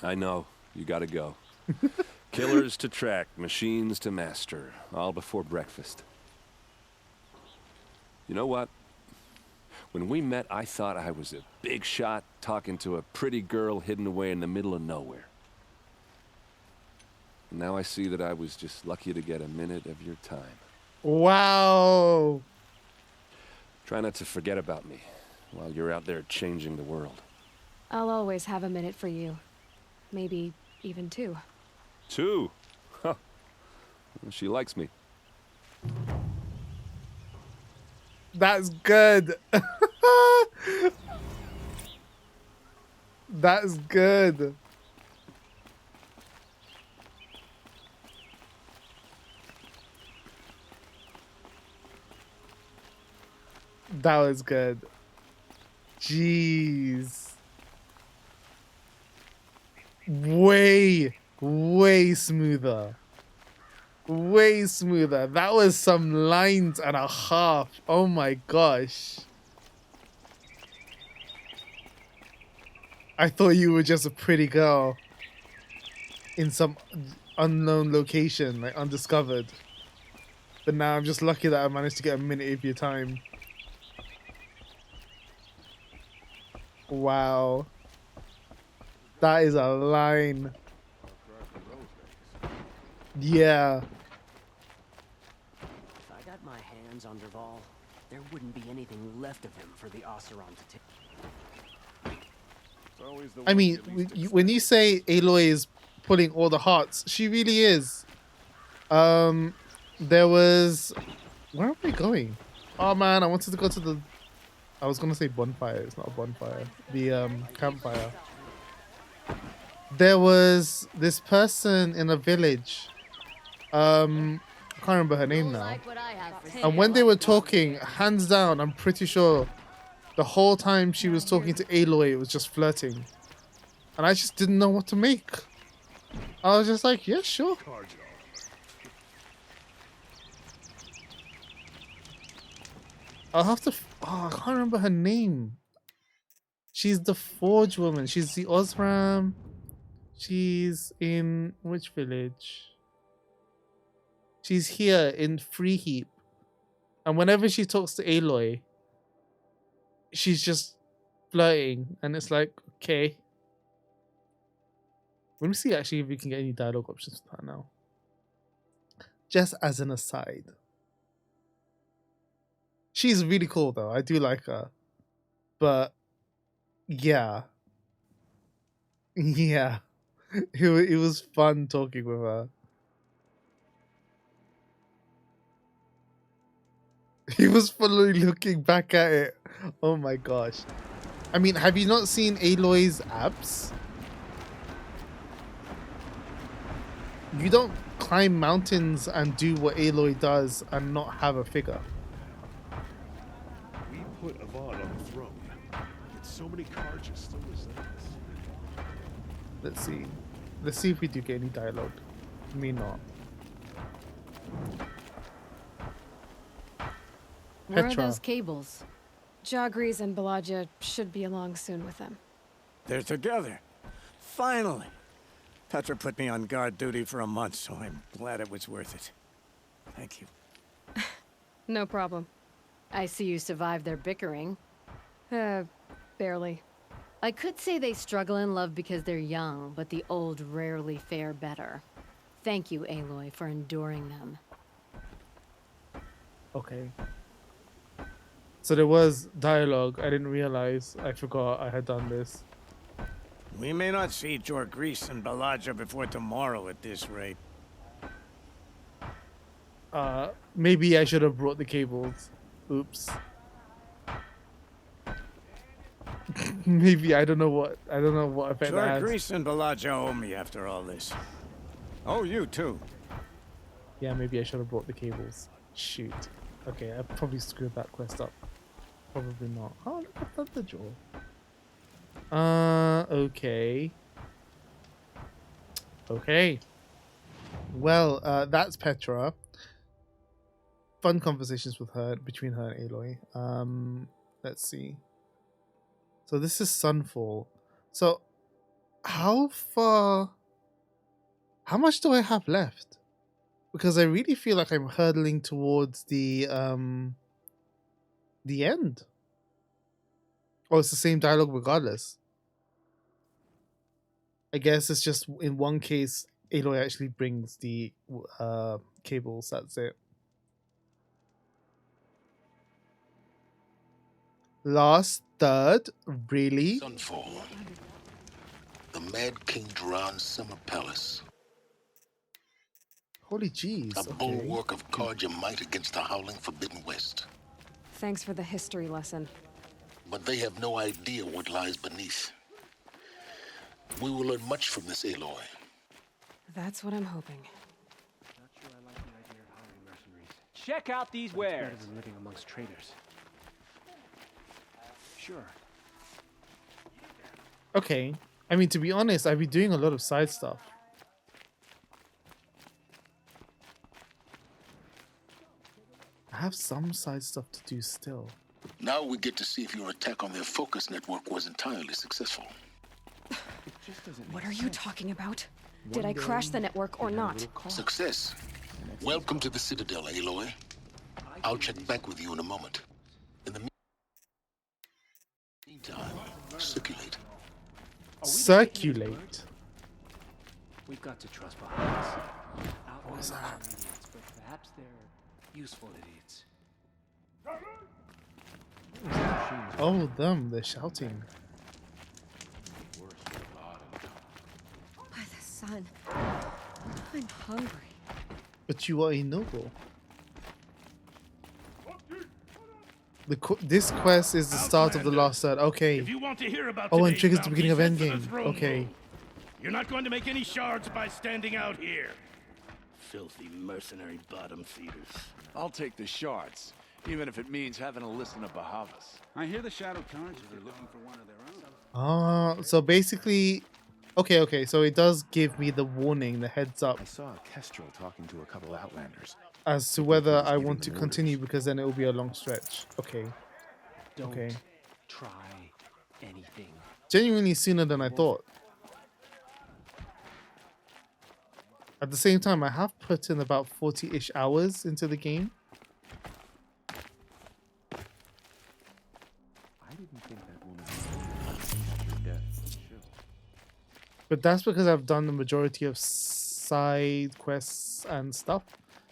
I know. You gotta go. Killers to track, machines to master, all before breakfast. You know what? When we met, I thought I was a big shot talking to a pretty girl hidden away in the middle of nowhere. And now I see that I was just lucky to get a minute of your time. Wow. Try not to forget about me while you're out there changing the world. I'll always have a minute for you. Maybe even two. Two? Huh. Well, she likes me. That's good. That's good. That was good. Jeez. Way smoother. Way smoother. That was some lines and a half. Oh my gosh. I thought you were just a pretty girl in some unknown location, like undiscovered. But now I'm just lucky that I managed to get a minute of your time. Wow. That is a line. Yeah. If I got my hands on Dervahl, there wouldn't be anything left of him for the Oseram to take. I mean, when you say Aloy is pulling all the hearts, she really is. There was... Where are we going? Oh man, I wanted to go to the... I was gonna say bonfire. It's not a bonfire. The campfire. There was this person in a village. I can't remember her name now. And when they were talking, hands down, I'm pretty sure the whole time she was talking to Aloy, it was just flirting. And I just didn't know what to make. I was just like, yeah, sure. I'll have to... Oh, I can't remember her name. She's the Forge woman. She's the Osram. She's in... Which village? She's here in Freeheap. And whenever she talks to Aloy, she's just flirting. And it's like, okay. Let me see actually if we can get any dialogue options for that now. Just as an aside. She's really cool though. I do like her. But yeah. Yeah. It was fun talking with her. He was fully looking back at it. Oh my gosh. I mean, have you not seen Aloy's abs? You don't climb mountains and do what Aloy does and not have a figure. We put Avad on the throne. Yet so many Karjas still resent us. Let's see. Let's see if we do get any dialogue. Me not. Where are Petra. those cables? Jagris and Balaja should be along soon with them. They're together. Finally. Petra put me on guard duty for a month, so I'm glad it was worth it. Thank you. No problem. I see you survived their bickering. Barely. I could say they struggle in love because they're young, but the old rarely fare better. Thank you, Aloy, for enduring them. Okay. So there was dialogue. I didn't realize. I forgot I had done this. We may not see Jorgrease and Balaja before tomorrow at this rate. Maybe I should have brought the cables. Oops. Maybe I don't know what effect that has. Jorgrease and Balaja owe me after all this. Oh, you too. Yeah, maybe I should have brought the cables. Shoot. Okay, I probably screwed that quest up. Probably not. Oh, look at that, the jaw. Okay. Okay. Well, that's Petra. Fun conversations with her, between her and Aloy. Let's see. So this is Sunfall. So, how much do I have left? Because I really feel like I'm hurtling towards the end. Oh, it's the same dialogue regardless. I guess it's just in one case, Aloy actually brings the cables. That's it. Last third, really? Sunfall. The Mad King Duran's summer palace. Holy jeez. A bulwark of Karja might against the howling Forbidden West. Thanks for the history lesson. But they have no idea what lies beneath. We will learn much from this, Aloy. That's what I'm hoping. Not sure I like the idea of hiring mercenaries. Check out these But it's wares. better than living amongst traitors. Sure. Okay. I mean, to be honest, I've been doing a lot of side stuff. I have some side stuff to do still. Now we get to see if your attack on their focus network was entirely successful. What are you talking about? Did I crash the network or not? Success. Welcome to the Citadel, Aloy. I'll check back with you in a moment. In the meantime, circulate. Circulate? We've got to trust behind us. Outlaws are idiots, but perhaps they're useful idiots. Oh, them, they're shouting. By the sun, I'm hungry. But you are a noble. This quest is the start of the last third. Okay. If you want to hear about Oh, and today's triggers the beginning of bounties, head for Endgame. the throne Okay. room. You're not going to make any shards by standing out here. Filthy mercenary bottom feeders. I'll take the shards, even if it means having to listen to Bahavas. I hear the Shadow Cards are looking for one of their own. So basically, okay, so it does give me the warning, the heads up. I saw a Kestrel talking to a couple Outlanders. As to whether I want to continue, because then it will be a long stretch. Okay. Don't try anything. Genuinely sooner than I thought. At the same time, I have put in about 40-ish hours into the game. I didn't think that woman was death. But that's because I've done the majority of side quests and stuff.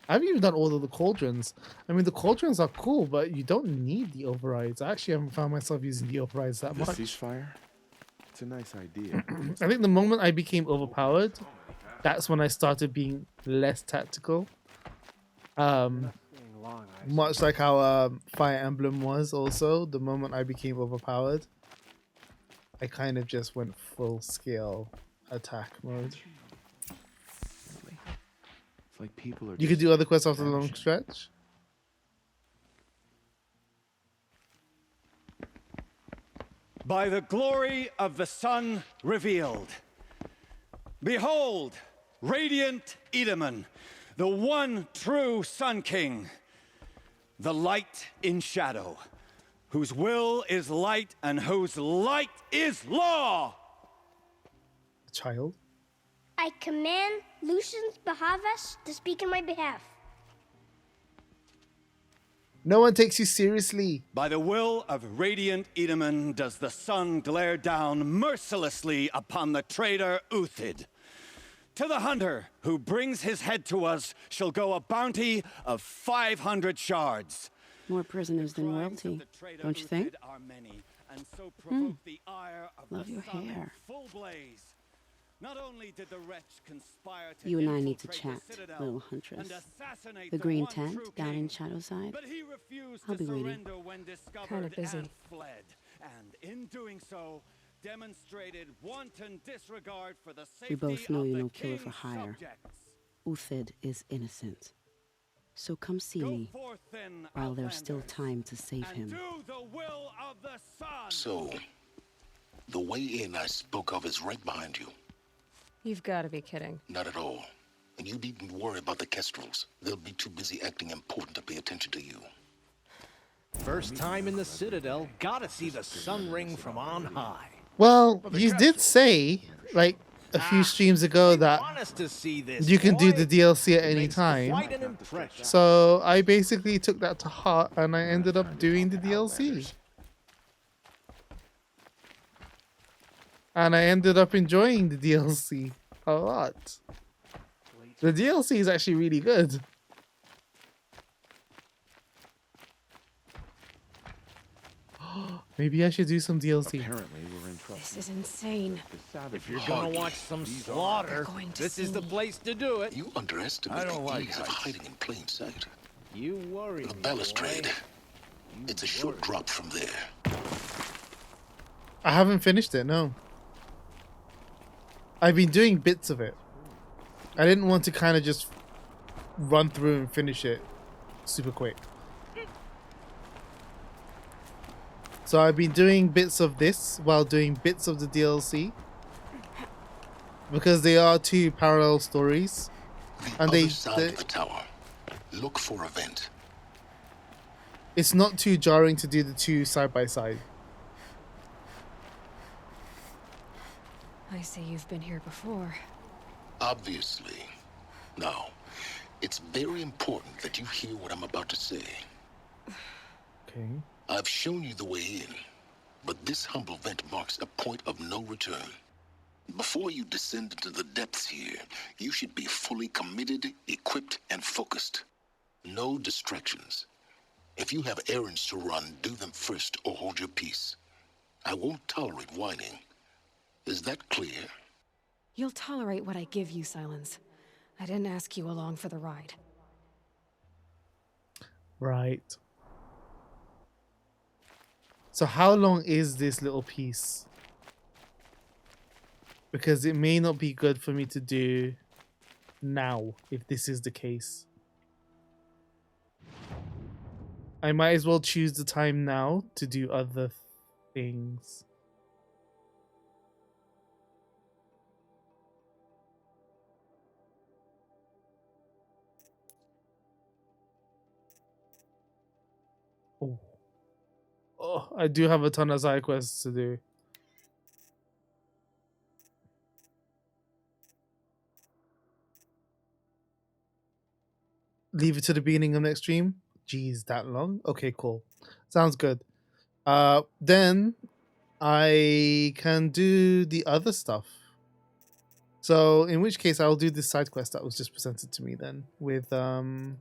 I haven't even done all of the cauldrons. I mean, the cauldrons are cool, but you don't need the overrides. I actually haven't found myself using the overrides that The much. ceasefire? It's a nice idea. I think the moment I became overpowered, that's when I started being less tactical. Much like how Fire Emblem was also. The moment I became overpowered, I kind of just went full scale attack mode. It's like people are. You could do other quests after the long stretch. By the glory of the sun revealed. Behold, radiant Edaman, the one true Sun King, the light in shadow, whose will is light and whose light is law. Child. I command Lucius Bahavas to speak in my behalf. No one takes you seriously. By the will of radiant Edaman does the sun glare down mercilessly upon the traitor Uthid. To the hunter who brings his head to us shall go a bounty of 500 shards. More prisoners than royalty, don't you think? and so provoke the ire of Love the your sun in hair. full blaze. Not only did the wretch conspire to You and I need to infiltrate the chat, Citadel little and huntress. assassinate The the green one tent true down king, in Shadowside. but he refused I'll to be waiting. surrender when discovered Kinda busy. and fled. And in doing so, demonstrated wanton disregard for the safety We both know of you're the no killer for king's hire. subjects. Uthid is innocent. So come see Go me forth then, while there's still Outlanders, time to save and him. do the will of the sun. So, the way in I spoke of is right behind you. You've got to be kidding. Not at all. And you needn't worry about the Kestrels. They'll be too busy acting important to pay attention to you. First time in the Citadel, gotta see the sun ring from on high. Well, you did say, like, a few streams ago that Want us to see this, you can do boy? the DLC at any time. Quite an impression. So I basically took that to heart and I ended up doing the DLC. And I ended up enjoying the DLC a lot. The DLC is actually really good. Maybe I should do some DLC. Apparently, we're in trouble. This is insane. If you're gonna watch some slaughter, this is the place to do it. You underestimate the ease of hiding in plain sight. You worry. The balustrade. It's a short drop from there. I haven't finished it, no. I've been doing bits of it. I didn't want to kind of just run through and finish it super quick. So I've been doing bits of this while doing bits of the DLC. Because they are two parallel stories. And Other side of the tower. Look for a vent. It's not too jarring to do the two side by side. I see you've been here before. Obviously. Now, it's very important that you hear what I'm about to say. Okay. I've shown you the way in, but this humble vent marks a point of no return. Before you descend into the depths here, you should be fully committed, equipped, and focused. No distractions. If you have errands to run, do them first or hold your peace. I won't tolerate whining. Is that clear? You'll tolerate what I give you, Silence. I didn't ask you along for the ride. Right. So how long is this little piece? Because it may not be good for me to do now, if this is the case. I might as well choose the time now to do other things. Oh. Oh, I do have a ton of side quests to do. Leave it to the beginning of next stream? Jeez, that long? Okay, cool. Sounds good. Then I can do the other stuff. So in which case I'll do this side quest that was just presented to me then with Banasha,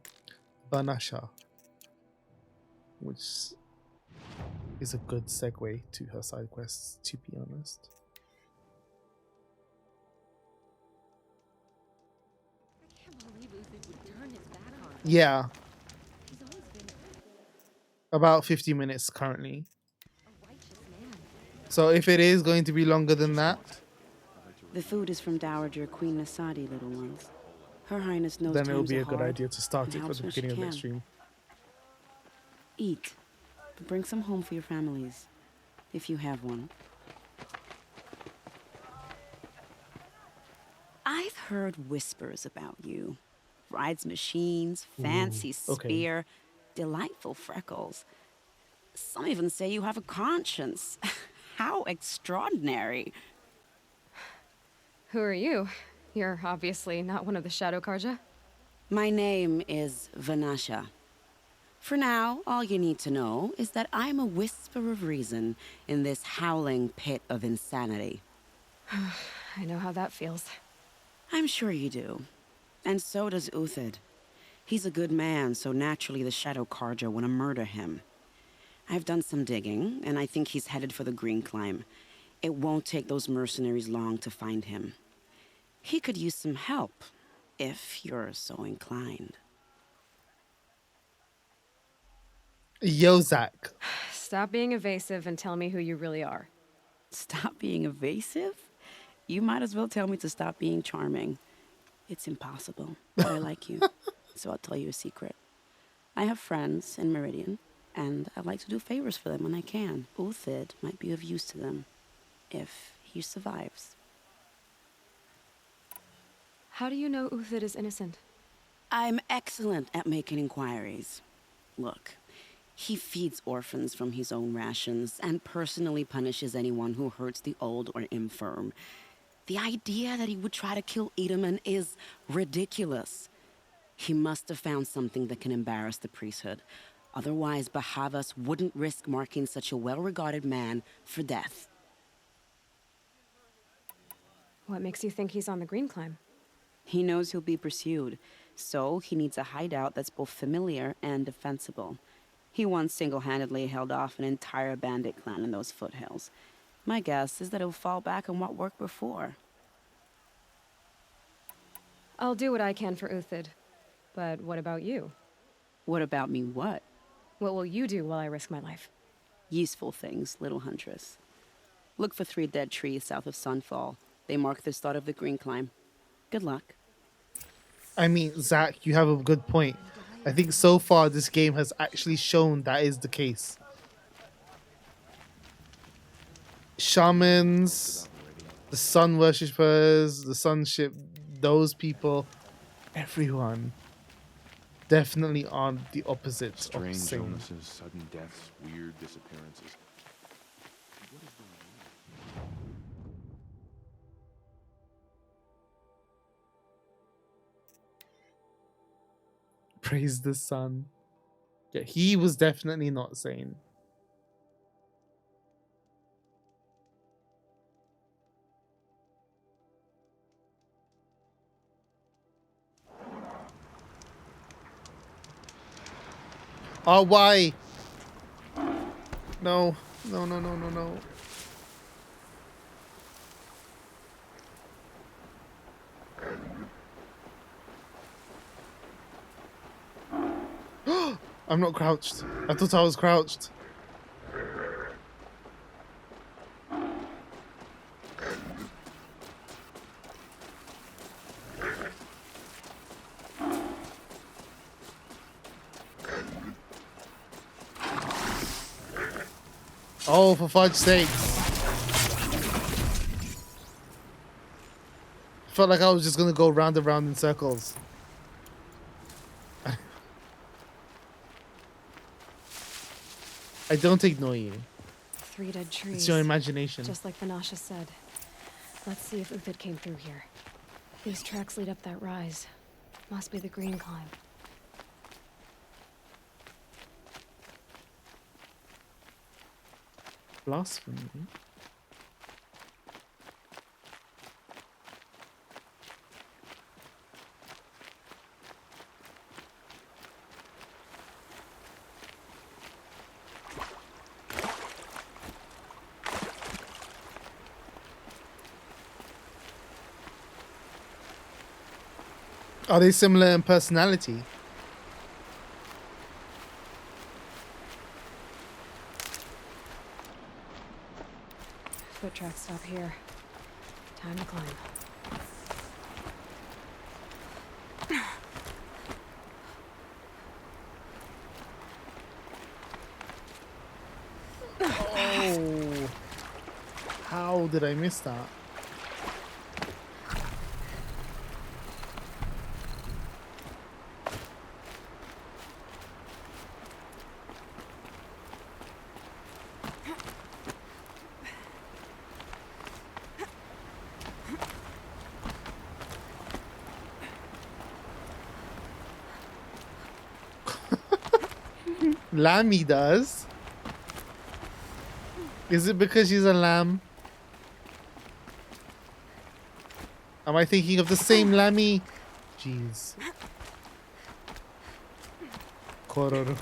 which is a good segue to her side quests, to be honest. Yeah. About 50 minutes currently. So if it is going to be longer than that, The food is from Dowager Queen Nasadi, little ones. Her Highness knows then it'll times be are a good hard idea to start and it at helps the when she beginning of next can. stream. Eat, but bring some home for your families, if you have one. I've heard whispers about you. Rides machines, fancy okay. spear, delightful freckles. Some even say you have a conscience. How extraordinary. Who are you? You're obviously not one of the Shadow Karja. My name is Vanasha. For now, all you need to know is that I'm a whisper of reason in this howling pit of insanity. I know how that feels. I'm sure you do. And so does Uthid. He's a good man, so naturally the Shadow Karja want to murder him. I've done some digging, and I think he's headed for the Green Climb. It won't take those mercenaries long to find him. He could use some help, if you're so inclined. Yo, Zach. Stop being evasive and tell me who you really are. Stop being evasive? You might as well tell me to stop being charming. It's impossible, but I like you, so I'll tell you a secret. I have friends in Meridian, and I like to do favors for them when I can. Uthid might be of use to them, if he survives. How do you know Uthid is innocent? I'm excellent at making inquiries. Look, he feeds orphans from his own rations and personally punishes anyone who hurts the old or infirm. The idea that he would try to kill Edelman is ridiculous. He must have found something that can embarrass the priesthood. Otherwise, Bahavas wouldn't risk marking such a well-regarded man for death. What makes you think he's on the Green Climb? He knows he'll be pursued, so he needs a hideout that's both familiar and defensible. He once single-handedly held off an entire bandit clan in those foothills. My guess is that he'll fall back on what worked before. I'll do what I can for Uthid. But what about you? What about me what? What will you do while I risk my life? Useful things, little huntress. Look for 3 dead trees south of Sunfall. They mark the start of the Green Climb. Good luck. I mean, Zach, you have a good point. I think so far this game has actually shown that is the case. Shamans, the sun worshippers, the sunship, those people, everyone definitely on the opposite of Strange sane. illnesses, sudden deaths, weird disappearances. What is going on? Praise the sun. Yeah, he was definitely not sane. Oh, why? No, no, no, no, no, no. I'm not crouched. I thought I was crouched. Oh, for fudge's sake. Felt like I was just gonna go round and round in circles. I don't ignore you. 3 dead trees. It's your imagination. Just like Vanasha said. Let's see if Uthid came through here. These tracks lead up that rise. Must be the Green Climb. Blasphemy. Are they similar in personality? Foot tracks stop here. Time to climb. Oh. How did I miss that? Lammy does. Is it because she's a lamb? Am I thinking of the same Lammy? Jeez. Kororo.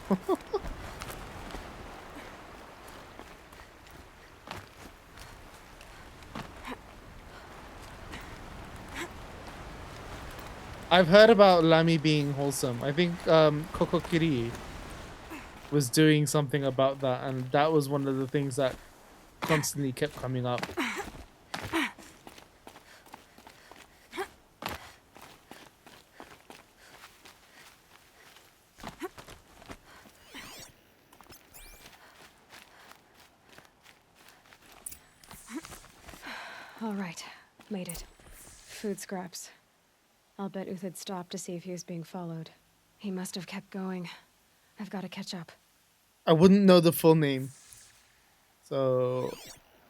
I've heard about Lamy being wholesome. I think Kokokiri was doing something about that, and that was one of the things that constantly kept coming up. All right, made it. Food scraps. I'll bet Uthid stopped to see if he was being followed. He must have kept going. I've got to catch up. I wouldn't know the full name, so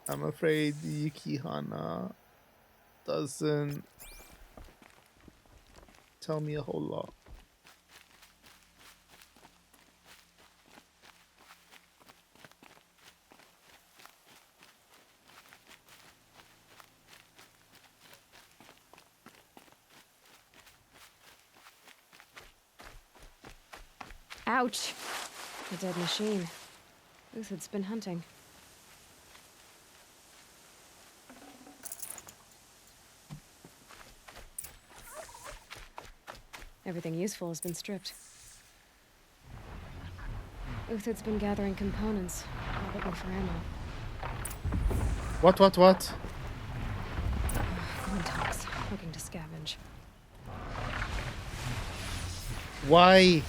I'm afraid Yukihana doesn't tell me a whole lot. Ouch! A dead machine. Uthid's been hunting. Everything useful has been stripped. Uthid's been gathering components, probably for ammo. What? Glintox, looking to scavenge. Why?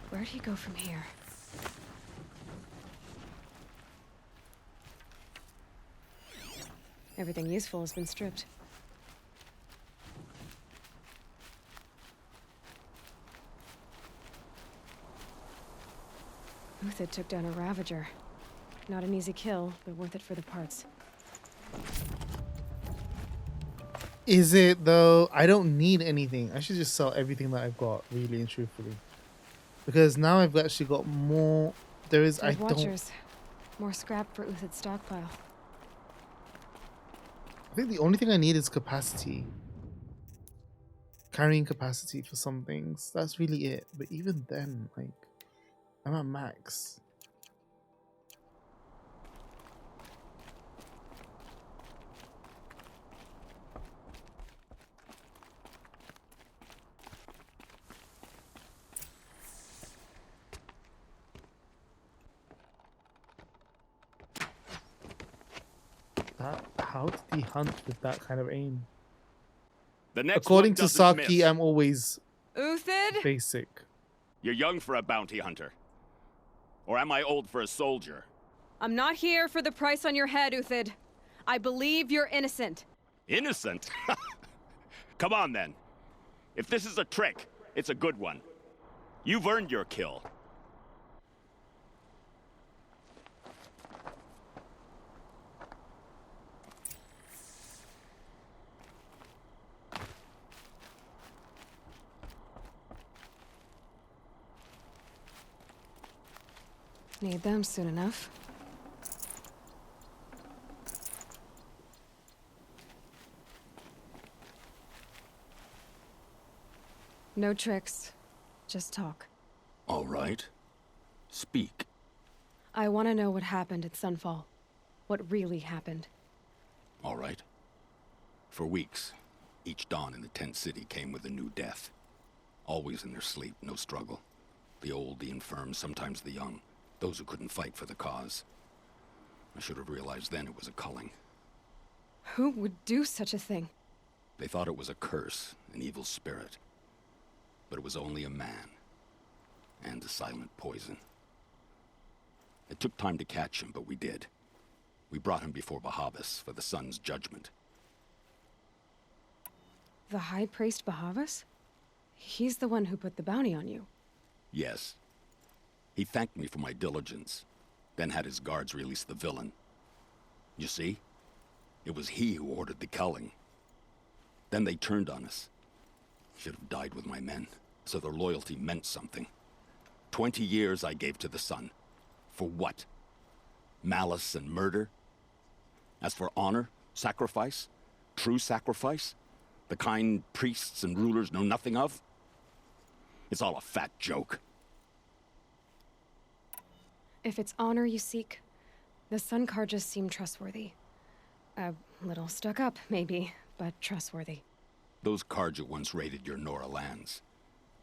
Where'd he go from here? Everything useful has been stripped. Uthid took down a Ravager. Not an easy kill, but worth it for the parts. Is it though? I don't need anything. I should just sell everything that I've got, really and truthfully. Because now I've actually got more. There is. Dead Watchers. More scrap for Uthid's stockpile. I think the only thing I need is capacity. Carrying capacity for some things. That's really it. But even then, like, I'm at max. How did he hunt with that kind of aim? According to Saki, I'm always Uthid? basic. You're young for a bounty hunter. Or am I old for a soldier? I'm not here for the price on your head, Uthid. I believe you're innocent. Innocent? Come on, then. If this is a trick, it's a good one. You've earned your kill. Need them soon enough. No tricks. Just talk. All right. Speak. I want to know what happened at Sunfall. What really happened. All right. For weeks, each dawn in the tent city came with a new death. Always in their sleep, no struggle. The old, the infirm, sometimes the young. Those who couldn't fight for the cause. I should have realized then it was a culling. Who would do such a thing? They thought it was a curse, an evil spirit. But it was only a man. And a silent poison. It took time to catch him, but we did. We brought him before Bahavas for the sun's judgment. The High Priest Bahavas? He's the one who put the bounty on you. Yes. He thanked me for my diligence, then had his guards release the villain. You see? It was he who ordered the culling. Then they turned on us. Should have died with my men, so their loyalty meant something. 20 years I gave to the sun. For what? Malice and murder? As for honor, sacrifice, true sacrifice, the kind priests and rulers know nothing of? It's all a fat joke. If it's honor you seek, the Sun Karjas seem trustworthy. A little stuck up, maybe, but trustworthy. Those Karja once raided your Nora lands.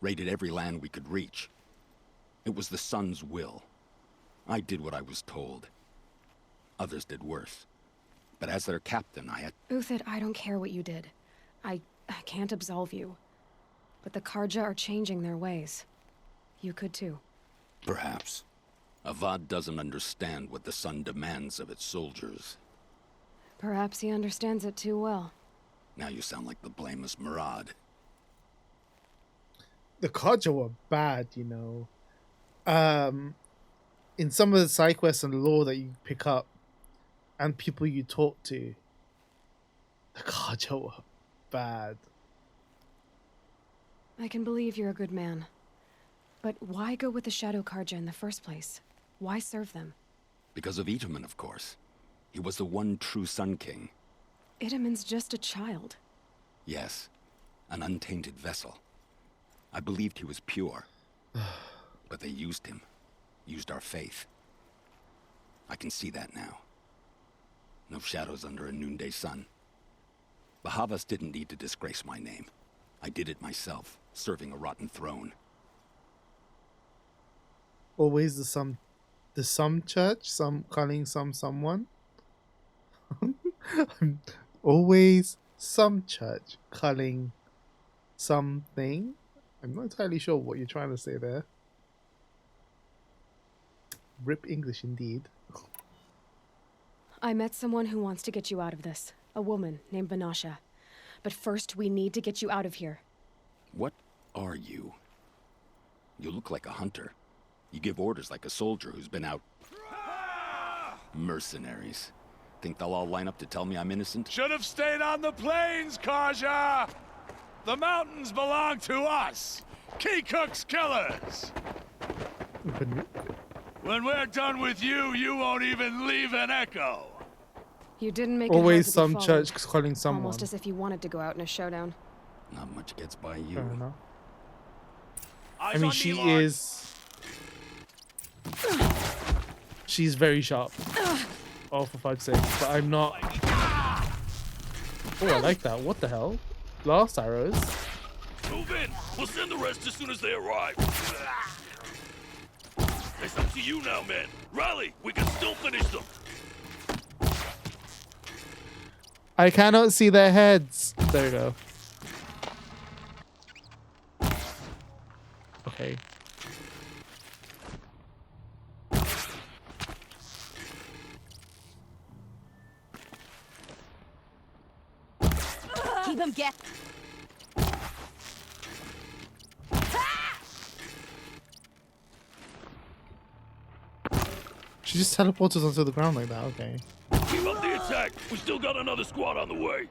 Raided every land we could reach. It was the Sun's will. I did what I was told. Others did worse. But as their captain, I had... Uthid, I don't care what you did. I can't absolve you. But the Karja are changing their ways. You could too. Perhaps. Avad doesn't understand what the Sun demands of its soldiers. Perhaps he understands it too well. Now you sound like the blameless Murad. The Karja were bad, you know. In some of the side quests and lore that you pick up, and people you talk to, the Karja were bad. I can believe you're a good man. But why go with the Shadow Karja in the first place? Why serve them? Because of Itaman, of course. He was the one true Sun King. Itaman's just a child. Yes, an untainted vessel. I believed he was pure. But they used him. Used our faith. I can see that now. No shadows under a noonday sun. Bahavas didn't need to disgrace my name. I did it myself, serving a rotten throne. Always the some church, some calling someone. Always some church calling something. I'm not entirely sure what you're trying to say there. Rip English indeed. I met someone who wants to get you out of this. A woman named Banasha. But first, we need to get you out of here. What are you? You look like a hunter. You give orders like a soldier who's been out... Mercenaries. Think they'll all line up to tell me I'm innocent? Should have stayed on the plains, Karja! The mountains belong to us! Keycook's killers! When we're done with you, you won't even leave an echo! You didn't make always it some hard to be church followed. calling someone. Almost as if you wanted to go out in a showdown. Not much gets by you. Fair enough. I Eyes mean, on she me, Lord. is... She's very sharp. Oh, for fuck's sake. But I'm not... Oh, I like that. What the hell? Blast arrows. Move in. We'll send the rest as soon as they arrive. It's up to you now, man. Rally. We can still finish them. I cannot see their heads. There we go. Okay. Keep him get. She just teleported onto the ground like that. Okay. Keep up the attack. We still got another squad on the way.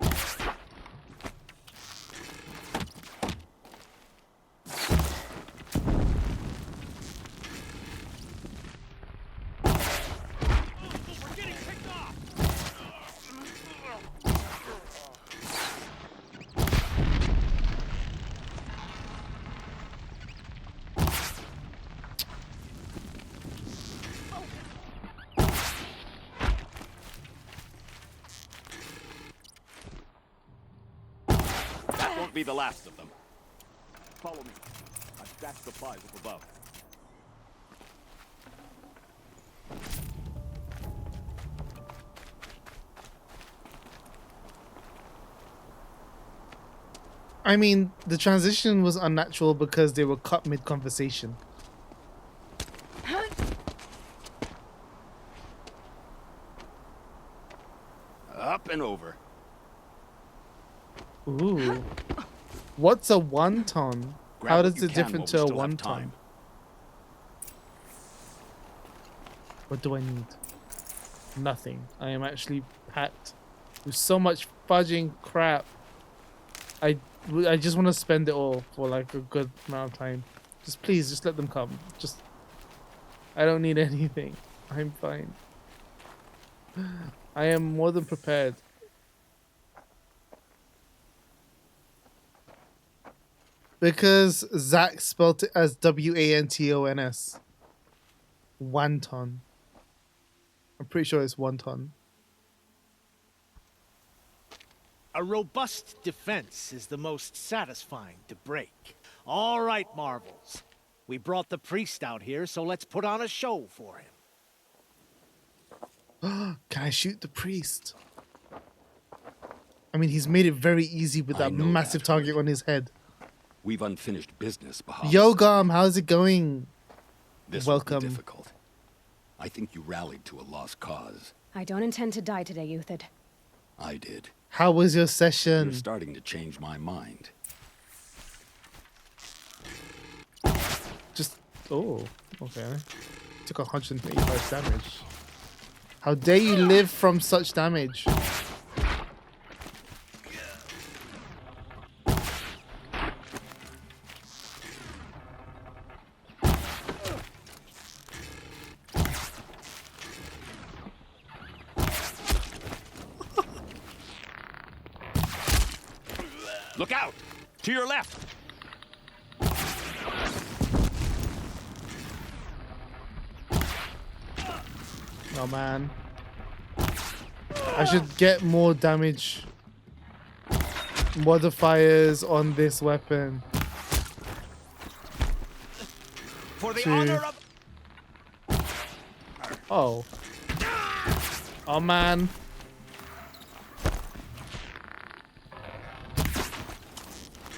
Won't be the last of them. Follow me. I've stacked supplies up above. I mean, the transition was unnatural because they were cut mid-conversation. Up and over. Ooh. What's a wonton? Grab How what does you it can differ while we to a still have wonton? time. What do I need? Nothing. I am actually packed with so much fudging crap. I just want to spend it all for like a good amount of time. Just please, just let them come. Just, I don't need anything. I'm fine. I am more than prepared. Because Zach spelled it as W-A-N-T-O-N-S. Wonton. I'm pretty sure it's wonton. A robust defense is the most satisfying to break. All right, Marvels. We brought the priest out here, so let's put on a show for him. Can I shoot the priest? I mean, he's made it very easy with that massive target on his head. We've unfinished business, Bahamut. Yo, Gom, how's it going? This Welcome. will be difficult. I think you rallied to a lost cause. I don't intend to die today, Euthid. I did. How was your session? You're starting to change my mind. Just, oh, okay. Took 185 damage. How dare you live from such damage? Look out! To your left! Oh man. I should get more damage modifiers on this weapon. For the honor of... Oh. Oh man.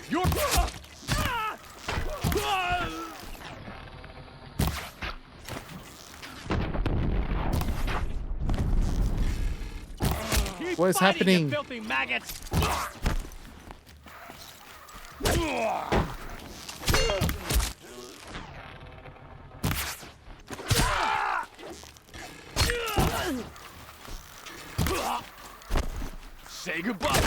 You're... What is happening? You filthy maggots! Say goodbye!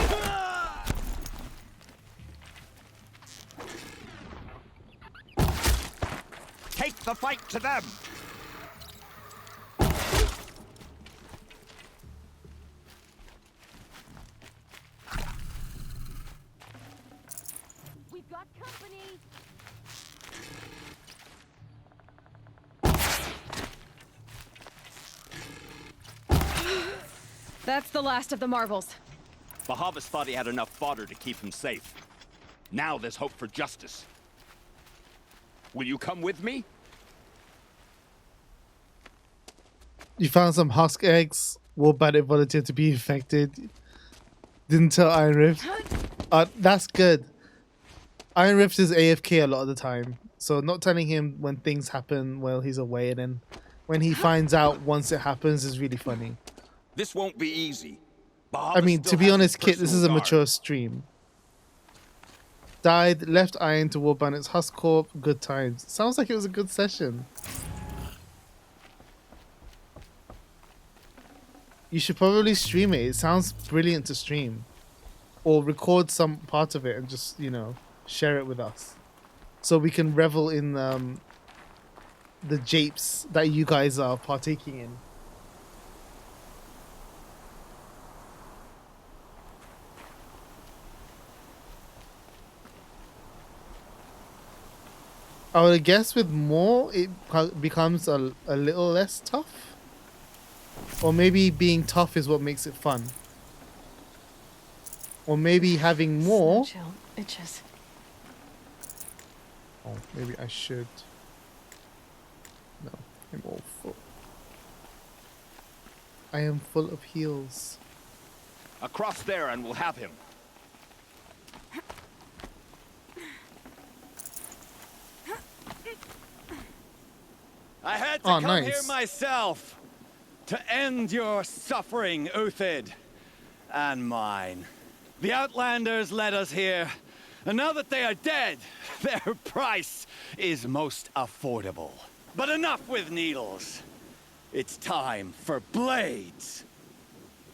Take the fight to them! We've got company. That's the last of the Marvels. Bahavas thought he had enough fodder to keep him safe. Now there's hope for justice. Will you come with me? You found some husk eggs. War Bandit volunteered to be infected. Didn't tell Iron Rift. That's good. Iron Rift is AFK a lot of the time. So not telling him when things happen while he's away, and then when he finds out once it happens is really funny. This won't be easy. I mean, to be honest, Kit, this is a mature stream. Died, left Iron to War Bandit's Husk Corp. Good times. Sounds like it was a good session. You should probably stream it. It sounds brilliant to stream. Or record some part of it and just, you know, share it with us. So we can revel in the japes that you guys are partaking in. I would guess with more, it becomes a little less tough. Or maybe being tough is what makes it fun. Or maybe having more... Chill. Itches. Oh, maybe I should. No, I'm all full. I am full of heals. Across there and we'll have him. I had to Oh, come nice. here myself to end your suffering, Uthid, and mine. The Outlanders led us here, and now that they are dead, their price is most affordable. But enough with needles. It's time for blades.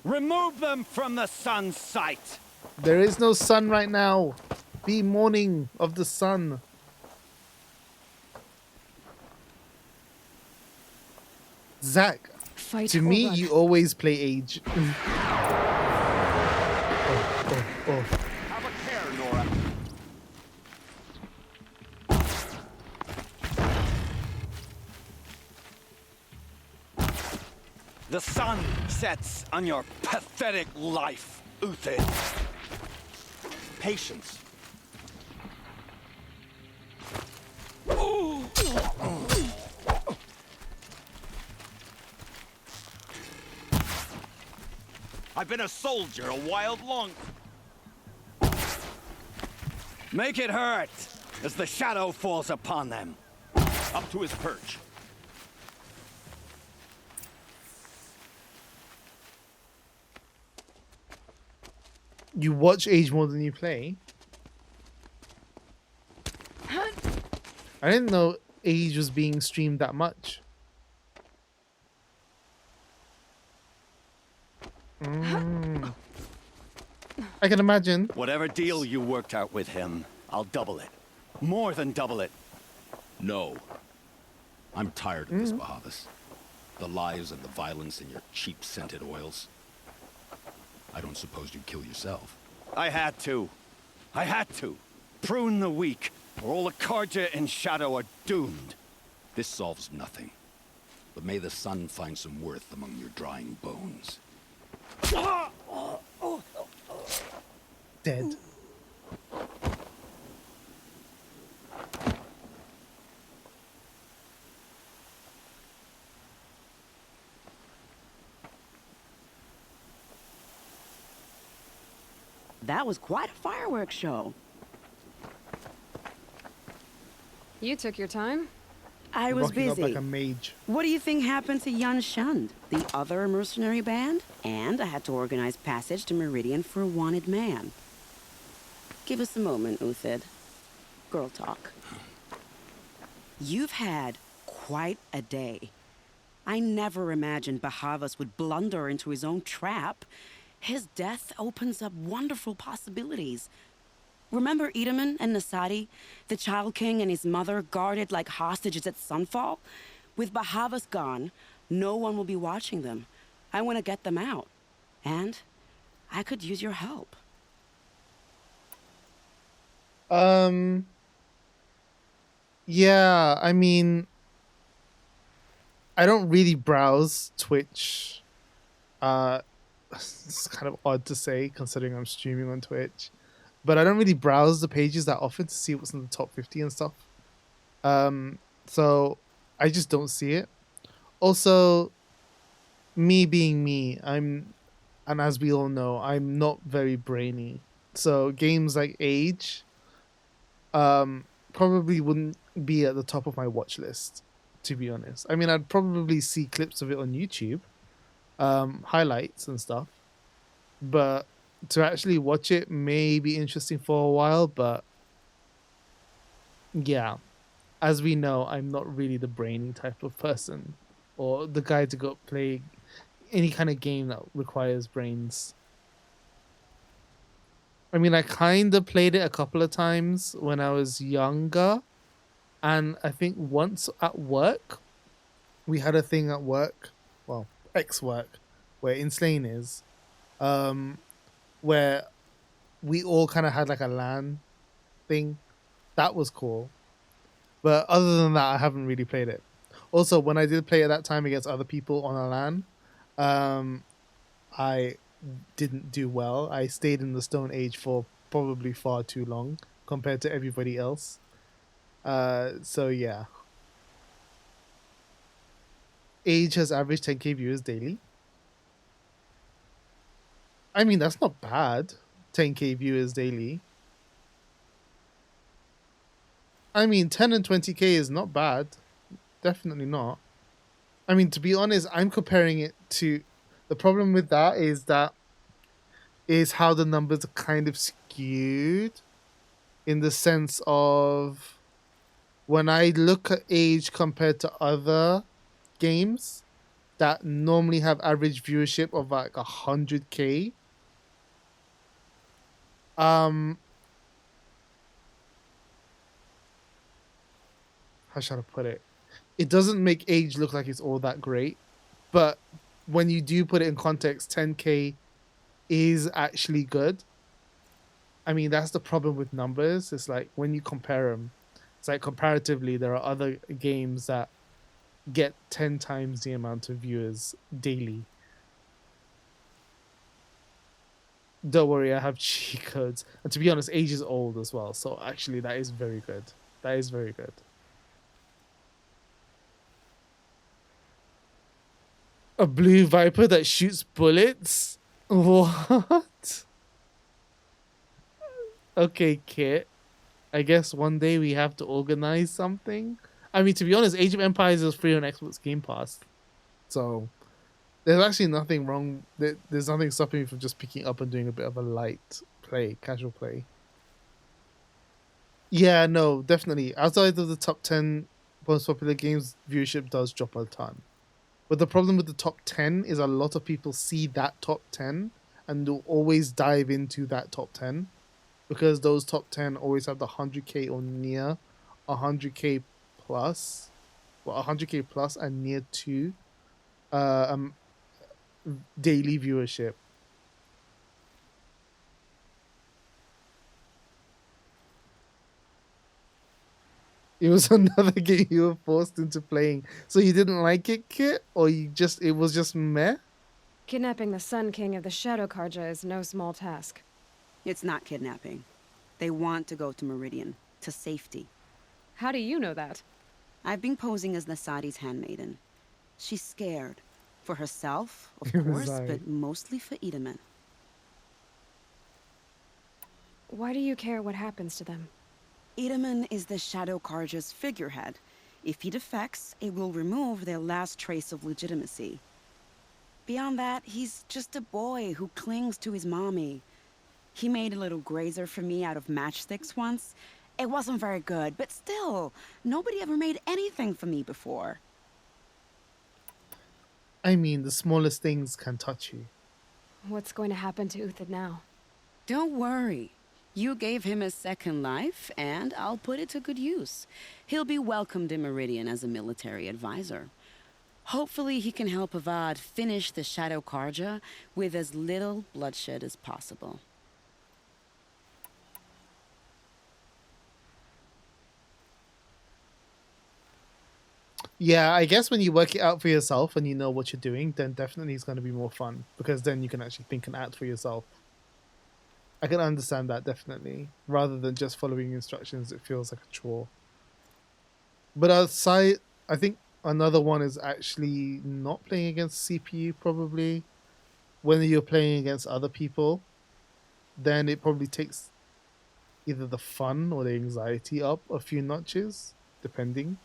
Remove them from the sun's sight. There is no sun right now. Be mourning of the sun. Zach, to me, you always play Age. Oh. Have a care, Nora. The sun sets on your pathetic life, Uthid. Patience. I've been a soldier a while long. Make it hurt as the shadow falls upon them. Up to his perch. You watch Age more than you play? I didn't know Age was being streamed that much. I can imagine. Whatever deal you worked out with him, I'll double it. More than double it. No. I'm tired of this, Bahavas. The lies and the violence and your cheap-scented oils. I don't suppose you'd kill yourself. I had to. Prune the weak, or all the Karja in Shadow are doomed. This solves nothing. But may the sun find some worth among your drying bones. Dead. That was quite a fireworks show. You took your time? I was Rocking busy. up like a mage. What do you think happened to Yun Shund, the other mercenary band? And I had to organize passage to Meridian for a wanted man. Give us a moment, Uthid. Girl talk. You've had quite a day. I never imagined Bahavas would blunder into his own trap. His death opens up wonderful possibilities. Remember Edaman and Nasadi, the Child King and his mother guarded like hostages at sunfall? With Bahavas gone, no one will be watching them. I want to get them out. And I could use your help. Yeah, I mean, I don't really browse Twitch. It's kind of odd to say considering I'm streaming on Twitch, but I don't really browse the pages that often to see what's in the top 50 and stuff. So I just don't see it. Also, me being me, and as we all know, I'm not very brainy. So games like Age, probably wouldn't be at the top of my watch list, to be honest. I mean, I'd probably see clips of it on YouTube, highlights and stuff, but to actually watch it may be interesting for a while. But yeah, as we know, I'm not really the brainy type of person or the guy to go play any kind of game that requires brains. I mean, I kind of played it a couple of times when I was younger, and I think once at work, we had a thing at work, well, ex-work, where Insane is, where we all kind of had like a LAN thing. That was cool. But other than that, I haven't really played it. Also, when I did play at that time against other people on a LAN, I didn't do well. I stayed in the Stone Age for probably far too long compared to everybody else. So yeah. Age has averaged 10k viewers daily. I mean, that's not bad. 10k viewers daily. I mean, 10 and 20k is not bad. Definitely not. I mean, to be honest, I'm comparing it to... The problem with that is that is how the numbers are kind of skewed, in the sense of when I look at age compared to other games that normally have average viewership of like 100K, how should I put it? It doesn't make age look like it's all that great, but when you do put it in context, 10K is actually good. I mean, that's the problem with numbers. It's like when you compare them, it's like comparatively, there are other games that get 10 times the amount of viewers daily. Don't worry, I have cheat codes. And to be honest, age is old as well. So actually, that is very good. That is very good. A blue viper that shoots bullets? What? Okay, Kit. I guess one day we have to organize something. I mean, to be honest, Age of Empires is free on Xbox Game Pass. So there's actually nothing wrong. There's nothing stopping me from just picking up and doing a bit of a light play, casual play. Yeah, no, definitely. Outside of the top 10 most popular games, viewership does drop a ton. But the problem with the top 10 is a lot of people see that top 10 and will always dive into that top 10, because those top 10 always have the 100K or near 100K plus, well, 100K plus and near to daily viewership. It was another game you were forced into playing. So you didn't like it, Kit? Or it was just meh? Kidnapping the Sun King of the Shadow Karja is no small task. It's not kidnapping. They want to go to Meridian, to safety. How do you know that? I've been posing as Nasadi's handmaiden. She's scared. For herself, of It was course, like- but mostly for Itamen. Why do you care what happens to them? Itamen is the Shadow Karja's figurehead. If he defects, it will remove their last trace of legitimacy. Beyond that, he's just a boy who clings to his mommy. He made a little grazer for me out of matchsticks once. It wasn't very good, but still, nobody ever made anything for me before. I mean, the smallest things can touch you. What's going to happen to Uthid now? Don't worry. You gave him a second life, and I'll put it to good use. He'll be welcomed in Meridian as a military advisor. Hopefully he can help Avad finish the Shadow Karja with as little bloodshed as possible. Yeah, I guess when you work it out for yourself and you know what you're doing, then definitely it's going to be more fun, because then you can actually think and act for yourself. I can understand that, definitely. Rather than just following instructions, it feels like a chore. But outside, I think another one is actually not playing against CPU, probably. When you're playing against other people, then it probably takes either the fun or the anxiety up a few notches, depending.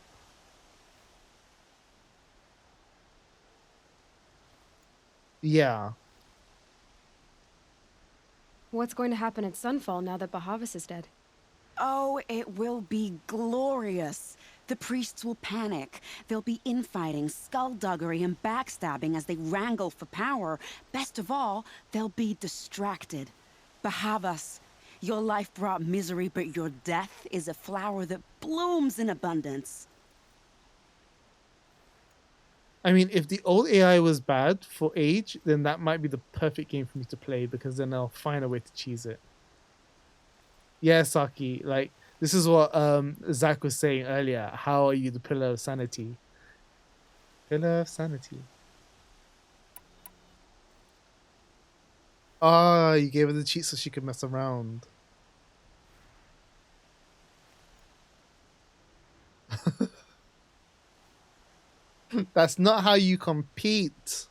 Yeah. What's going to happen at Sunfall now that Bahavas is dead? Oh, it will be glorious. The priests will panic. There'll be infighting, skullduggery, and backstabbing as they wrangle for power. Best of all, they'll be distracted. Bahavas, your life brought misery, but your death is a flower that blooms in abundance. I mean, if the old AI was bad for age, then that might be the perfect game for me to play, because then I'll find a way to cheese it. Yeah, Saki, like, this is what Zach was saying earlier. How are you the pillar of sanity? Pillar of sanity. Ah, you gave her the cheat so she could mess around. That's not how you compete.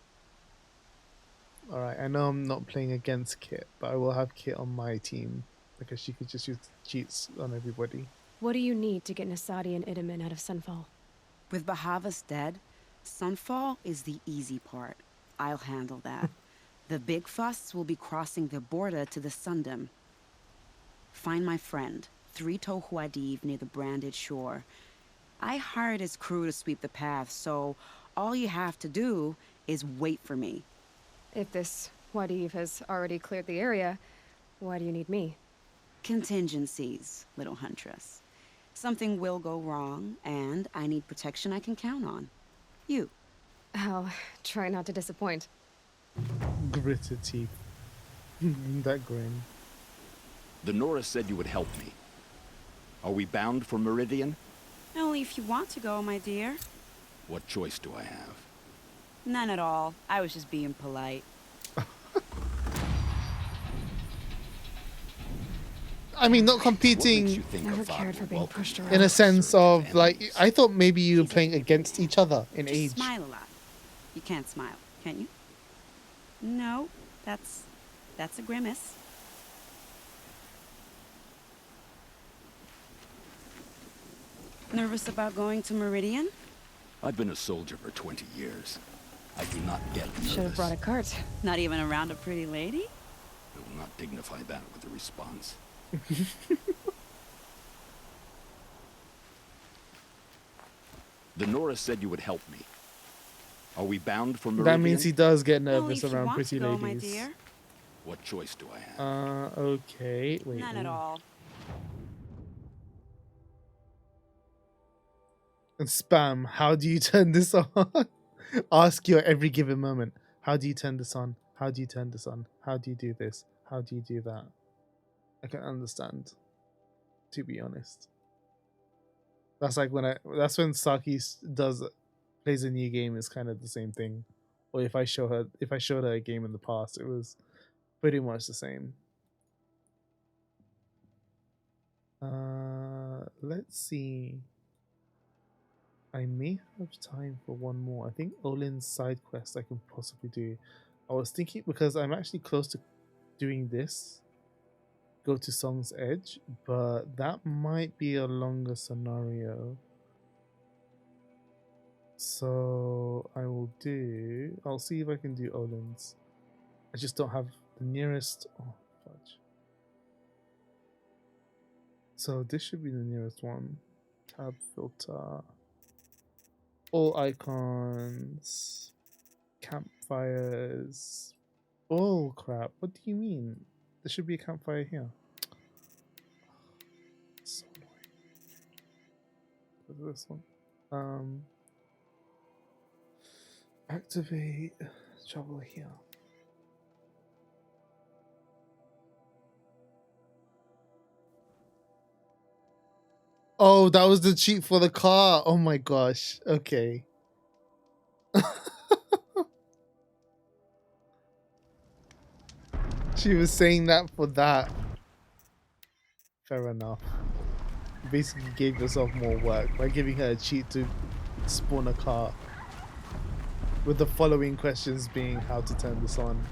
Alright, I know I'm not playing against Kit, but I will have Kit on my team, because she could just use cheats on everybody. What do you need to get Nasadi and Itamen out of Sunfall? With Bahavas dead, Sunfall is the easy part. I'll handle that. The big fuss will be crossing the border to the Sundom. Find my friend, Traitor near the branded shore. I hired his crew to sweep the path, so all you have to do is wait for me. If this Wadiv has already cleared the area, why do you need me? Contingencies, little huntress. Something will go wrong, and I need protection I can count on. You. I'll try not to disappoint. Gritted teeth. That grin. The Nora said you would help me. Are we bound for Meridian? Only if you want to go, my dear. What choice do I have? None at all. I was just being polite. I mean, not competing Never cared for being pushed around. in a sense of, like, I thought maybe you were playing against each other in Just age. smile a lot. You can't smile, can you? No, that's a grimace. Nervous about going to Meridian? I've been a soldier for 20 years. I do not get nervous. Should have brought a cart. Not even around a pretty lady? I will not dignify that with a response. The Nora said you would help me. Are we bound for Meridian? That means he does get Only nervous if you around want pretty to go, my ladies. dear. What choice do I have? Okay. Wait. None at all. And spam, how do you turn this on? Ask your every given moment. How do you turn this on? How do you turn this on? How do you do this? How do you do that? I can understand, to be honest. That's like that's when Saki plays a new game, is kind of the same thing. Or if I showed her a game in the past, it was pretty much the same. Let's see. I may have time for one more. I think Olin's side quest I can possibly do. I was thinking, because I'm actually close to doing this, go to Song's Edge, but that might be a longer scenario. So I'll see if I can do Olin's. I just don't have the nearest. Oh, fudge. So this should be the nearest one. Tab filter. All icons. Campfires. Oh crap. What do you mean? There should be a campfire here. So annoying. This one. Activate travel here. Oh, that was the cheat for the car. Oh my gosh. Okay. She was saying that for that. Fair enough. You basically gave yourself more work by giving her a cheat to spawn a car. With the following questions being how to turn this on.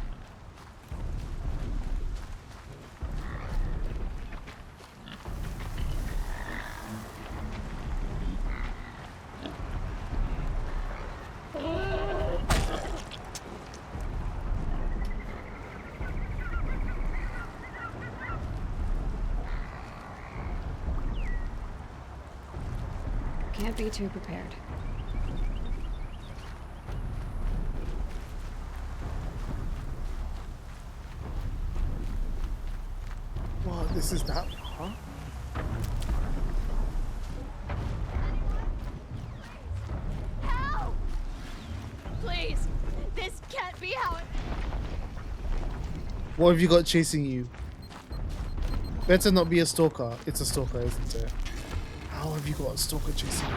Can't be too prepared. Wow, this is that, huh? Help! Please, this can't be how it... What have you got chasing you? Better not be a stalker. It's a stalker, isn't it? How have you got a stalker chasing you?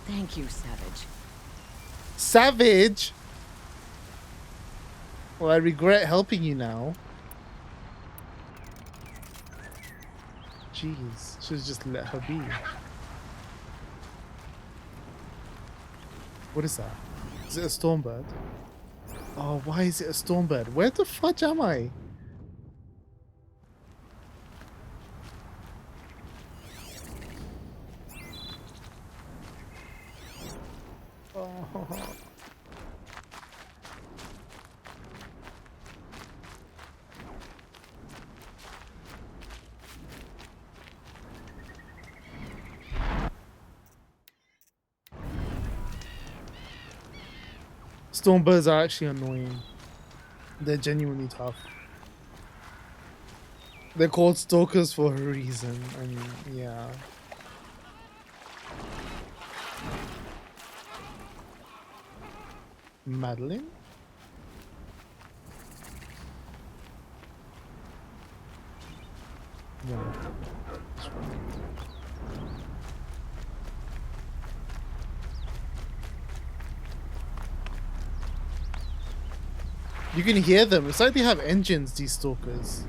Thank you, Savage. Savage? Well, I regret helping you now. Jeez, should have just let her be. What is that? Is it a stormbird? Oh, why is it a stormbird? Where the fudge am I? Oh. Stormbirds are actually annoying. They're genuinely tough. They're called stalkers for a reason. I mean, yeah. Madeline? No. You can hear them. It's like they have engines, these stalkers.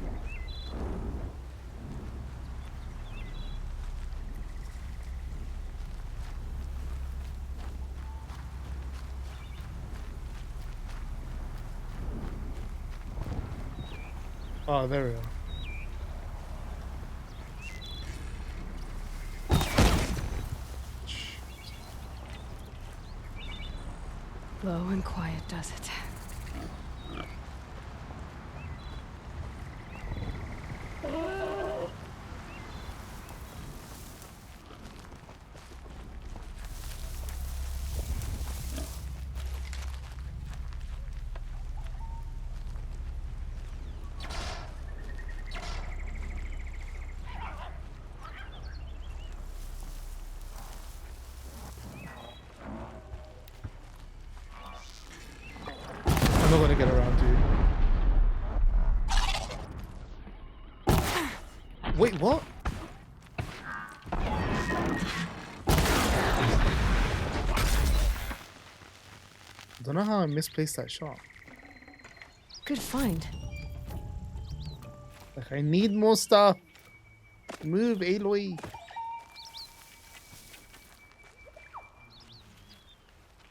Oh, there we go. Low and quiet does it. I'm not gonna get around to you. Wait, what? Don't know how I misplaced that shot. Good find. Like, I need more stuff. Move, Aloy.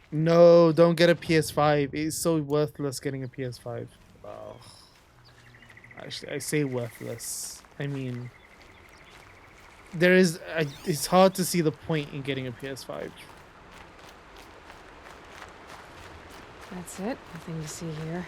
No, don't get a PS5. It's so worthless getting a PS5. Oh. Actually, I say worthless. I mean, there is. It's hard to see the point in getting a PS5. That's it. Nothing to see here.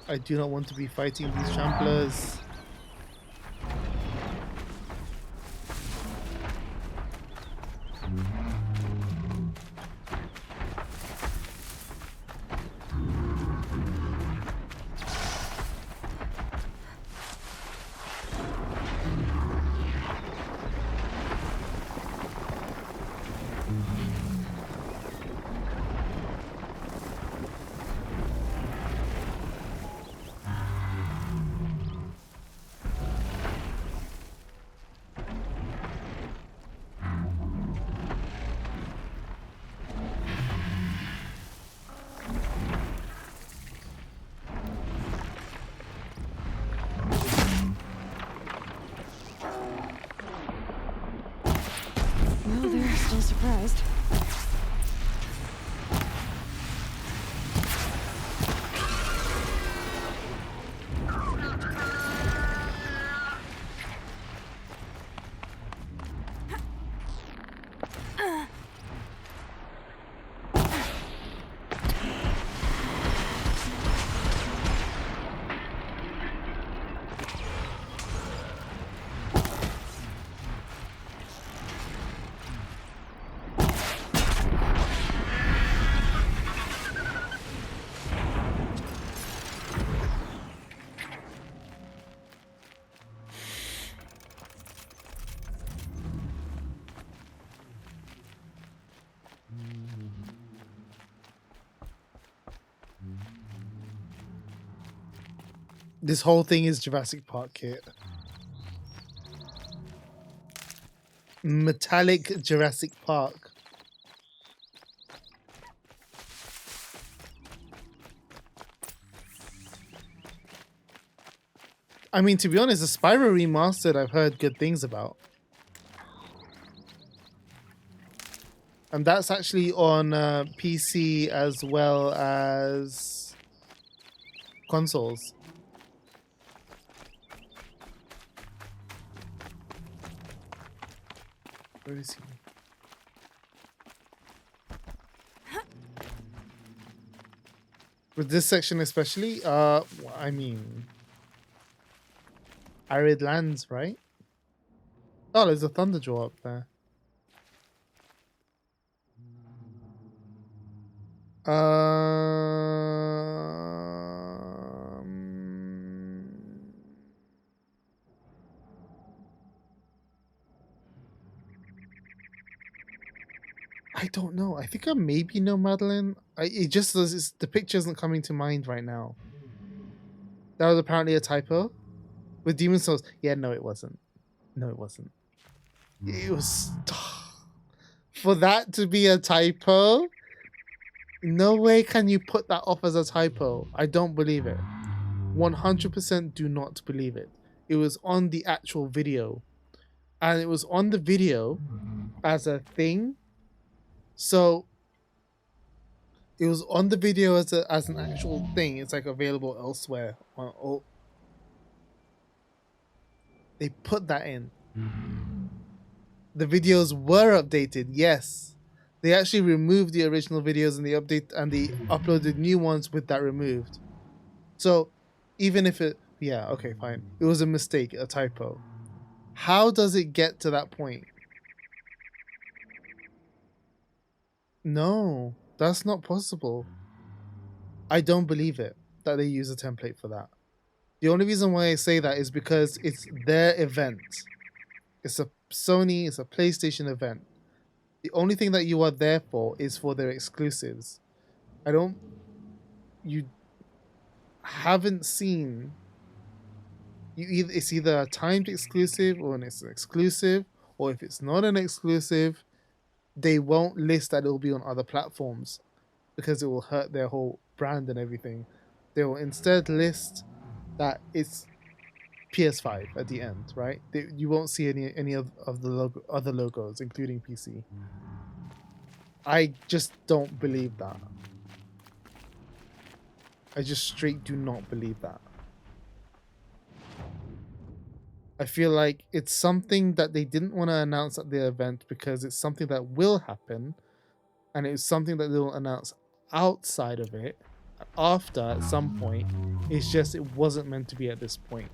I do not want to be fighting these tramplers. No, they're still surprised. This whole thing is Jurassic Park kit. Metallic Jurassic Park. I mean, to be honest, the Spyro Remastered I've heard good things about. And that's actually on PC as well as consoles. Where is he? With this section especially, I mean, arid lands, right? Oh, there's a Thunderjaw up there. I don't know. I think I maybe know Madeline. The picture isn't coming to mind right now. That was apparently a typo with Demon Souls. Yeah, no, it wasn't. No, it wasn't. It was for that to be a typo. No way can you put that off as a typo. I don't believe it. 100% do not believe it. It was on the actual video, and it was on the video as a thing. So it was on the video as an actual thing. It's like available elsewhere. They put that in. The videos were updated. Yes, they actually removed the original videos and they uploaded new ones with that removed. So even if yeah, okay, fine. It was a mistake, a typo. How does it get to that point? No, that's not possible. I don't believe it that they use a template for that. The only reason why I say that is because it's their event. It's a Sony, it's a PlayStation event. The only thing that you are there for is for their exclusives. You haven't seen, it's either a timed exclusive or it's an exclusive, or if it's not an exclusive, they won't list that it will be on other platforms because it will hurt their whole brand and everything. They will instead list that it's PS5 at the end, right? You won't see any of the other logos, including PC. I just don't believe that. I just straight do not believe that. I feel like it's something that they didn't want to announce at the event because it's something that will happen, and it's something that they'll announce outside of it after at some point. It's just it wasn't meant to be at this point.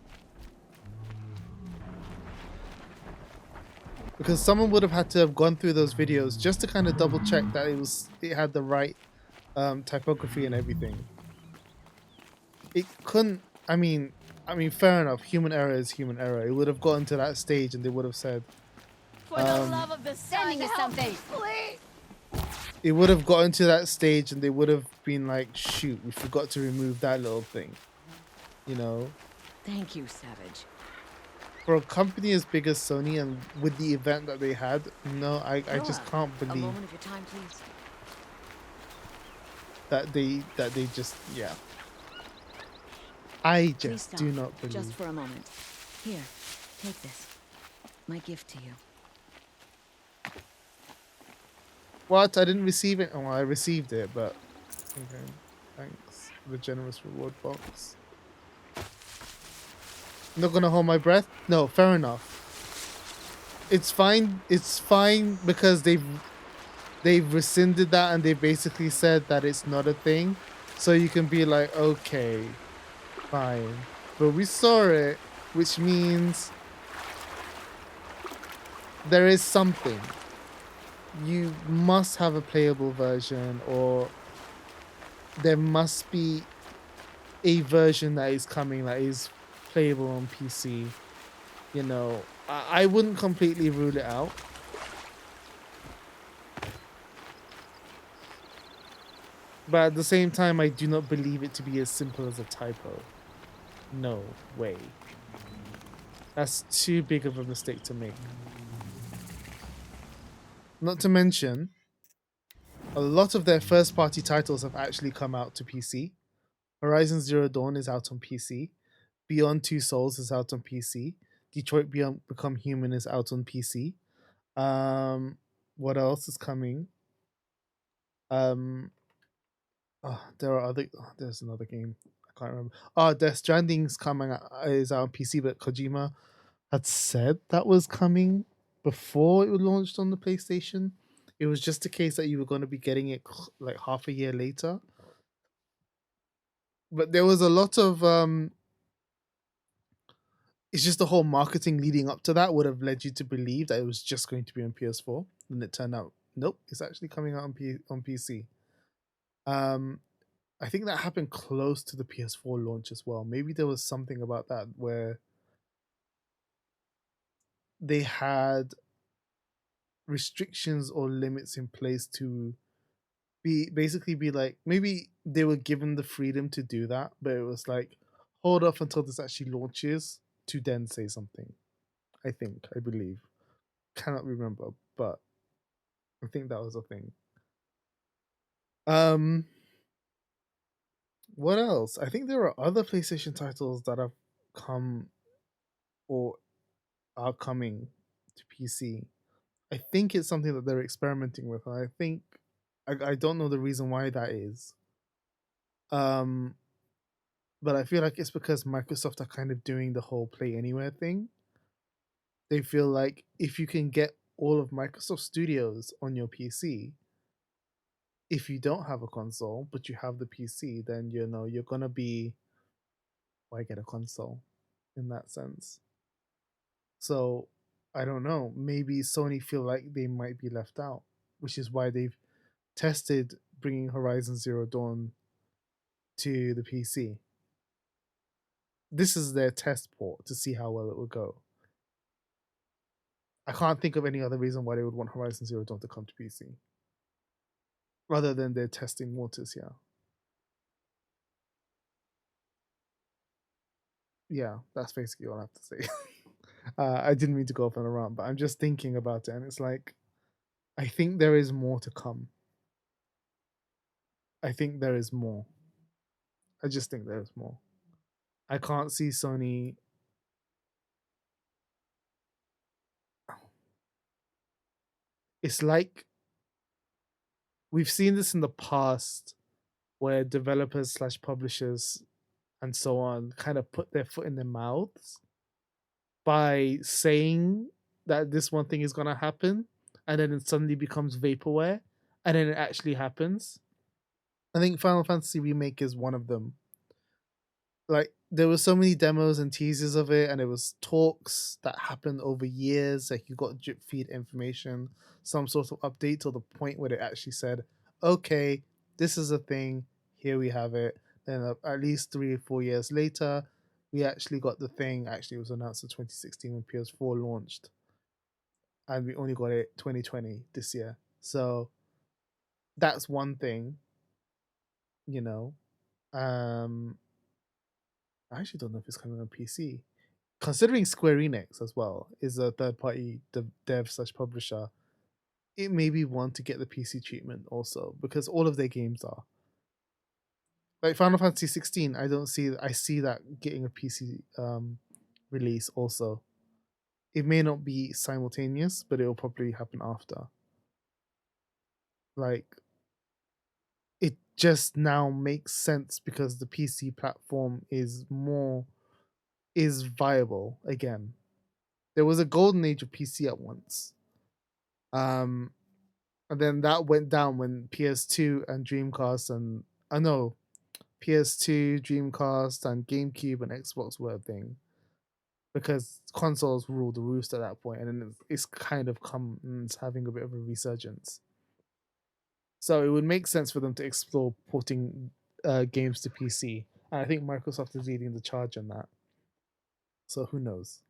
Because someone would have had to have gone through those videos just to kind of double check that it had the right typography and everything. It couldn't. I mean, fair enough. Human error is human error. It would have gotten to that stage, and they would have said, For the love of the sun, help me, please. It would have gotten to that stage, and they would have been like, "Shoot, we forgot to remove that little thing." You know. Thank you, Savage. For a company as big as Sony and with the event that they had, no, I just can't believe a moment of your time, please. that they just, yeah. I just do not believe. Just for a moment. Here, take this. My gift to you. What? I didn't receive it. Oh, I received it, but okay. Thanks for the generous reward box. I'm not gonna hold my breath. No, fair enough. It's fine. It's fine because they've rescinded that and they basically said that it's not a thing. So you can be like, okay, fine. But we saw it, which means there is something. You must have a playable version, or there must be a version that is coming that is playable on PC. You know, I wouldn't completely rule it out. But at the same time, I do not believe it to be as simple as a typo. No way. That's too big of a mistake to make. Not to mention, a lot of their first party titles have actually come out to PC. Horizon Zero Dawn is out on PC. Beyond Two Souls is out on PC. Detroit Beyond Become Human is out on PC. What else is coming? There are other. There's another game. I can't remember. Death Stranding's coming is out on PC, but Kojima had said that was coming before it was launched on the PlayStation. It was just a case that you were going to be getting it like half a year later. But there was a lot of it's just the whole marketing leading up to that would have led you to believe that it was just going to be on PS4, and it turned out nope, it's actually coming out on PC. I think that happened close to the PS4 launch as well. Maybe there was something about that where they had restrictions or limits in place to be like, maybe they were given the freedom to do that, but it was like, hold off until this actually launches to then say something. I believe. Cannot remember, but I think that was a thing. What else? I think there are other PlayStation titles that have come or are coming to PC. I think it's something that they're experimenting with. And I think I don't know the reason why that is. Um, but I feel like it's because Microsoft are kind of doing the whole Play Anywhere thing. They feel like if you can get all of Microsoft Studios on your PC, if you don't have a console but you have the PC, then you're gonna be, why get a console in that sense. So I don't know. Maybe Sony feel like they might be left out, which is why they've tested bringing Horizon Zero Dawn to the PC. This is their test port to see how well it will go. I can't think of any other reason why they would want Horizon Zero Dawn to come to PC, rather than their testing waters here. Yeah, that's basically all I have to say. I didn't mean to go off on a rant, but I'm just thinking about it, and it's like, I think there is more to come. I think there is more. I just think there is more. I can't see Sony. It's like we've seen this in the past where developers slash publishers and so on kind of put their foot in their mouths by saying that this one thing is going to happen, and then it suddenly becomes vaporware, and then it actually happens. I think Final Fantasy Remake is one of them. Like, there were so many demos and teasers of it, and it was talks that happened over years. Like, you got drip feed information, some sort of update to the point where they actually said, okay, this is a thing, here we have it. Then at least 3 or 4 years later, we actually got the thing. Actually, it was announced in 2016 when PS4 launched, and we only got it 2020 this year. So that's one thing, you know. I actually don't know if it's coming on PC. Considering Square Enix as well is a third party dev slash publisher, it may be one to get the PC treatment also, because all of their games are. Like Final Fantasy 16, I see that getting a PC release also. It may not be simultaneous, but it will probably happen after. Like, it just now makes sense because the PC platform is viable again. There was a golden age of PC at once. And then that went down when PS2 and Dreamcast and I know PS2, Dreamcast, and GameCube and Xbox were a thing, because consoles ruled the roost at that point, and then it's kind of come and it's having a bit of a resurgence. So it would make sense for them to explore porting games to PC, and I think Microsoft is leading the charge on that. So who knows?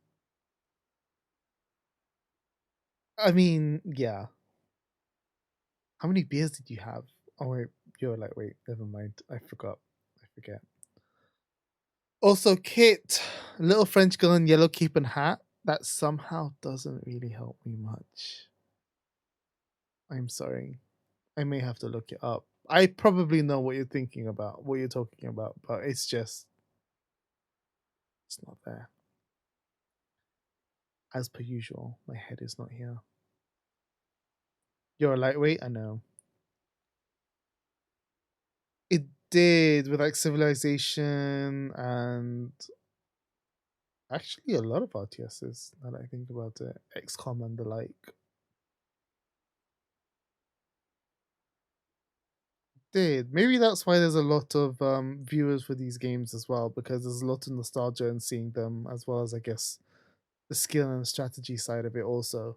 I mean, yeah. How many beers did you have? Oh wait, you're like, wait, never mind. I forgot. I forget. Also, Kit, little French girl in yellow cape and hat. That somehow doesn't really help me much. I'm sorry. I may have to look it up. I probably know what you're thinking about, what you're talking about, but it's not there. As per usual, my head is not here. You're a lightweight? I know. It did with like Civilization and actually a lot of RTSs, now that I think about it. XCOM and the like. Did. Maybe that's why there's a lot of viewers for these games as well, because there's a lot of nostalgia in seeing them, as well as I guess the skill and strategy side of it also.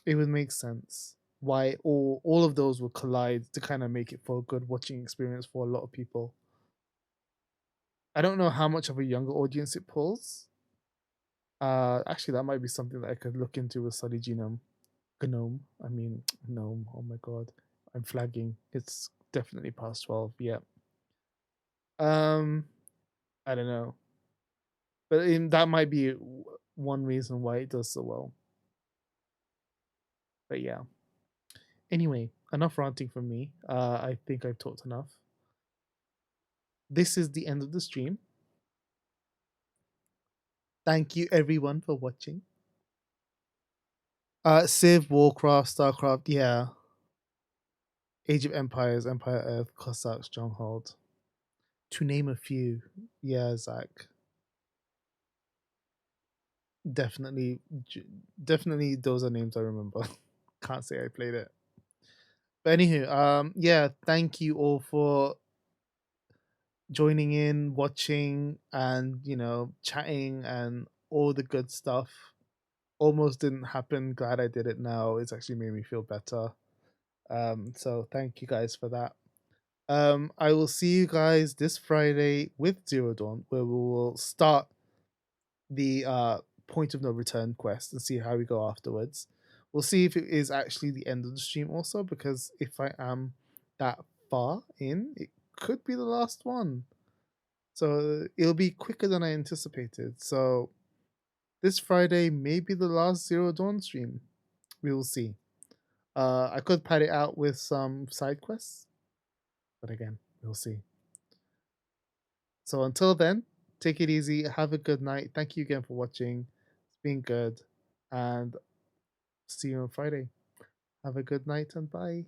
It would make sense why all of those would collide to kind of make it for a good watching experience for a lot of people. I don't know how much of a younger audience it pulls. Actually, that might be something that I could look into with Study Genome. Gnome. I mean, Gnome. Oh my god. I'm flagging. It's definitely past 12. Yeah. I don't know. But that might be one reason why it does so well. But yeah. Anyway, enough ranting from me. I think I've talked enough. This is the end of the stream. Thank you everyone for watching. Civ, Warcraft, Starcraft, yeah. Age of Empires, Empire Earth, Cossack, Stronghold. To name a few. Yeah, Zach. Definitely those are names I remember. Can't say I played it. But anywho, yeah, thank you all for joining in, watching, and chatting and all the good stuff. Almost didn't happen. Glad I did it now. It's actually made me feel better. So thank you guys for that. I will see you guys this Friday with Zero Dawn, where we will start the point of no return quest and see how we go afterwards. We'll see if it is actually the end of the stream also, because if I am that far in, it could be the last one. So it'll be quicker than I anticipated. So this Friday may be the last Zero Dawn stream. We will see. I could pad it out with some side quests, but again, we'll see. So until then, take it easy. Have a good night. Thank you again for watching. It's been good. And see you on Friday. Have a good night and bye.